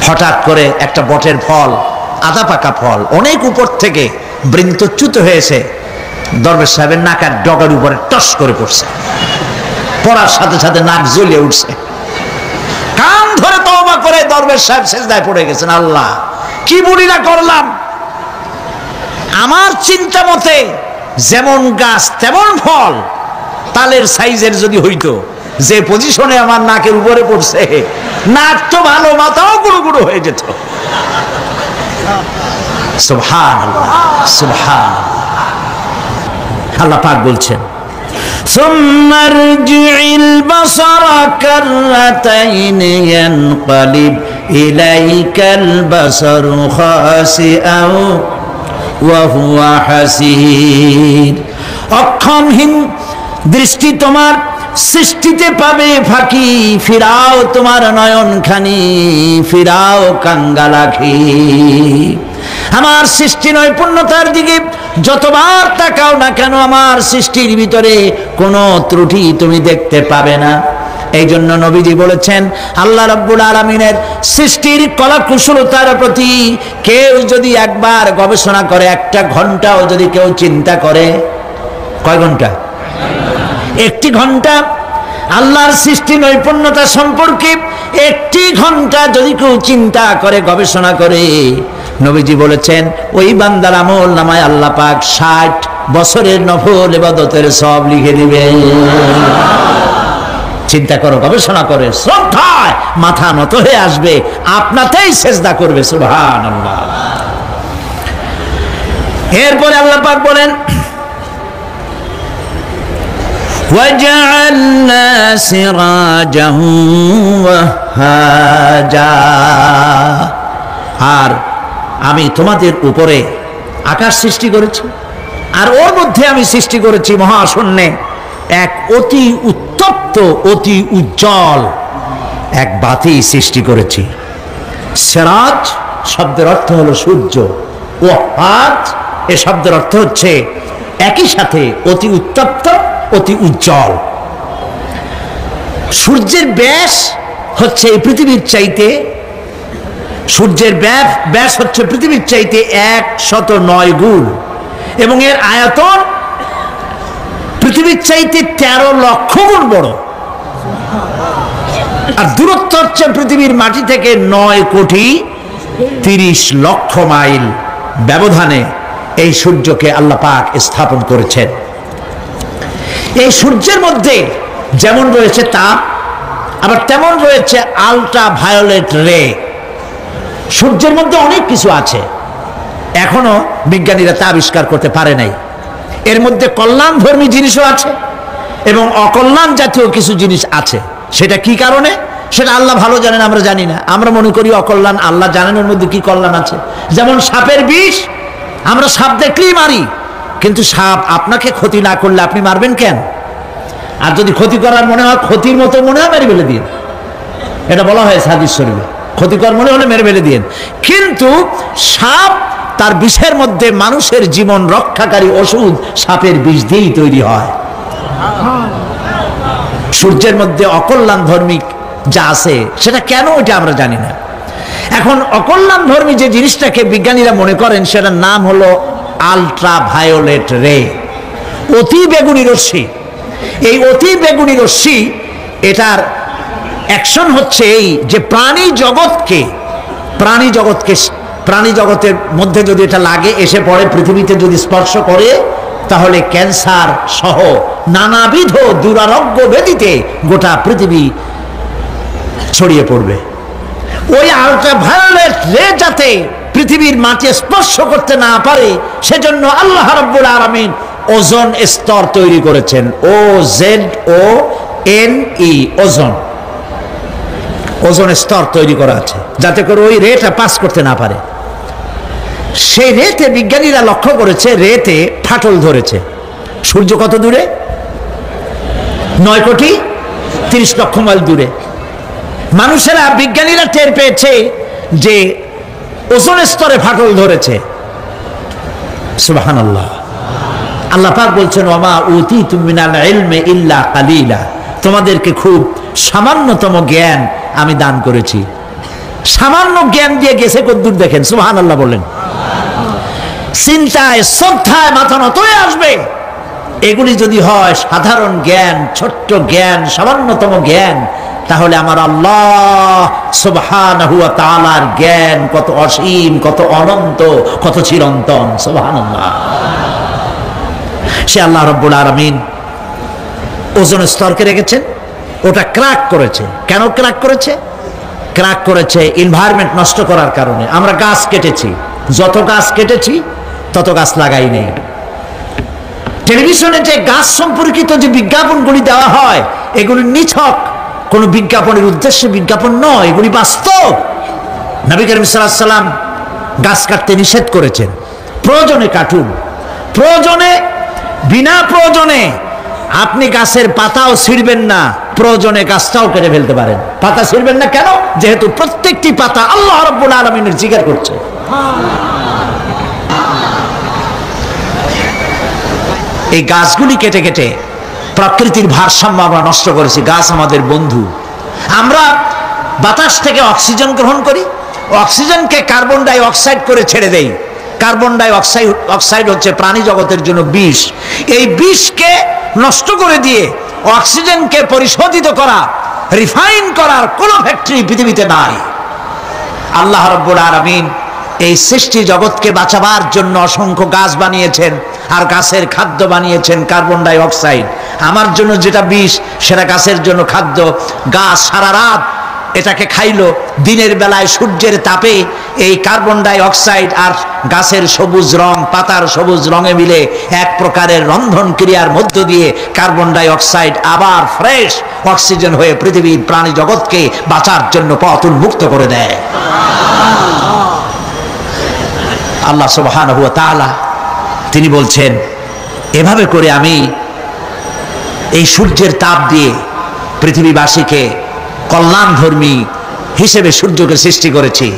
হঠাৎ করে একটা বটের ফল, আধা পাকা ফল, অনেক উপর থেকে বৃন্তচ্যুত হয়েছে, দরবেশ সাহেবের নাকের ডগার উপরে টস করে পড়ছে। পড়ার সাথে সাথে নাক জ্বলিয়ে উঠছে। কান ধরে তওবা করে দরবেশ সাহেব সিজদায় পড়ে গেছেন, আল্লাহ কি বুড়িরা করলাম, আমার চিন্তা মতে যেমন গাছ তেমন ফল, তালের সাইজের যদি হইতো, যে পজিশনে আমার নাকের উপরে পড়ছে, নাক তো ভালো, মাথাও গুঁড়ো গুঁড়ো হয়ে যেত। সুবহানাল্লাহ, সুবহানাল্লাহ। আল্লাহ পাক বলছেন, সুম্মা রজি'ল বাসারা কাররাতাইন ইয়ানকালিব ইলাইকাল বাসারু খাসিআও ওয়া হুয়া হাসির। অক্ষমহীন দৃষ্টি তোমার সৃষ্টিতে পাবে ফাঁকি, ফিরাও তোমার নয়ন খানি, ফিরাও কাঙ্গালাখি। আমার সৃষ্টি নৈপুণ্যতার দিকে যতবার তাকাও না কেন, আমার সৃষ্টির ভিতরে কোনো ত্রুটি তুমি দেখতে পাবে না। এই জন্য নবীজি বলেছেন, আল্লাহ রাব্বুল আলামিনের সৃষ্টির কলা কুশলতার প্রতি কেউ যদি একবার গবেষণা করে, একটা ঘন্টাও যদি কেউ চিন্তা করে, কয় ঘন্টা? 1 ঘন্টা আল্লাহর সৃষ্টি নৈপুণ্যতা সম্পর্কে 1 ঘন্টা যদি কেউ চিন্তা করে, গবেষণা করে, নবীজি বলেছেন ওই বান্দার আমল নামায় আল্লাহ পাক 60 বছরের নফল ইবাদতের সব লিখে দিবেন। চিন্তা করো, গবেষণা করে, শ্রদ্ধায় মাথা নত হয়ে আসবে, আপনাতেই সেজদা করবে। সুবহানাল্লাহ। এরপরে আল্লাহ পাক বলেন, وَجَعَلْنَا سِرَاجًا وَهَّاجًا, আর আমি তোমাদের উপরে আকাশ সৃষ্টি করেছি, আর ওর মধ্যে আমি সৃষ্টি করেছি মহাশূন্যে এক অতি উত্তপ্ত, অতি উজ্জ্বল এক বাতি সৃষ্টি করেছি। সিরাজ শব্দের অর্থ হলো সূর্য, ওয়াহাজ এ শব্দের অর্থ হচ্ছে একই সাথে অতি উত্তপ্ত, অতি উজ্জ্বল। সূর্যের ব্যাস হচ্ছে এই পৃথিবীর চাইতে, সূর্যের ব্যাস হচ্ছে পৃথিবীর চাইতে 109 গুণ, এবং এর আয়তন পৃথিবীর চাইতে 13 লক্ষ গুণ বড়, আর দূরত্ব হচ্ছে পৃথিবীর মাটি থেকে 9,30,00,000 মাইল ব্যবধানে এই সূর্যকে আল্লাহ পাক স্থাপন করেছেন। এই সূর্যের মধ্যে যেমন রয়েছে তাপ, আবার তেমন রয়েছে আল্ট্রা ভায়োলেট রে। সূর্যের মধ্যে অনেক কিছু আছে, এখনো বিজ্ঞানীরা তা আবিষ্কার করতে পারে নাই। এর মধ্যে কল্যাণধর্মী জিনিসও আছে এবং অকল্যাণ জাতীয় কিছু জিনিস আছে। সেটা কি কারণে, সেটা আল্লাহ ভালো জানেন, আমরা জানি না। আমরা মনে করি অকল্যাণ, আল্লাহ জানেন ওর মধ্যে কি কল্যাণ আছে। যেমন সাপের বিষ, আমরা সাপ দেখলেই মারি, কিন্তু সাপ আপনাকে ক্ষতি না করলে আপনি মারবেন কেন? আর যদি ক্ষতি করার মনে হয়, ক্ষতির মতো মনে হয়, মেরে ফেলে দিন। এটা বলা হয় হাদিস শরীফে, ক্ষতিকর মনে হলে মেরে ফেলে দিন। কিন্তু সাপ তার বিষের মধ্যে মানুষের জীবন রক্ষাকারী ওষুধ সাপের বিষ দিয়েই তৈরি হয়। সূর্যের মধ্যে অকল্যাণ ধর্মী যা আছে সেটা কেন, ওইটা আমরা জানি না। এখন অকল্যাণ ধর্মী যে জিনিসটাকে বিজ্ঞানীরা মনে করেন, সেটার নাম হলো আল্ট্রা ভায়োলেট রে, অতি বেগুনি রশ্মি। এই অতি বেগুনি রশ্মি, এটার অ্যাকশন হচ্ছে এই যে প্রাণী জগতের মধ্যে যদি এটা লাগে, এসে পড়ে, পৃথিবীতে যদি স্পর্শ করে, তাহলে ক্যান্সার সহ নানাবিধ দুরারোগ্য ব্যাধিতে গোটা পৃথিবী ছড়িয়ে পড়বে। ওই আল্ট্রাভায়োলেট রে যাতে পৃথিবীর মাটি স্পর্শ করতে না পারে, সেজন্য আল্লাহ রাব্বুল আলামিন ওজোন স্তর তৈরি করেছেন। OZONE, ওজোন স্তর তৈরি করা আছে, যাতে করে ওই রেটা পাস করতে না পারে। সেই রেতে বিজ্ঞানীরা লক্ষ্য করেছে, রেতে ফাটল ধরেছে। সূর্য কত দূরে? 9,30,00,000 মাইল দূরে। মানুষেরা, বিজ্ঞানীরা টের পেয়েছে যে ওজোন স্তরে ফাটল ধরেছে। সুবহানাল্লাহ। আল্লাহ পাক বলছেন, ওমা উতীতুম মিনাল ইলমি ইল্লা কালিলা, তোমাদেরকে খুব সামান্যতম জ্ঞান আমি দান করেছি। সামান্য জ্ঞান দিয়ে গেছে কদ্দূর দেখেন। সুবহানাল্লাহ বলেন। চিন্তায়, শ্রদ্ধায় মাথা নত হয়ে আসবে। এগুলি যদি হয় সাধারণ জ্ঞান, ছোট্ট জ্ঞান, সামান্যতম জ্ঞান, তাহলে আমার আল্লাহ সুবহানাহু ওয়া তাআলার জ্ঞান কত অসীম, কত অনন্ত, কত চিরন্তন। সুবহানাল্লাহ। সে আল্লাহ রাব্বুল আলামিন ওজোন স্তরকে রেখেছেন, ওটা ক্র্যাক করেছে। কেন ক্র্যাক করেছে? ক্র্যাক করেছে এনভায়রনমেন্ট নষ্ট করার কারণে। আমরা গাছ কেটেছি, যত গাছ কেটেছি তত গাছ লাগাই নেই। টেলিভিশনে যে গাছ সম্পর্কিত যে বিজ্ঞাপনগুলি দেওয়া হয়, এগুলি নিছক কোনো বিজ্ঞাপনের উদ্দেশ্যে বিজ্ঞাপন নয়, এগুলি বাস্তব। নবী করিম সাল্লাল্লাহু আলাইহি ওয়াসাল্লাম গাছ কাটতে নিষেধ করেছেন। প্রয়োজনে কাটুন, প্রয়োজনে, বিনা প্রয়োজনে আপনি গাছের পাতাও ছিঁড়বেন না, প্রয়োজনে গাছটাও কেটে ফেলতে পারেন। পাতা ছিঁড়বেন না কেন? যেহেতু প্রত্যেকটি পাতা আল্লাহ রাব্বুল আলামিনের জিকির করছে। এই গাছগুলি কেটে কেটে প্রকৃতির ভারসাম্য আমরা নষ্ট করেছি। গাছ আমাদের বন্ধু। আমরা বাতাস থেকে অক্সিজেন গ্রহণ করি, অক্সিজেনকে কার্বন ডাই অক্সাইড করে ছেড়ে দেই। কার্বন ডাই অক্সাইড হচ্ছে প্রাণী জগতের জন্য বিষ। এই বিষকে নষ্ট করে দিয়ে অক্সিজেনকে পরিশোধিত করা, রিফাইন করার কোনো ফ্যাক্টরি পৃথিবীতে নাই। আল্লাহ রাব্বুল আলামিন এই সৃষ্টি জগৎকে বাঁচাবার জন্য অসংখ্য গাছ বানিয়েছেন, আর গাছের খাদ্য বানিয়েছেন কার্বন ডাই অক্সাইড। আমার জন্য যেটা বিষ সেটা গাছের জন্য খাদ্য। গাছ সারা রাত এটাকে খাইলো, দিনের বেলায় সূর্যের তাপে এই কার্বন ডাই অক্সাইড আর গাছের সবুজ রং, পাতার সবুজ রঙে মিলে এক প্রকারের রন্ধন ক্রিয়ার মধ্য দিয়ে কার্বন ডাই অক্সাইড আবার ফ্রেশ অক্সিজেন হয়ে পৃথিবীর প্রাণী জগৎকে বাঁচার জন্য পথ উন্মুক্ত করে দেয়। আল্লাহ সুবহানাহু ওয়া তাআলা তিনি বলছেন, এভাবে করে আমি এই সূর্যের তাপ দিয়ে পৃথিবীবাসীকে কল্যাণধর্মী হিসেবে সূর্যকে সৃষ্টি করেছি।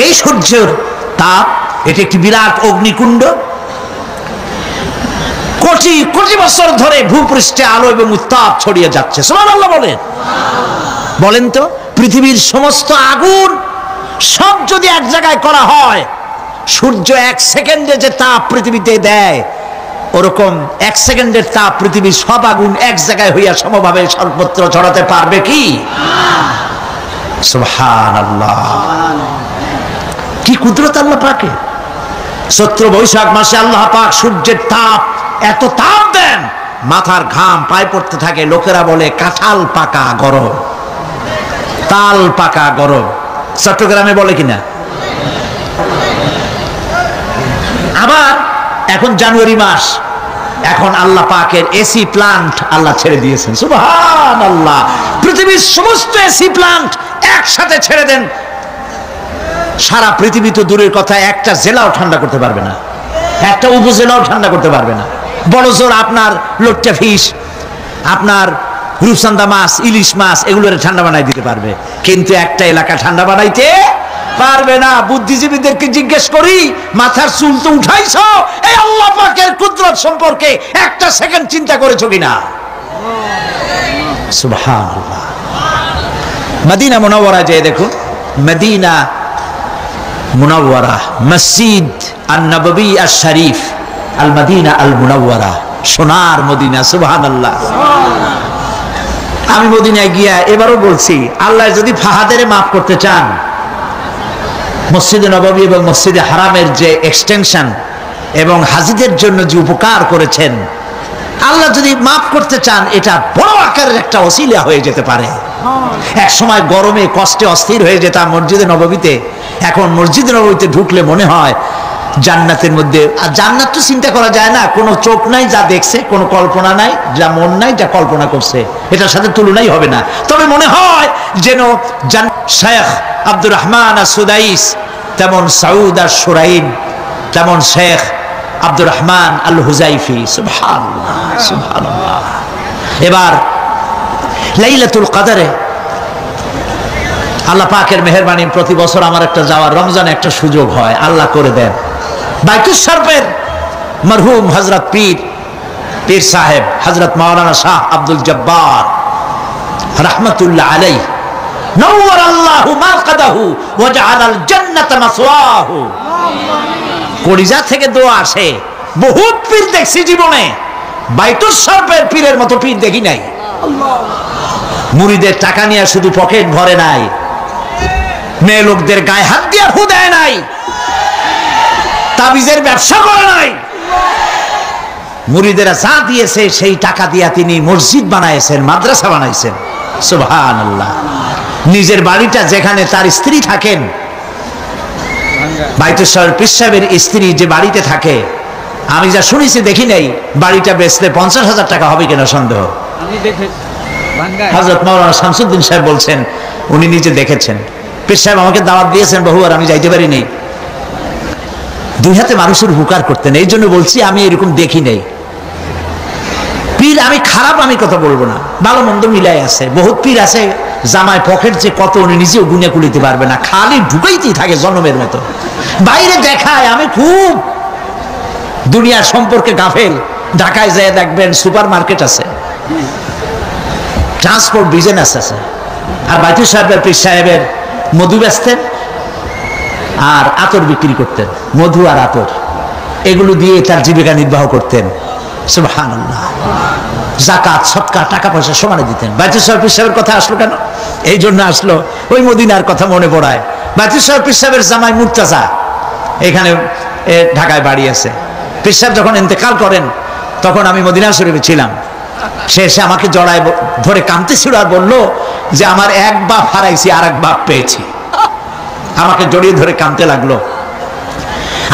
এই সূর্যের তাপ এটি একটি বিরাট অগ্নিকুণ্ড। কোটি কোটি বছর ধরে ভূপৃষ্ঠে আলো এবং উত্তাপ ছড়িয়ে যাচ্ছে। সুবহানাল্লাহ বলেন। বলেন তো, পৃথিবীর সমস্ত আগুন সব যদি এক জায়গায় করা হয়, সূর্য এক সেকেন্ডে যে তাপ পৃথিবীতে দেয়, ওরকম এক সেকেন্ডের তাপ পৃথিবীর সব আগুন এক জায়গায় হইয়া সমভাবে সর্বত্র ছড়াতে পারবে কি? সুবহানাল্লাহ, কি কুদরত আল্লাহ পাকের। চৈত্র বৈশাখ মাসে আল্লাহ পাক সূর্যের তাপ, এত তাপ দেন, মাথার ঘাম পায়ে পড়তে থাকে। লোকেরা বলে কাঁঠাল পাকা গরম, তাল পাকা গরম। চট্টগ্রামে বলে কিনা? আবার এখন জানুয়ারি মাস, এখন আল্লাহ পাকের এসি প্লান্ট আল্লাহ ছেড়ে দিয়েছেন। সুবহানাল্লাহ, পৃথিবীর সমস্ত এসি প্লান্ট একসাথে ছেড়ে দেন, সারা পৃথিবী তো দূরের কথা, একটা জেলাও ঠান্ডা করতে পারবে না, একটা উপজেলাও ঠান্ডা করতে পারবে না। বড় জোর আপনার লোট্টা ফিশ, আপনার রূপচান্দা মাছ, ইলিশ মাছ, এগুলোর ঠান্ডা বানাই দিতে পারবে, কিন্তু একটা এলাকা ঠান্ডা বানাইতে পারবে না। বুদ্ধিজীবীদেরকে জিজ্ঞেস করি, মাথার চুল তো উঠাইছো, এই আল্লাহ পাকের কুদরত সম্পর্কে একটা সেকেন্ড চিন্তা করেছো কিনা? সুবহানাল্লাহ। মদিনা মুনাওয়ারা যায় দেখুন, মদিনা মুনাওয়ারা, মসজিদ আন-নববী আশ-শরীফ, আল মদিনা আল মুনাওয়ারা, সোনার মদিনা। সুবহানাল্লাহ। আমি মদিনায় গিয়া এবারও বলছি, আল্লাহ যদি ফাহাদের মাফ করতে চান, মসজিদে নববী এবং মসজিদে হারামের যে এক্সটেনশন এবং হাজিদের জন্য যে উপকার করেছেন, আল্লাহ যদি মাফ করতে চান, এটা বড় আকারের একটা ওসিলা হয়ে যেতে পারে। এক সময় গরমে কষ্টে অস্থির হয়ে যেতাম মসজিদে নববীতে, এখন মসজিদে নববীতে ঢুকলে মনে হয় জান্নাতের মধ্যে। আর জান্নাত তো চিন্তা করা যায় না, কোনো চোখ নাই যা দেখছে, কোনো কল্পনা নাই, যা মন নাই যা কল্পনা করছে, এটার সাথে তুলনাই হবে না। তবে মনে হয় যেন শেখ আব্দুর রহমান আস-সুদাইস, তেমন সাউদ আশ-শুরাইন, তেমন শেখ আব্দুর রহমান আল হুজাইফি। সুবহানাল্লাহ, সুবহানাল্লাহ। এবার লাইলাতুল কদরে আল্লাহ পাকের মেহেরবানি, প্রতি বছর আমার একটা যাওয়ার, রমজানে একটা সুযোগ হয়, আল্লাহ করে দেন। বাইতুল শরফের মরহুম হযরত পীর সাহেব হযরত মাওলানা শাহ আব্দুল জব্বার রাহমাতুল্লাহ আলাইহি, নওয়ারাল্লাহু মারকাদাহু ওয়া জাআলাল জান্নাতা মাসওয়াহু। কলিজা থেকে দোয়া আসে। বহুত পীর দেখছি জীবনে, বাইতুল শরফের পীরের মতো পীর দেখি নাই। মুরিদের টাকা নিয়ে শুধু পকেট ভরে নাই, মেয়ে লোকদের গায়ে হাত দিয়ে ফু দেয় নাই, তাবিজের ব্যবসা করে নাই। মুরিদেরা যা দিয়েছে সেই টাকা দিয়া তিনি মসজিদ বানাইছেন, মাদ্রাসা বানাইছেন। সুবহানাল্লাহ। নিজের বাড়িটা যেখানে তার স্ত্রী থাকেন, বাইতুল শরফ পীর সাহেবের স্ত্রী যে বাড়িতে থাকে, আমি যা শুনেছি দেখি নাই, বাড়িটা বেচলে 50,000 টাকা হবে কিনা সন্দেহ। হযরত মাওলানা শামসুদ্দিন সাহেব বলছেন উনি নিজে দেখেছেন। পীর সাহেব আমাকে দাওয়াত দিয়েছেন বহুবার, আমি যাইতে পারিনি। দুই হাতে মানুষের উপকার করতেন, এই জন্য বলছি আমি এরকম দেখি নাই। পীর আমি খারাপ আমি কথা বলবো না, ভালো মন্দ মিলাই আছে। বহুত পীর আছে জামায় পকেট যে কত উনি নিজেও গুনে কুলিতে পারবে না, খালি ঢুকাইতেই থাকে জন্মের মতো, বাইরে দেখায় আমি খুব দুনিয়ার সম্পর্কে গাফেল। ঢাকায় যায় দেখবেন সুপার মার্কেট আছে, ট্রান্সপোর্ট বিজনেস আছে। আর বাইতুল সাহেবের পীর সাহেবের মধু বেচতেন আর আতর বিক্রি করতেন, মধু আর আতর, এগুলো দিয়ে তার জীবিকা নির্বাহ করতেন। সুবহানাল্লাহ। যাকাত সদকা টাকা পয়সা সমানে দিতেন। বাইতুল সাহেব পীর সাহেবের কথা আসলো কেন? এই জন্য আসলো, ওই মদিনার কথা মনে পড়ায়। বাইতুল সাহেব পীর সাহেবের জামাই মুর্তাজা এখানে ঢাকায় বাড়ি আছে। পীর সাহেব যখন ইন্তেকাল করেন তখন আমি মদিনা শরীফে ছিলাম। সে এসে আমাকে জড়ায় ধরে কাঁদতেছিল আর বললো যে আমার এক বাপ হারাইছি আর এক বাপ পেয়েছি। আমাকে জড়িয়ে ধরে কাঁদতে লাগলো।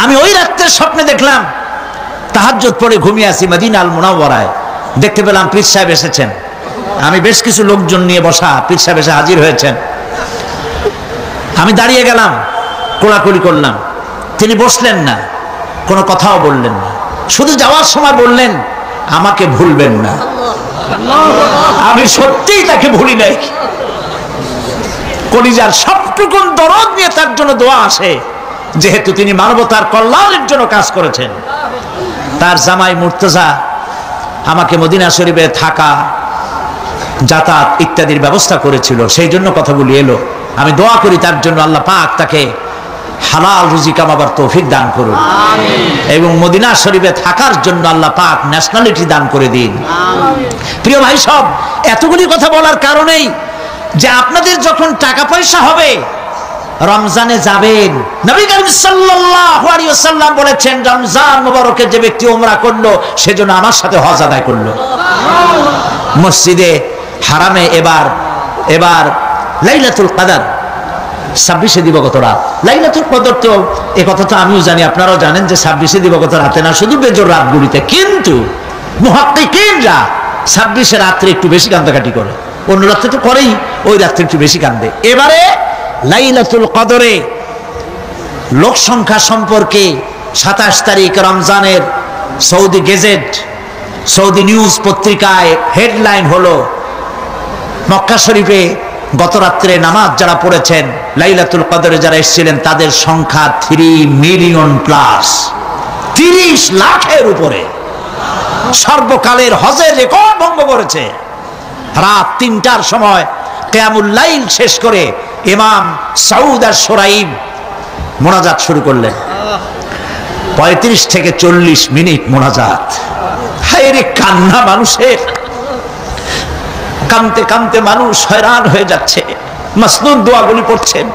আমি ওই রাত্রে স্বপ্নে দেখলাম তাহাজ্জুদ পড়ে ঘুমিয়ে আছি মদিনা আল মুনাওয়ারায়, দেখতে পেলাম পীর সাহেব এসেছেন। আমি বেশ কিছু লোকজন নিয়ে বসা, পীর সাহেব এসে হাজির হয়েছেন। আমি দাঁড়িয়ে গেলাম, কোলাকুলি করলাম। তিনি বসলেন না, কোনো কথাও বললেন না, শুধু যাওয়ার সময় বললেন আমাকে ভুলবেন না। আমি সত্যিই তাকে ভুলি নাই। কলিজার সবটুকুন দরদ নিয়ে তার জন্য দোয়া আসে, যেহেতু তিনি মানবতার কল্যাণের জন্য কাজ করেছেন। তার জামাই মুর্তজা আমাকে মদিনা শরীফে থাকা, যাতায়াত ইত্যাদির ব্যবস্থা করেছিল, সেই জন্য কথাগুলি এলো। আমি দোয়া করি তার জন্য আল্লাহ পাক তাকে হালাল রুজি কামাবার তৌফিক দান করুন, এবং মদিনা শরীফে থাকার জন্য আল্লাহ পাক ন্যাশনালিটি দান করে দিন। প্রিয় ভাই সব, এতগুলি কথা বলার কারণেই যে আপনাদের যখন টাকা পয়সা হবে রমজানে যাবেন। নবী করিম সাল্লাল্লাহু আলাইহি ওয়াসাল্লাম বলেছেন রমজান মুবারকে যে ব্যক্তি উমরা করলো সেজন্য আমার সাথে হজ আদায় করলো। মসজিদে হারামে এবার লাইলাতুল কদর 26শে দিবগত রাত। লাইলাতুল কদর তো এই কথা তো আমিও জানি, আপনারাও জানেন যে 26শে দিবগত রাতে না, শুধু বেজোর রাতগুলিতে। কিন্তু মুহাক্কিকিনরা 26শে রাত্রে একটু বেশি কান্দাকাটি করে, অন্য রাত্রে তো করেই, ওই রাত্রে একটু বেশি কান্দে। এবারে লাইলাতুল কদরে লোক সংখ্যা সম্পর্কে 27 তারিখ রমজানের সৌদি গেজেট, সৌদি নিউজ পত্রিকায় হেডলাইন হলো মক্কা শরীফে গত রাত্রে নামাজ যারা পড়েছেন, লাইলাতুল কদরে যারা এসেছিলেন তাদের সংখ্যা 3 মিলিয়ন প্লাস, 30 লাখের উপরে। সর্বকালের হজের রেকর্ড ভঙ্গ করেছে। রাত 3টার সময় কিয়ামুল লাইল শেষ করে ইমাম সাউদ আর সুরাইব মোনাজাত শুরু করলেন। 35 থেকে 40 মিনিট মোনাজাত। হায় রে কান্না মানুষের, কাঁদতে কাঁদতে মানুষ হয়রান হয়ে যাচ্ছে। মাসনুন দোয়াগুলি পড়ছেন,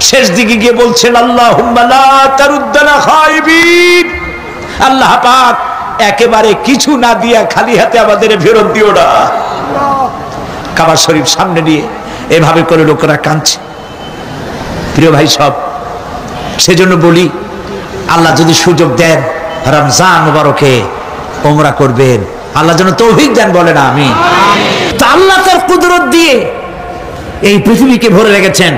শেষ দিকে গিয়ে বলছেন আল্লাহুম্মা লা তারুদ্দানা খাইবিন, আল্লাহ পাক একেবারে কিছু না দিয়া খালি হাতে আমাদের ফেরত দিও না। কাবা শরীফ সামনে নিয়ে এভাবে করে লোকেরা কাঁদছে। প্রিয় ভাই সব, সেজন্য বলি আল্লাহ যদি সুযোগ দেন রমজান মুবারকে উমরা করবেন, আল্লাহ যেন তৌফিক দেন, বলেন আমিন। তা আল্লাহ তার কুদরত দিয়ে এই পৃথিবীকে ভরে রেখেছেন,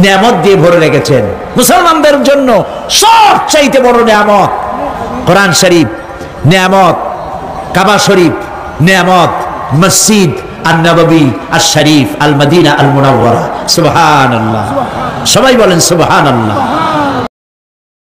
নিয়ামত দিয়ে ভরে রেখেছেন। মুসলমানদের জন্য সবচাইতে বড় নিয়ামত কোরআন শরীফ নিয়ামত, কাবা শরীফ নিয়ামত, মসজিদ আন-নববী আশ-শরীফ আল-মদিনা আল-মুনাওয়ারা। সুবহানাল্লাহ, সবাই বলেন সুবহানাল্লাহ।